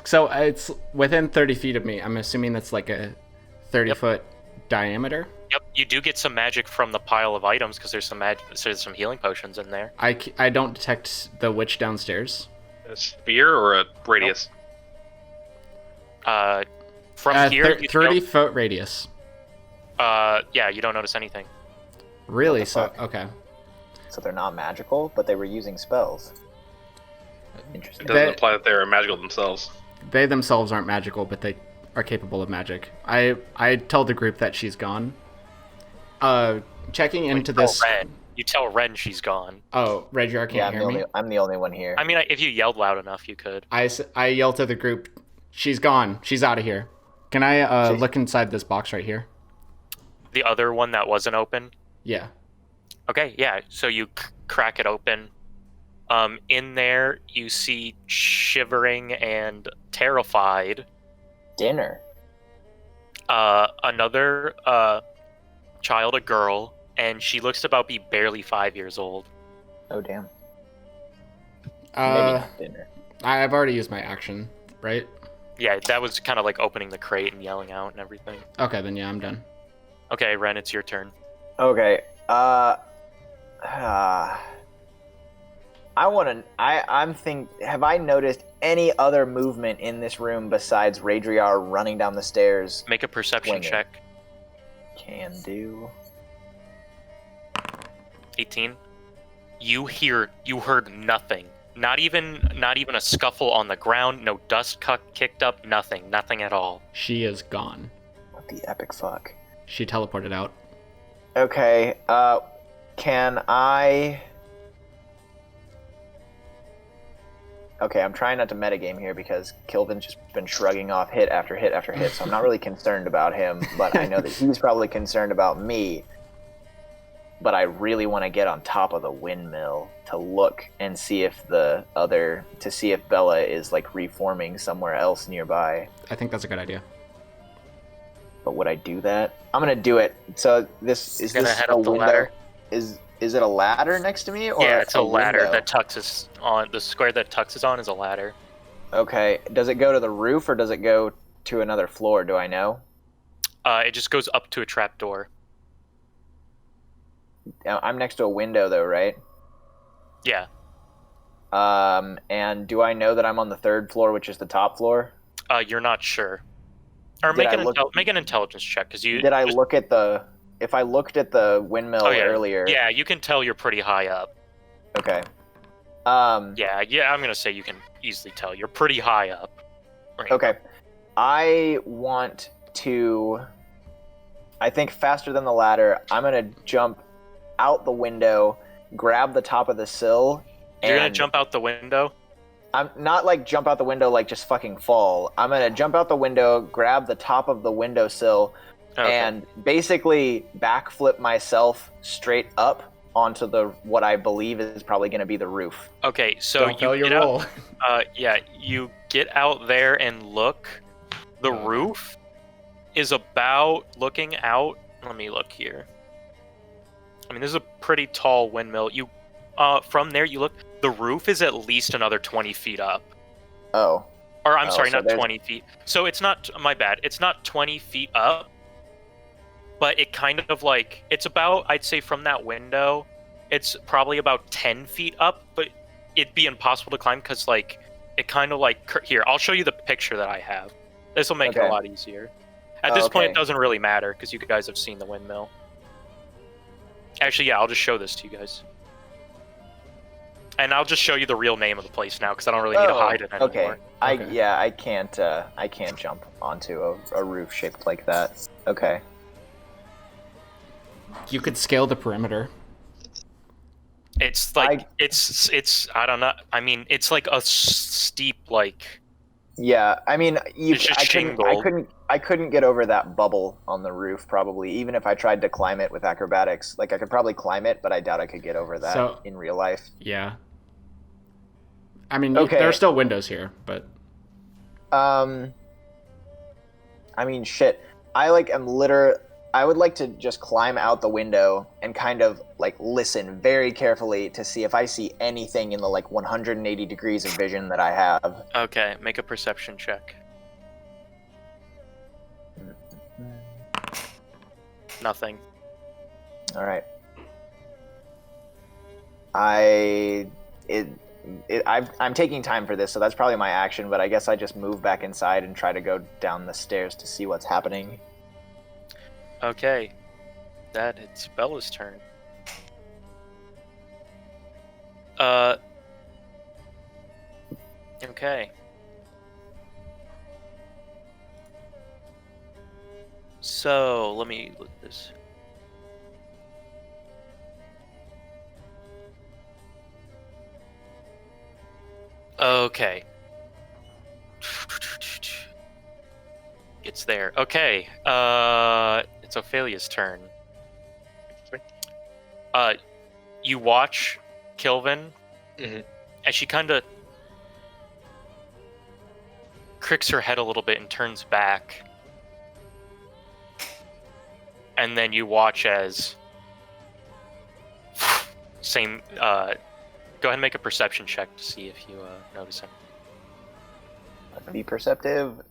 So it's within 30 feet of me. I'm assuming that's like a 30-foot diameter? Yep, you do get some magic from the pile of items because there's some healing potions in there. I don't detect the witch downstairs. A sphere or a radius? From here, 30-foot radius. yeah, you don't notice anything. Really? What the So fuck? okay. So they're not magical, but they were using spells. It Interesting. doesn't imply that they're magical themselves. They themselves aren't magical, but they are capable of magic. I told the group that she's gone. Checking into this. Ren. You tell Ren she's gone. Oh, Raidriar can't Yeah, hear me. I'm the only one here. I mean, if you yelled loud enough, you could. I yell to the group, she's gone. She's out of here. Can I look inside this box right here? The other one that wasn't open. Yeah. Okay, yeah. So you crack it open. In there, you see shivering and terrified. Dinner. Another child, a girl, and she looks to about be barely 5 years old. Oh damn. Maybe Uh, not dinner. I've already used my action, right? Yeah, that was kind of like opening the crate and yelling out and everything. Okay, then yeah, I'm done. Okay, Ren, it's your turn. Okay. Have I noticed any other movement in this room besides Raidriar running down the stairs? Make a perception Swinging. check. Can do. 18. You heard nothing. Not even a scuffle on the ground. No dust kicked up. Nothing at all. She is gone. What the epic fuck? She teleported out. Okay. Can I? Okay, I'm trying not to metagame here because Kilvin's just been shrugging off hit after hit after hit, so I'm not really concerned about him, but I know that he's probably concerned about me. But I really want to get on top of the windmill to look and see if Bella is like reforming somewhere else nearby. I think that's a good idea. But would I do that? I'm gonna do it. So this is Gonna this head a up the window? ladder. Is it a ladder next to me or Yeah, it's a ladder window? that tuxes on. The square that tuxes on is a ladder. Okay. Does it go to the roof or does it go to another floor? Do I know? It just goes up to a trap door. I'm next to a window though, right? Yeah. And do I know that I'm on the third floor, which is the top floor? You're not sure. Or Did make an intelligence check because you. Did I look at the? If I looked at the windmill earlier. Yeah, you can tell you're pretty high up. Okay. Yeah, I'm gonna say you can easily tell you're pretty high up. Right. Okay. I want to. I think faster than the ladder. I'm gonna jump out the window, grab the top of the sill. You're gonna and jump out the window. I'm not like jump out the window like just fucking fall. I'm gonna jump out the window, grab the top of the windowsill, Okay. and basically backflip myself straight up onto what I believe is probably gonna be the roof. Okay, so Don't fail you your get roll. out. You get out there and look. The roof is about looking out. Let me look here. I mean, this is a pretty tall windmill. From there you look. The roof is at least another 20 feet up. Oh. Or I'm sorry, so not there's- 20 feet. So it's not, my bad. It's not 20 feet up, but it kind of like, it's about, I'd say from that window, it's probably about 10 feet up, but it'd be impossible to climb because like, it kind of like, here, I'll show you the picture that I have. This will make it Okay. a lot easier. At this point, Okay. it doesn't really matter because you guys have seen the windmill. Actually, yeah, I'll just show this to you guys. And I'll just show you the real name of the place now because I don't really need to hide it anymore. Okay. Okay. I can't jump onto a roof shaped like that. Okay. You could scale the perimeter. It's like it's I don't know. I mean, it's like a steep like. Yeah, I mean, It's just I shingled. I couldn't get over that bubble on the roof, probably, even if I tried to climb it with acrobatics. Like, I could probably climb it, but I doubt I could get over that in real life. Yeah. I mean, Okay. there are still windows here, but... I mean, shit. I would like to just climb out the window and kind of, like, listen very carefully to see if I see anything in the, like, 180 degrees of vision that I have. Okay, make a perception check. Nothing. All right. I'm taking time for this, so that's probably my action, but I guess I just move back inside and try to go down the stairs to see what's happening. Okay. It's Bella's turn. Okay. So, let me look at this. Okay. It's there. Okay. It's Ophelia's turn. You watch Kilvin, and she kind of cricks her head a little bit and turns back. And then you watch as same. Go ahead and make a perception check to see if you notice him. Be perceptive.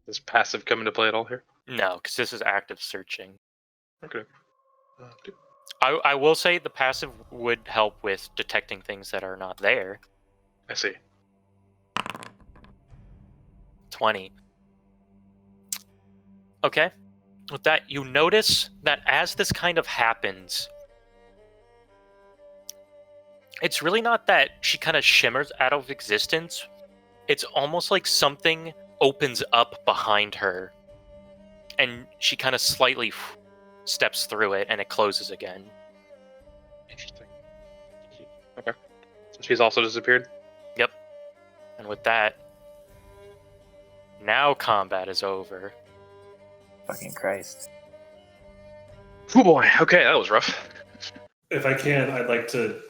Does passive come into play at all here? No, because this is active searching. Okay. I will say the passive would help with detecting things that are not there. I see. 20. Okay. With that, you notice that as this kind of happens, it's really not that she kind of shimmers out of existence. It's almost like something opens up behind her, and she kind of slightly steps through it, and it closes again. Interesting. Okay. So she's also disappeared? Yep. And with that, now combat is over. Fucking Christ. Oh boy. Okay, that was rough. If I can, I'd like to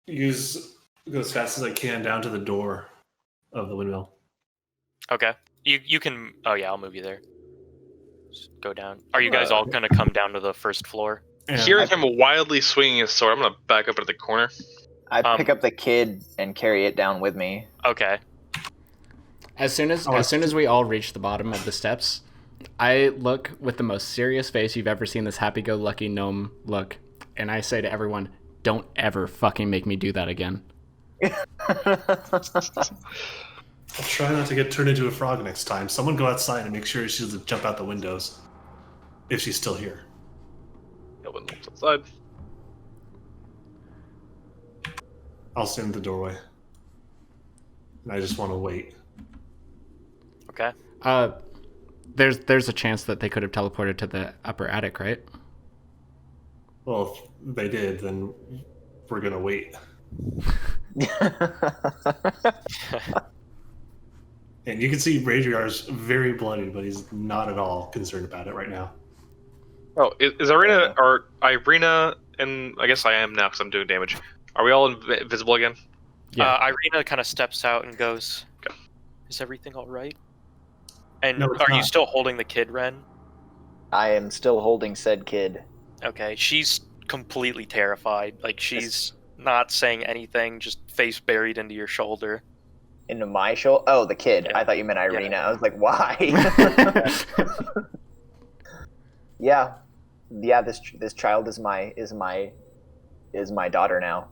go as fast as I can down to the door of the windmill. Okay. You can... Oh yeah, I'll move you there. Just go down. Are you guys all going to come down to the first floor? And Hearing him wildly swinging his sword, I'm going to back up at the corner. I pick up the kid and carry it down with me. Okay. As soon as we all reach the bottom of the steps, I look with the most serious face you've ever seen this happy-go-lucky gnome look, and I say to everyone, don't ever fucking make me do that again. I'll try not to get turned into a frog next time. Someone go outside and make sure she doesn't jump out the windows. If she's still here. Kilvin looks outside. I'll stand at the doorway. And I just want to wait. Okay. There's a chance that they could have teleported to the upper attic, right? Well, if they did, then we're going to wait. And you can see Raidriar's very bloody, but he's not at all concerned about it right now. Oh, is Irina, and I guess I am now because I'm doing damage. Are we all invisible again? Yeah. Irina kind of steps out and goes, Okay. Is everything all right? And No, it's are you not. still holding the kid, Ren? I am still holding said kid. Okay, she's completely terrified. Like, she's not saying anything, just face buried into your shoulder. Into my shoulder? Oh, the kid. Yeah. I thought you meant Irina. Yeah. I was like, why? Yeah. This child is my daughter now.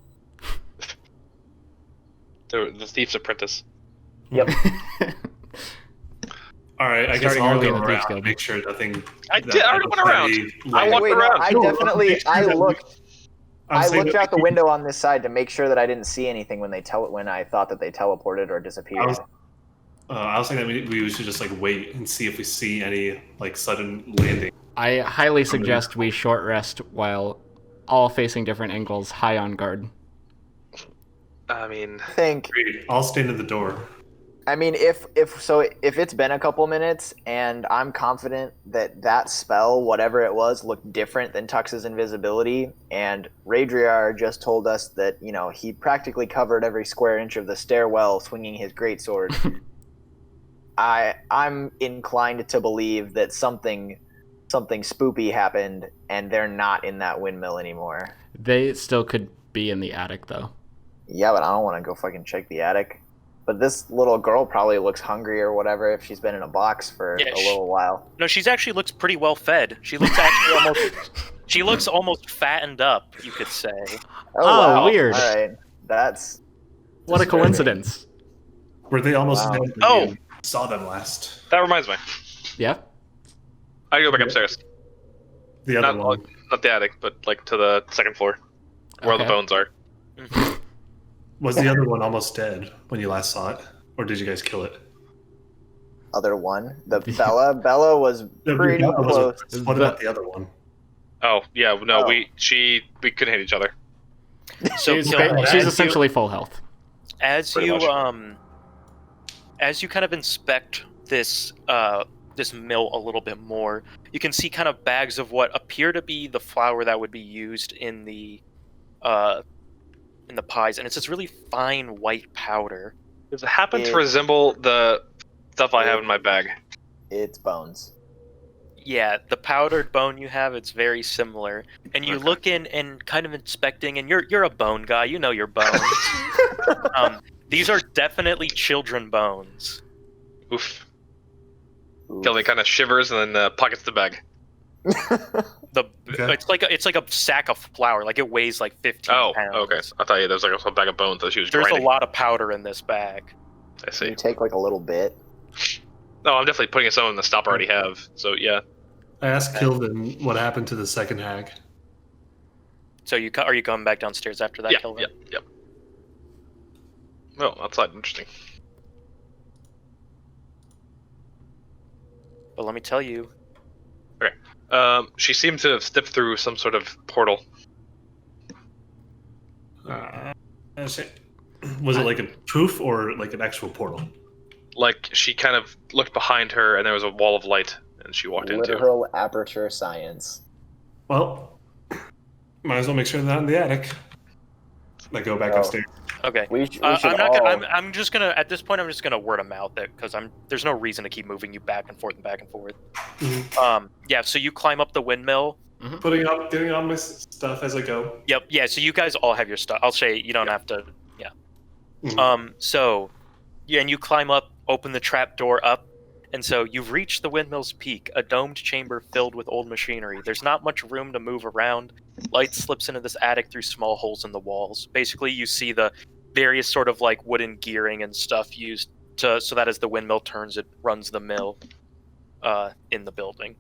The thief's apprentice. Yep. All right, I guess Starting I'll early go in the around Thieves Guild. and make sure nothing... I already went around. I walked Wait, no, around. I No, definitely make sure I that looked I'm saying out that the window on this side to make sure that I didn't see anything when when I thought that they teleported or disappeared. I was saying that we should just like wait and see if we see any like sudden landing. I highly suggest we short rest while all facing different angles, high on guard. I mean, I think Great. I'll stand at the door. I mean, if it's been a couple minutes and I'm confident that spell, whatever it was, looked different than Tux's invisibility, and Raidriar just told us that he practically covered every square inch of the stairwell swinging his greatsword. I'm inclined to believe that something spoopy happened and they're not in that windmill anymore. They still could be in the attic though. Yeah, but I don't want to go fucking check the attic. But this little girl probably looks hungry or whatever if she's been in a box for a little while. No, she's actually looks pretty well fed. She looks actually she looks almost fattened up, you could say. Oh, wow. Weird. All right. That's What a coincidence. Were they almost dead when you saw them last? That reminds me. Yeah. I go back upstairs. The other one. Not the attic, but like to the second floor, where the bones are. Was the other one almost dead when you last saw it, or did you guys kill it? Other one, the Bella was pretty close. What about the other one? Oh yeah, no, we couldn't hit each other. So she's essentially full health. As Pretty you much. as you kind of inspect this this mill a little bit more, you can see kind of bags of what appear to be the flour that would be used in the pies, and it's this really fine white powder. Does it happen to resemble the stuff I have in my bag? It's bones. Yeah, the powdered bone you have, it's very similar. And you look in and kind of inspecting, and you're a bone guy, you know your bones. These are definitely children bones. Oof. Kilvin kind of shivers and then pockets the bag. It's like a sack of flour. Like it weighs like 15 pounds. Oh, okay. I thought there was like a bag of bones that she was There's grinding. a lot of powder in this bag. I see. You take like a little bit. No, I'm definitely putting some in the stop I already have. So yeah. I asked Kilvin what happened to the second hag. So are you coming back downstairs after that, Kilvin? Yep. Oh, outside. Interesting. But let me tell you. Okay. She seemed to have stepped through some sort of portal. Was it like a poof or like an actual portal? Like she kind of looked behind her and there was a wall of light and she walked into. Literal aperture science. Well, might as well make sure they're not in the attic. I go back upstairs. Okay. We should I'm just gonna at this point. I'm just gonna word of mouth it because there's no reason to keep moving you back and forth and back and forth. Mm-hmm. Yeah. So you climb up the windmill. Getting on my stuff as I go. Yep. Yeah. So you guys all have your stuff. I'll say you don't have to. Yeah. Mm-hmm. So, yeah, and you climb up, open the trap door up, and so you've reached the windmill's peak, a domed chamber filled with old machinery. There's not much room to move around. Light slips into this attic through small holes in the walls. Basically, you see the various sort of like wooden gearing and stuff used so that as the windmill turns, it runs the mill in the building.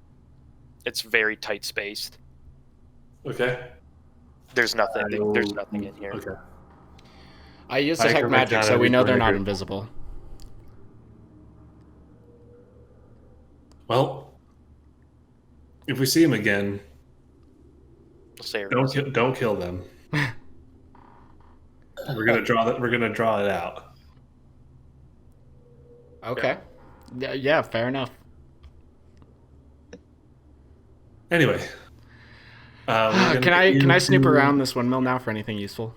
It's very tight spaced. Okay. There's nothing. There's nothing in here. Okay. I use detect magic, so we know they're not invisible. Well, if we see him again, don't kill them. We're gonna draw it out. Okay. Yeah, fair enough. Anyway, can I snoop around this windmill now for anything useful?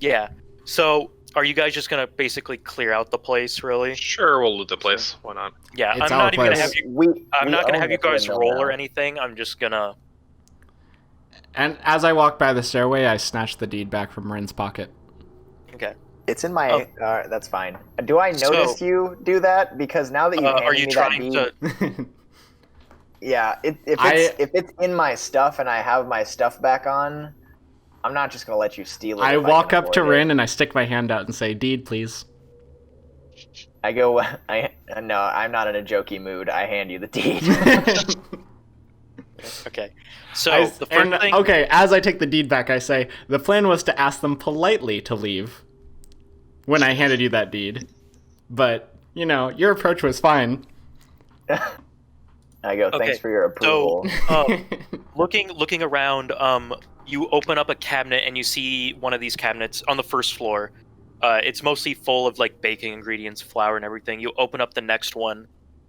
Yeah. So, are you guys just gonna basically clear out the place, really? Sure, we'll loot the place. Why not? Yeah, It's I'm not even place. gonna have you. I'm not gonna own have you the guys windmill roll now. or anything. I'm just gonna. And as I walk by the stairway, I snatch the deed back from Rin's pocket. Okay. It's in my. That's fine. Do I notice you do that? Because now that you Are you trying to? Yeah, if it's in my stuff and I have my stuff back on, I'm not just gonna let you steal it. I if walk can up to avoid it. Rin and I stick my hand out and say, "Deed, please." I go. No, I'm not in a jokey mood. I hand you the deed. Okay. So the first thing. Okay, as I take the deed back, I say, "The plan was to ask them politely to leave." When I handed you that deed, but your approach was fine. I go. Thanks for your approval. So, looking around, you open up a cabinet and you see one of these cabinets on the first floor. It's mostly full of like baking ingredients, flour, and everything. You open up the next one,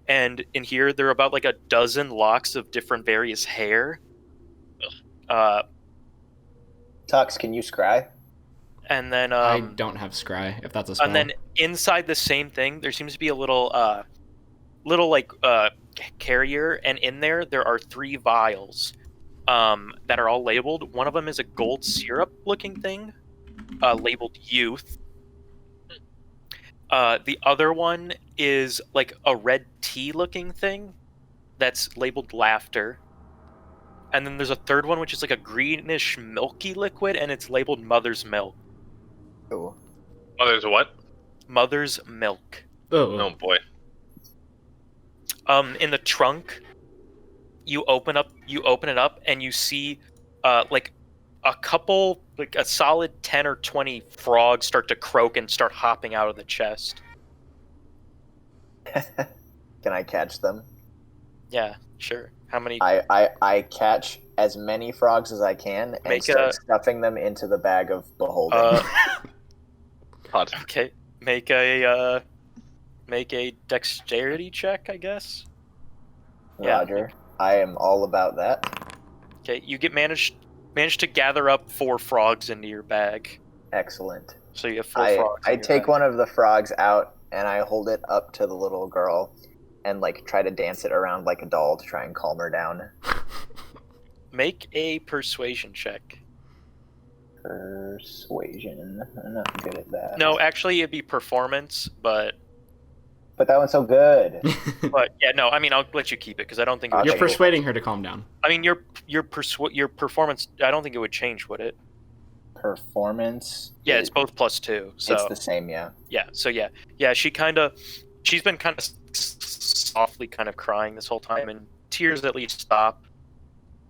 and in here there are about like a dozen locks of different various hair. Tux, can you scry? And then I don't have scry, if that's a spell. and then inside the same thing, there seems to be a little carrier, and in there are 3 vials that are all labeled. One of them is a gold syrup looking thing, labeled youth. The other one is like a red tea looking thing that's labeled laughter. And then there's a third one which is like a greenish milky liquid, and it's labeled mother's milk. Cool. Mother's what? Mother's milk. Oh boy. In the trunk, you open it up, and you see like a couple, like a solid 10 or 20 frogs start to croak and start hopping out of the chest. Can I catch them? Yeah, sure. How many? I catch as many frogs as I can and start stuffing them into the bag of beholding. Hot. Okay, make a dexterity check, I guess. Roger. Yeah. I am all about that. Okay, you manage to gather up 4 frogs into your bag. Excellent. So you have 4 frogs. I take one of the frogs out and I hold it up to the little girl and like try to dance it around like a doll to try and calm her down. Make a persuasion check. Persuasion. I'm not good at that. No, actually it'd be performance, but that one's so good. But yeah, no, I mean I'll let you keep it because I don't think you're persuading her to calm down. I mean your performance, I don't think it would change, would it? Performance? Yeah, it's both +2. So it's the same, yeah. Yeah, so yeah, she's been kind of softly kind of crying this whole time, and tears at least stop,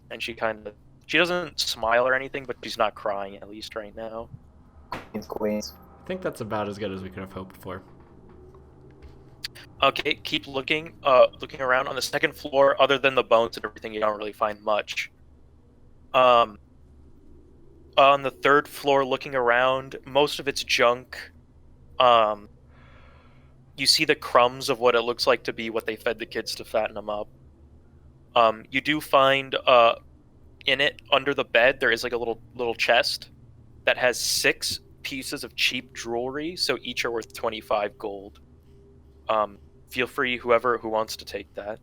and she doesn't smile or anything, but she's not crying at least right now. Queens. I think that's about as good as we could have hoped for. Okay, keep looking around on the second floor. Other than the bones and everything, you don't really find much. On the third floor, looking around, most of it's junk. You see the crumbs of what it looks like to be what they fed the kids to fatten them up. You do find in it, under the bed, there is like a little chest that has 6 pieces of cheap jewelry, so each are worth 25 gold. Feel free, who wants to take that.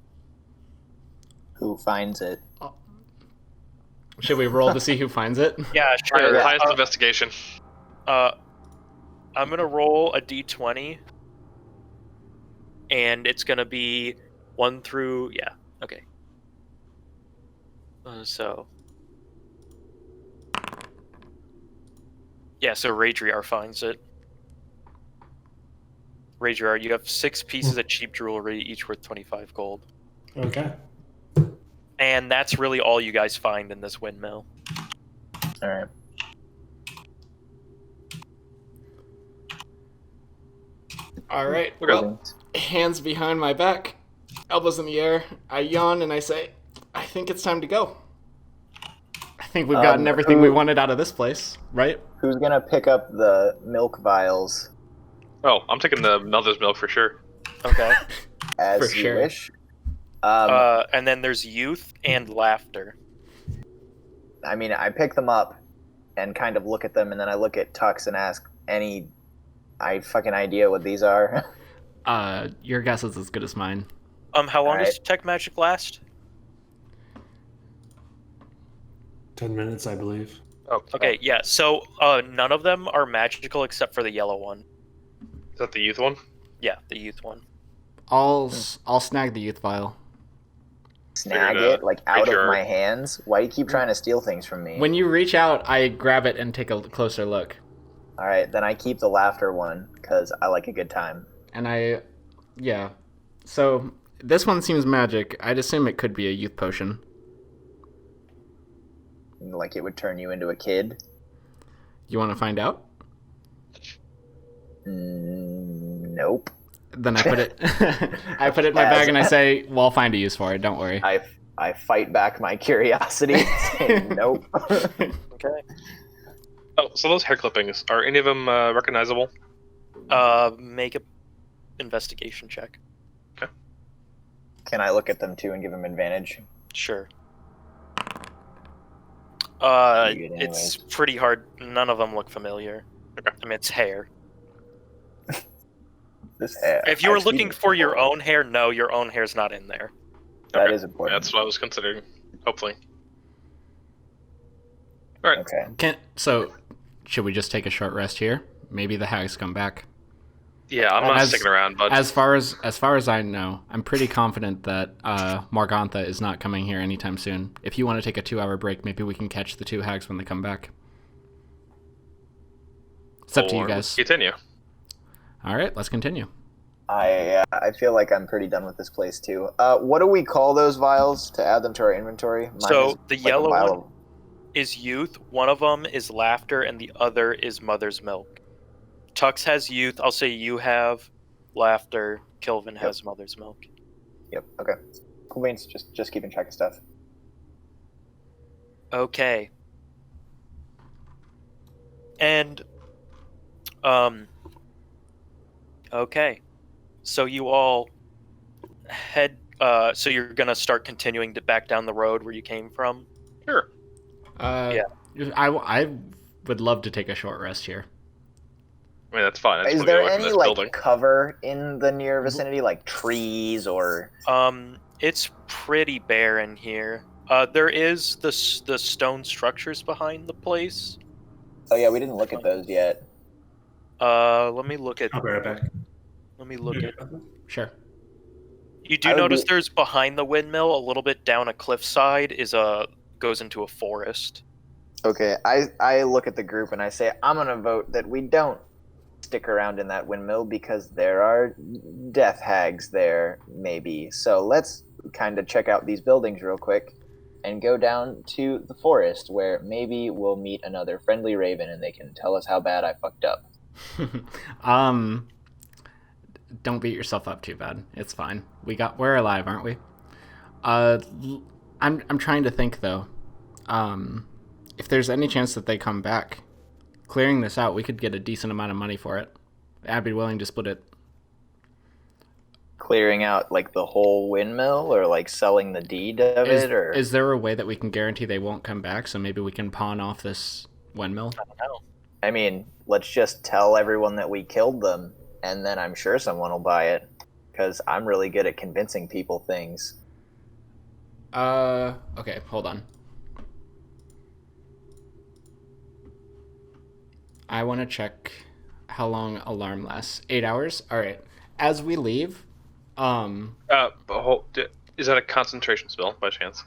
Who finds it? Should we roll to see who finds it? Yeah, sure. Highest investigation. I'm gonna roll a d20, and it's gonna be 1 through. Yeah, okay. So Raidriar finds it. Raidriar, you have 6 pieces of cheap jewelry, each worth 25 gold. Okay. And that's really all you guys find in this windmill. Alright. Alright, well, hands behind my back, elbows in the air, I yawn and I say, I think it's time to go. I think we've gotten everything we wanted out of this place, right? Who's gonna pick up the milk vials? Oh, I'm taking the mother's milk for sure. Okay. As you wish. And then there's youth and laughter. I mean, I pick them up and kind of look at them, and then I look at Tux and ask, any fucking idea what these are? Your guess is as good as mine. How long does Detect Magic last? 10 minutes, I believe. Okay, yeah, so none of them are magical except for the yellow one. Is that the youth one? Yeah, the youth one. I'll snag the youth vial. Snag it, like out of my hands? Why do you keep trying to steal things from me? When you reach out, I grab it and take a closer look. Alright, then I keep the laughter one, because I like a good time. And yeah. So, this one seems magic. I'd assume it could be a youth potion. Like it would turn you into a kid? You want to find out? Nope. Then I put it I put it in my bag and I say, well, I'll find a use for it, don't worry. I fight back my curiosity, saying nope. Okay. Oh, so those hair clippings, are any of them recognizable? Make a investigation check. Can I look at them too and give them advantage? Sure. You get It's anyways. pretty hard. None of them look familiar. Okay. I mean, it's hair. This hair. If you were I've seen looking this for your before. own hair, no, your own hair's not in there. That Okay. is important. That's what I was considering. Hopefully. All right. Okay. So, should we just take a short rest here? Maybe the hags come back. Yeah, I'm not As- sticking around, but As far as I know, I'm pretty confident that Morgantha is not coming here anytime soon. If you want to take a 2-hour break, maybe we can catch the 2 hags when they come back. It's up to you or guys. Continue. All right, let's continue. I feel like I'm pretty done with this place too. What do we call those vials to add them to our inventory? Mine So is the like a yellow vial one is youth. One of them is laughter, and the other is mother's milk. Tux has youth. I'll say you have laughter. Kilvin has mother's milk. Yep. Okay. Cool beans. Just keeping track of stuff. Okay. And okay. So you all head so you're going to start continuing to back down the road where you came from? Sure. Yeah. I would love to take a short rest here. I mean, that's fine. I just Is wanna get there away from any this like building. cover in the near vicinity, like trees or? It's pretty barren here. There is the stone structures behind the place. Oh yeah, we didn't look at those yet. Let me look at. I'll be right back. Let me look at. Sure. You do I would notice be- there's behind the windmill, a little bit down a cliffside, goes into a forest. Okay, I look at the group and I say I'm gonna vote that we don't stick around in that windmill because there are death hags there, maybe. So let's kind of check out these buildings real quick and go down to the forest where maybe we'll meet another friendly raven and they can tell us how bad I fucked up. Don't beat yourself up too bad. It's fine. We're alive, aren't we? I'm trying to think though. If there's any chance that they come back, clearing this out, we could get a decent amount of money for it. I'd be willing to split it. Clearing out like the whole windmill or like selling the deed of it or Is there a way that we can guarantee they won't come back? So maybe we can pawn off this windmill. I don't know. I mean, let's just tell everyone that we killed them and then I'm sure someone will buy it because I'm really good at convincing people things. Okay, hold on. I want to check how long alarm lasts. 8 hours? All right. As we leave, Is that a concentration spell by chance?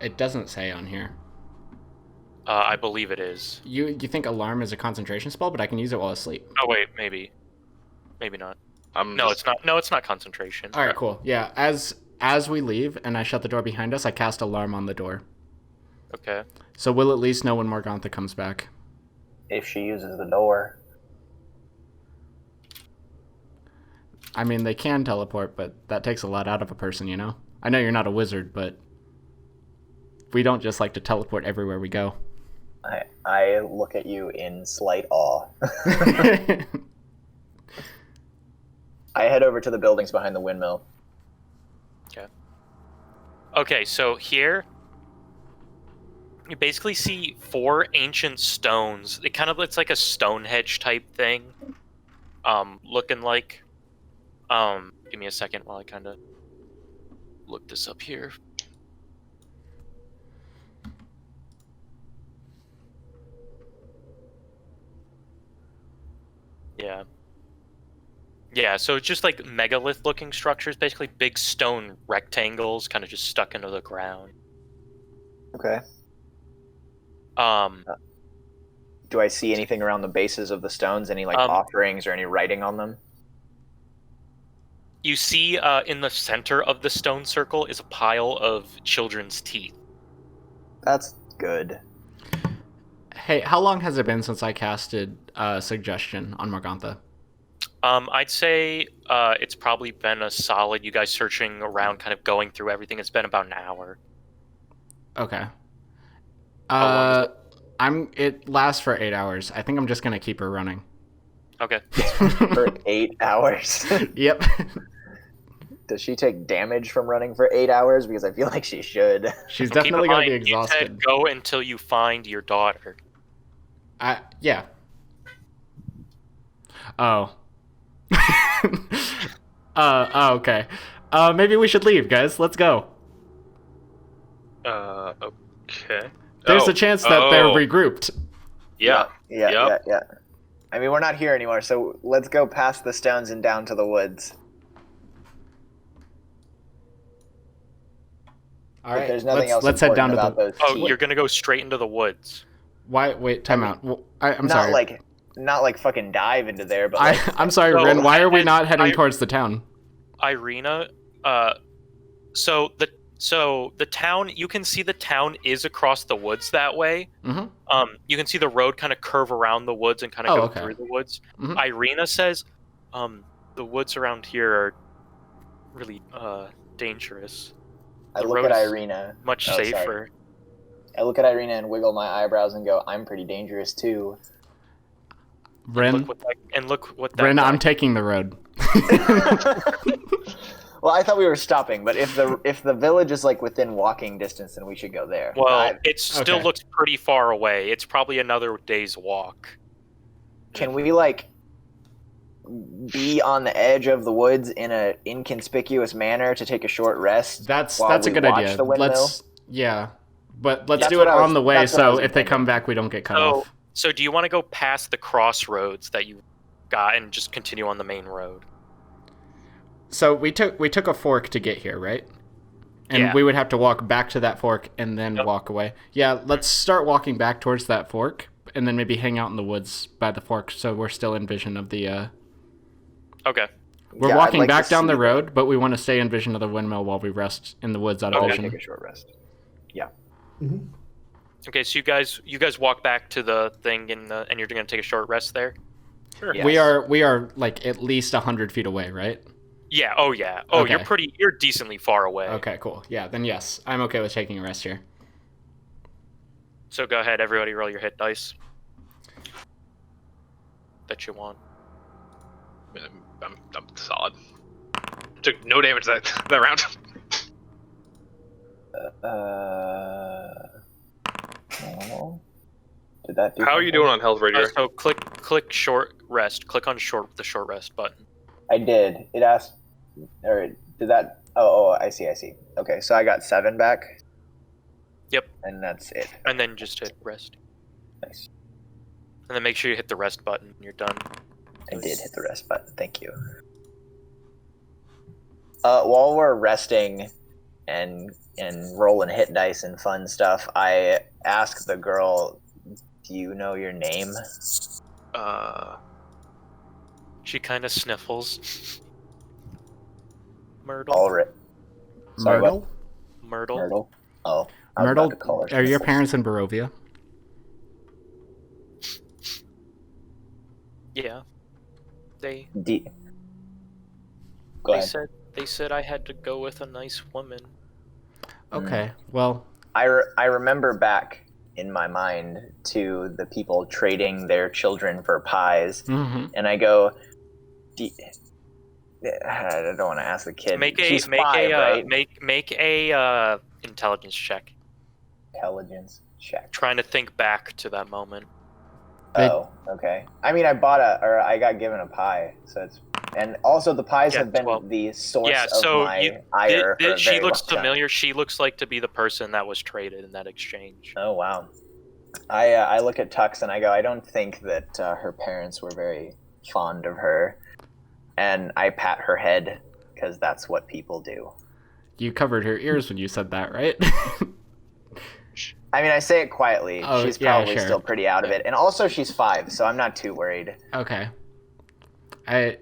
it doesn't say on here. I believe it is. You think alarm is a concentration spell, but I can use it while asleep. Oh wait, maybe not. No, it's not. No, it's not concentration. All right, cool. Yeah, as we leave and I shut the door behind us, I cast alarm on the door. Okay. So we'll at least know when Morgantha comes back. If she uses the door. I mean, they can teleport, but that takes a lot out of a person, you know? I know you're not a wizard, but we don't just like to teleport everywhere we go. I look at you in slight awe. I head over to the buildings behind the windmill. Okay, so here you basically see 4 ancient stones. It's like a Stonehenge type thing. Looking like give me a second while I kind of look this up here. Yeah, so it's just like megalith looking structures, basically big stone rectangles kind of just stuck into the ground. Okay. Um Do I see anything around the bases of the stones? Any like offerings or any writing on them? You see in the center of the stone circle is a pile of children's teeth. That's good. Hey, how long has it been since I casted Suggestion on Morgantha? I'd say it's probably been a solid, you guys searching around, kind of going through everything. It's been about an hour. Okay. How long is It lasts for 8 hours. I think I'm just gonna keep her running. Okay. For 8 hours. Yep. Does she take damage from running for 8 hours? Because I feel like she should. She's Well, keep definitely in gonna be mind, you exhausted. said go until you find your daughter. Yeah. Oh. Okay. Maybe we should leave, guys. Let's go. Okay. There's a chance that they're regrouped. Yeah. Yeah. I mean, we're not here anymore, so let's go past the stones and down to the woods. All right. There's nothing else let's head down to important about the. those teeth. You're gonna go straight into the woods. Why? Wait. Time out. Well, I'm not sorry. not like fucking dive into there, but like, I'm sorry, So, Rin. Why are we not heading I- towards the town? Irina, so the town, you can see the town is across the woods that way. Mm-hmm. You can see the road kind of curve around the woods and kind of go through the woods. Mhm. Irina says, the woods around here are really dangerous. I The look road at is Irina. Much Oh, sorry. safer. I look at Irina and wiggle my eyebrows and go, "I'm pretty dangerous too." Rin, Look what that Rin, guy- I'm taking the road. Well, I thought we were stopping, but if the village is like within walking distance, then we should go there. Well, it still Okay. looks pretty far away. It's probably another day's walk. Can we like be on the edge of the woods in a inconspicuous manner to take a short rest? That's while a we good watch idea. the windmill? But let's That's do what it I was- on the way, that's what I so was if they come intending. back, we don't get cut So, off. so do you want to go past the crossroads that you got and just continue on the main road? So we took a fork to get here, right? And Yeah. we would have to walk back to that fork and then Yep. walk away. Yeah, let's start walking back towards that fork and then maybe hang out in the woods by the fork so we're still in vision of the Okay. We're Yeah, I'd walking like to back down the see road, but we want to stay in vision of the windmill while we rest in the woods out of Okay. vision. Take a short rest. Okay, so you guys walk back to the thing and you're gonna take a short rest there. Sure. Yes. We are like at least 100 feet away, right? Yeah. Oh yeah. Oh, Okay. you're decently far away. Okay, cool. Yeah, then yes, I'm okay with taking a rest here. So go ahead, everybody, roll your hit dice that you want. I'm solid. Took no damage that round. Oh. Did that do How are you something? doing on health, Raidriar? So click short rest. Click on the short rest button. I did. It asked, or did that? Oh, I see. Okay, so I got 7 back. Yep. And that's it. And then just hit rest. Nice. And then make sure you hit the rest button when you're done. I did hit the rest button. Thank you. While we're resting and rolling hit dice and fun stuff, I ask the girl, "Do you know your name?" She kind of sniffles. Myrtle. All right. Sorry, what? Myrtle? Myrtle. Myrtle. Oh, I was Myrtle, about to call her are your Sniffles. parents in Barovia? Yeah. They Go ahead. they said I had to go with a nice woman. Okay, well, I remember back in my mind to the people trading their children for pies, mhm. and I go, I don't want to ask the kid. She's 5, right? make a intelligence check. Intelligence check. Trying to think back to that moment. They- Oh, okay. I mean, I got given a pie, so it's, and also the pies Yeah, have been 12. the source Yeah, of so my ire. for a she very looks long time. familiar. She looks like to be the person that was traded in that exchange. Oh wow. I look at Tux and I go, I don't think that her parents were very fond of her, and I pat her head because that's what people do. You covered her ears when you said that, right? I mean, I say it quietly. Oh, She's yeah, probably sure. still pretty out of it, and also she's 5, so I'm not too worried. Okay. I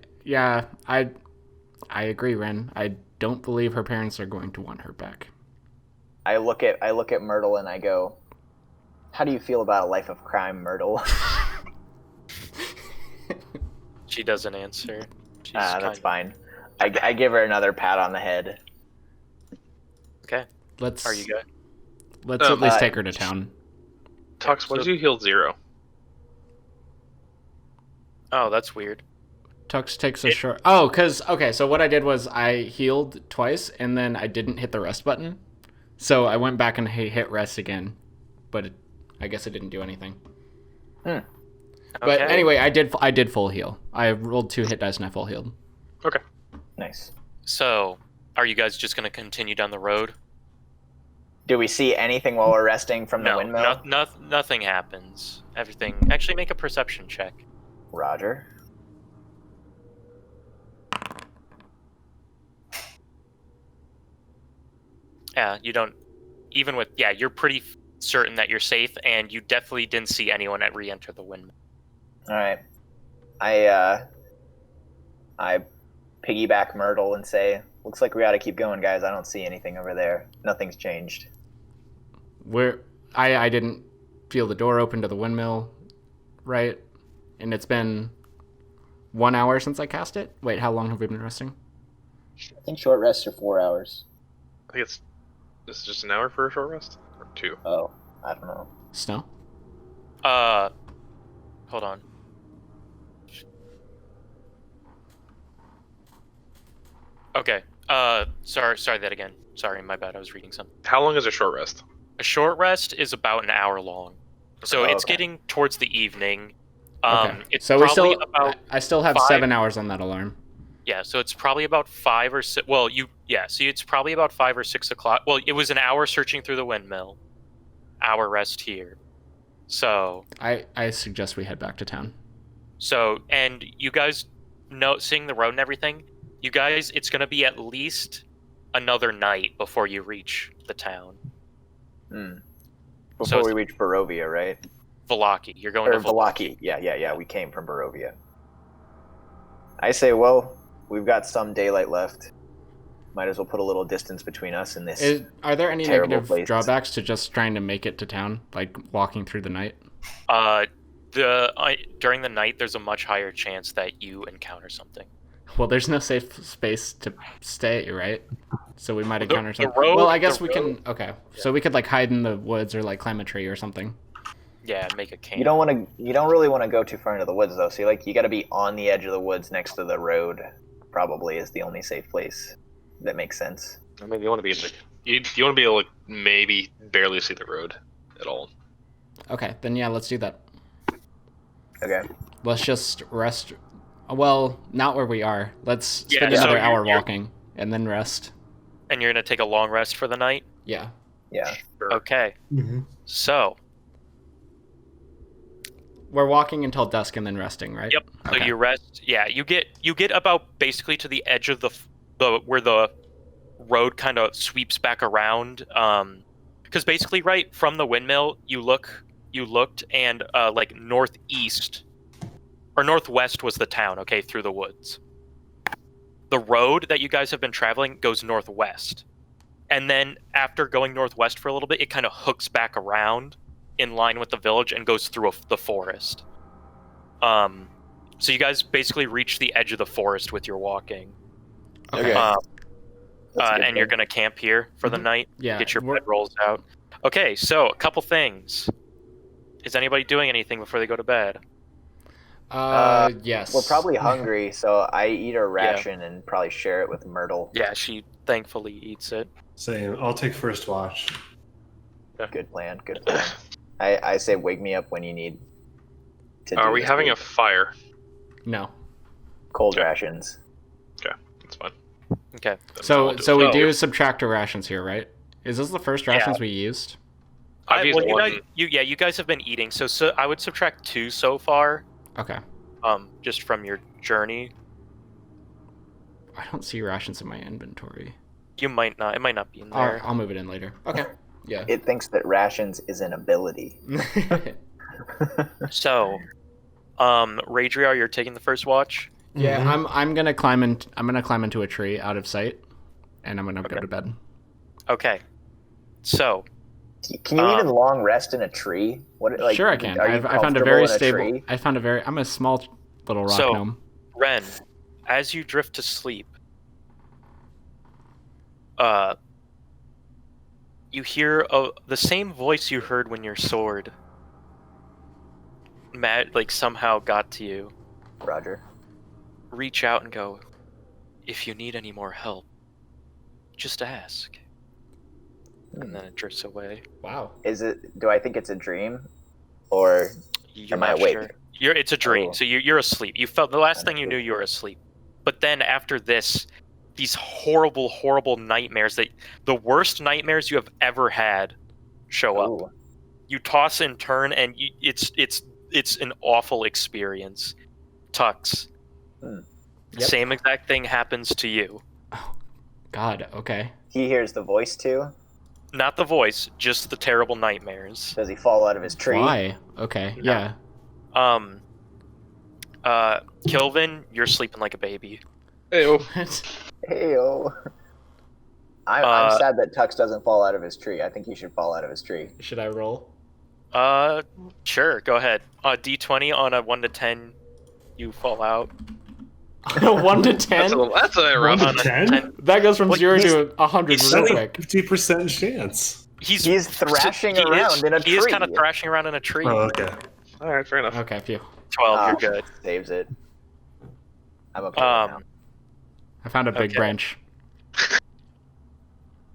agree, Ren. I don't believe her parents are going to want her back. I look at Myrtle and I go, "How do you feel about a life of crime, Myrtle?" She doesn't answer. She's That's fine. I give her another pat on the head. Okay. Let's Are you good? let's at least uh, take her to town. Tux, what did you heal 0? Oh, that's weird. Tux takes a short... Oh, because... Okay, so what I did was I healed twice, and then I didn't hit the rest button. So I went back and hit rest again. But I guess it didn't do anything. Okay. But anyway, I did full heal. I rolled 2 hit dice and I full healed. Okay. Nice. So, are you guys just going to continue down the road? Do we see anything while we're resting from the windmill? Nothing happens. Everything... Actually, make a perception check. Roger. Yeah, you don't... Even with... Yeah, you're pretty certain that you're safe, and you definitely didn't see anyone re-enter the windmill. All right. I piggyback Myrtle and say, looks like we ought to keep going, guys. I don't see anything over there. Nothing's changed. I didn't feel the door open to the windmill, right? And it's been 1 hour since I cast it. Wait, how long have we been resting? I think short rests are 4 hours. I think this is just an hour for a short rest? Or 2? Oh, I don't know. Snow? Hold on. Okay. Sorry that again. Sorry, my bad. I was reading something. How long is a short rest? A short rest is about an hour long. So it's getting towards the evening. Okay. It's so probably about I still have 7 hours on that alarm. Yeah, so it's probably about 5 or 6. Well, so it's probably about 5 or 6 o'clock. Well, it was an hour searching through the windmill, hour rest here. So I suggest we head back to town. So, and you guys know, seeing the road and everything, you guys, it's going to be at least another night before you reach the town. Before we reach Barovia, right? Vallaki. You're going to Vallaki. Yeah. We came from Barovia. I say, well, we've got some daylight left. Might as well put a little distance between us and this. Are there any terrible negative place. drawbacks to just trying to make it to town, like walking through the night? During the night, there's a much higher chance that you encounter something. Well, there's no safe space to stay, right? So we might encounter something. Well, I guess we can. Okay, yeah. So we could like hide in the woods or like climb a tree or something. Yeah, make a camp. You don't really want to go too far into the woods though. So you got to be on the edge of the woods next to the road. Probably is the only safe place that makes sense. I mean, you want to be you want to be able to maybe barely see the road at all. Okay, then yeah, let's do that. Okay. Let's just rest. Well, not where we are. Let's spend another hour walking and then rest. And you're going to take a long rest for the night? Yeah. Yeah. Sure. Okay. Mm-hmm. So. We're walking until dusk and then resting, right? Yep. So you rest. Yeah, you get about basically to the edge of the where the road kind of sweeps back around. Because basically, right from the windmill, you looked, and like northeast or northwest was the town. Okay, through the woods. The road that you guys have been traveling goes northwest, and then after going northwest for a little bit, it kind of hooks back around in line with the village and goes through the forest. So you guys basically reach the edge of the forest with your walking. Okay. And you're gonna camp here for the night. Yeah. Get your bedrolls out. Okay, so a couple things. Is anybody doing anything before they go to bed? Yes. We're probably hungry, so I eat a ration and probably share it with Myrtle. Yeah, she thankfully eats it. Same. I'll take first watch. Good plan. I say wake me up when you need to do Are we this having week. a fire? No. Cold rations? Okay, that's fine. Okay. So we do subtract our rations here, right? Is this the first rations we used? I've used one. You guys have been eating, so I would subtract 2 so far. Okay. Just from your journey. I don't see rations in my inventory. You might not. It might not be in there. I'll move it in later. Okay. Yeah. It thinks that rations is an ability. So, Raidriar, you're taking the first watch. Yeah, Mhm. I'm gonna climb into a tree out of sight, and I'm gonna go to bed. Okay. So. Can you even long rest in a tree? Sure, I can. Are you I found a very comfortable in stable. I'm a small little rock gnome. Ren, as you drift to sleep, you hear the same voice you heard when your sword somehow got to you. Roger. reach out and go, if you need any more help, just ask. And then it drifts away. Wow. Do I think it's a dream? Or You're am I not awake? sure. It's a dream, Oh. so you're asleep. You felt the last thing you knew you were asleep. But then after this, these horrible, horrible nightmares the worst nightmares you have ever had show up. Ooh. You toss and turn, and it's an awful experience. Tux. Hmm. Yep. Same exact thing happens to you. God, okay. He hears the voice too. Not the voice, just the terrible nightmares. Does he fall out of his tree? Why? Okay, No. yeah. Kilvin, you're sleeping like a baby. Ew. Heyo. I'm sad that Tux doesn't fall out of his tree. I think he should fall out of his tree. Should I roll? Sure, go ahead. D20 on a 1 to 10, you fall out. 1 to 10? That's a rough. 1 On to a 10? That goes from Well, 0 he's- to 100 he's real silly. quick. 50% chance. He's thrashing around in a He is tree. kind of thrashing around in a tree. Oh, okay. All right, fair enough. Okay, phew. 12, Oh, you're good. Saves it. I'm okay now. I found a big Okay. branch.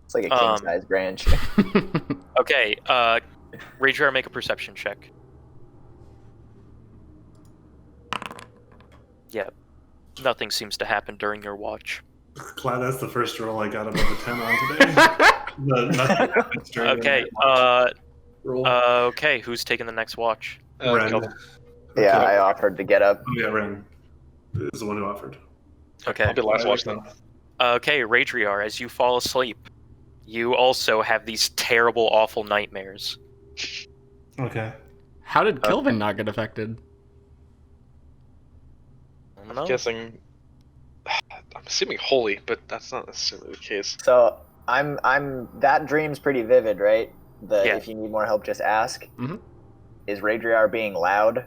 It's like a king-size branch. Okay, Raidriar, make a perception check. Yep. Nothing seems to happen during your watch. Glad that's the first roll I got above a 10 on today. But nothing happens during Okay, that roll. okay, who's taking the next watch? Ren. Kelvin. Yeah, I offered to get up. Oh, yeah, Ren is the one who offered. Okay. I'll be the last watch then. Okay, Raidriar, as you fall asleep, you also have these terrible, awful nightmares. Okay. How did Kilvin not get affected? I don't I'm know. guessing. I'm assuming holy, but that's not necessarily the case. So I'm that dream's pretty vivid, right? Yeah. If you need more help, just ask. Mhm. Is Raidriar being loud?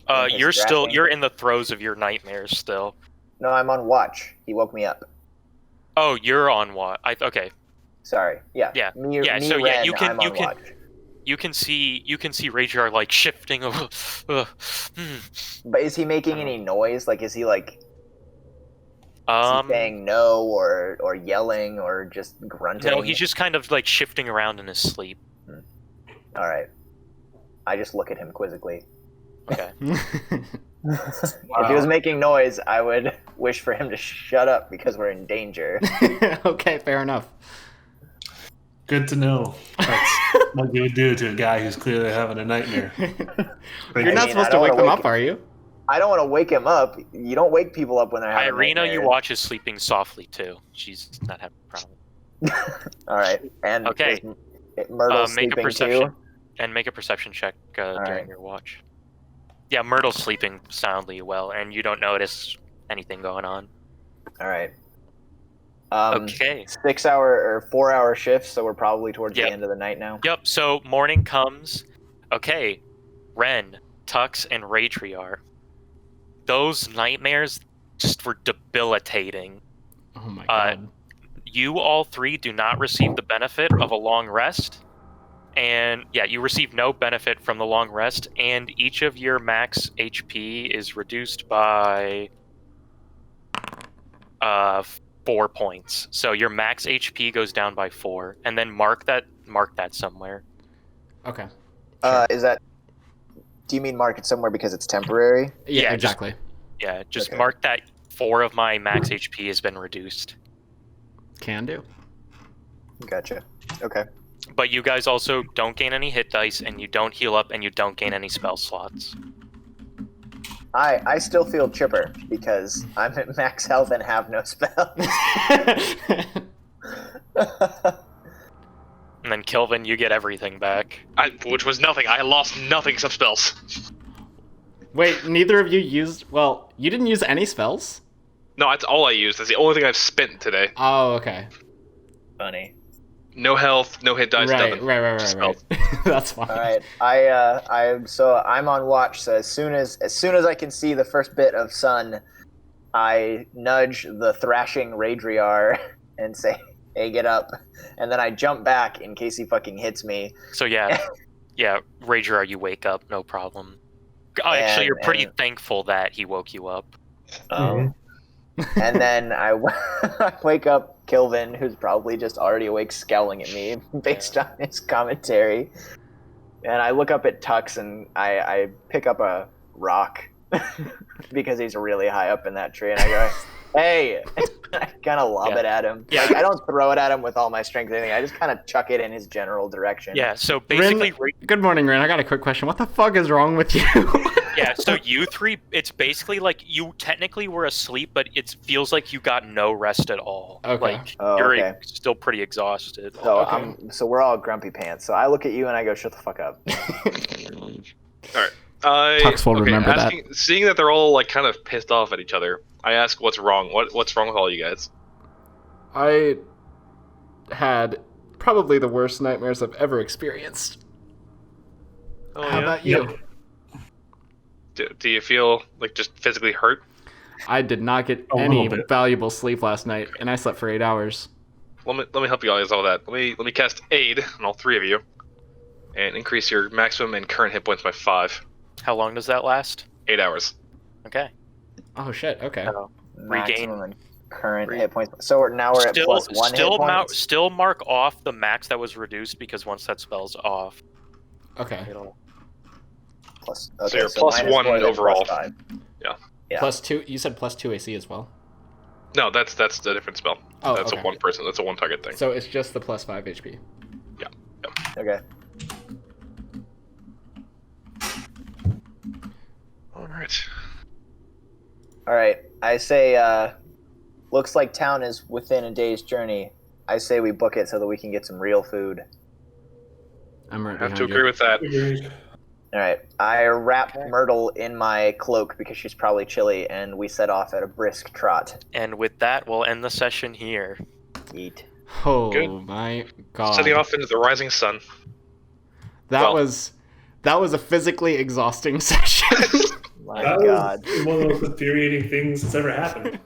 in his thrashing? You're in the throes of your nightmares still. No, I'm on watch. He woke me up. Oh, you're on what? Okay. Sorry. Yeah. Yeah. Me, Yeah, me so yeah, Ren, you can- I'm you on can- watch. You can see Raidriar like shifting. But is he making any noise? Like, is he like Um, saying no or yelling or just grunting? no, he's just kind of like shifting around in his sleep. All right. I just look at him quizzically. Okay. If he was making noise, I would wish for him to shut up because we're in danger. Okay, fair enough. Good to know. That's what you would do to a guy who's clearly having a nightmare. You're not mean, supposed I to don't wake wanna them wake up, are you? I don't want to wake him up. You don't wake people up when they're having Irina, you nightmares. watch, is sleeping softly too. She's not having a problem. All right. And Okay. is Myrtle's Make a sleeping perception too? and make a perception check during right. your watch. Yeah, Myrtle's sleeping soundly well, and you don't notice anything going on. All right. Okay. 6 hour or 4 hour shifts, so we're probably towards Yep. the end of the night now. Yep. So morning comes. Okay, Ren, Tux, and Raidriar. Those nightmares just were debilitating. Oh my god. You all three do not receive the benefit of a long rest. And yeah, you receive no benefit from the long rest, and each of your max HP is reduced by 4 points. So your max HP goes down by 4, and then mark that somewhere. Okay. Is that? Do you mean mark it somewhere because it's temporary? Yeah, Yeah, just- exactly. Yeah, just Okay. mark that 4 of my max HP has been reduced. Can do. Gotcha. Okay. But you guys also don't gain any hit dice, and you don't heal up, and you don't gain any spell slots. I still feel chipper because I'm at max health and have no spells. And then Kilvin, you get everything back. Which was nothing. I lost nothing except spells. Wait, neither of you used. Well, you didn't use any spells? No, that's all I used. That's the only thing I've spent today. Oh, okay. Funny. No health, no hit dice, Right, nothing. right. Spells. That's fine. All right. So I'm on watch. So as soon as I can see the first bit of sun, I nudge the thrashing Raidriar and say, "Hey, get up!" And then I jump back in case he fucking hits me. So yeah, Raidriar, you wake up, no problem. Actually, you're pretty And- thankful that he woke you up. And then I wake up Kilvin, who's probably just already awake, scowling at me based on his commentary. And I look up at Tux and I pick up a rock because he's really high up in that tree, and I go, "Hey!" I kind of lob it at him. Yeah. Like, I don't throw it at him with all my strength or anything. I just kind of chuck it in his general direction. Yeah, so basically... Good morning, Rin. I got a quick question. What the fuck is wrong with you? Yeah, so you three, it's basically like you technically were asleep, but it feels like you got no rest at all. Okay. Like, Oh, you're okay. still pretty exhausted. So so we're all grumpy pants. So I look at you and I go, "Shut the fuck up." Tux will remember that. Seeing that they're all like kind of pissed off at each other, I ask, "What's wrong? What's wrong with all you guys?" I had probably the worst nightmares I've ever experienced. Oh, How about you? Do you feel like just physically hurt? I did not get A any little bit. valuable sleep last night, and I slept for 8 hours. Let me help you guys all that. Let me cast Aid on all three of you, and increase your maximum and current hit points by 5. How long does that last? 8 hours. Okay. Oh shit. Okay. So, Maximum and current Re- hit points. So now we're at plus 1 hit points. still mark off the max that was reduced, because once that spell's off, Okay. it'll... Plus, So you're plus minus 1 4, then overall. plus 5. Yeah. Plus 2. You said plus 2 AC as well. No, that's a different spell. Oh, That's okay. a one person. That's a one target thing. So it's just the plus 5 HP. Okay. All right. All right. I say, looks like town is within a day's journey. I say we book it so that we can get some real food. I'm right I have behind to you. agree with that. Agreed. All right. I wrap Myrtle in my cloak because she's probably chilly, and we set off at a brisk trot. And with that, we'll end the session here. Eat. Oh Good. my god. Setting off into the rising sun. That well- was a physically exhausting session. My That God. was one of the most infuriating things that's ever happened.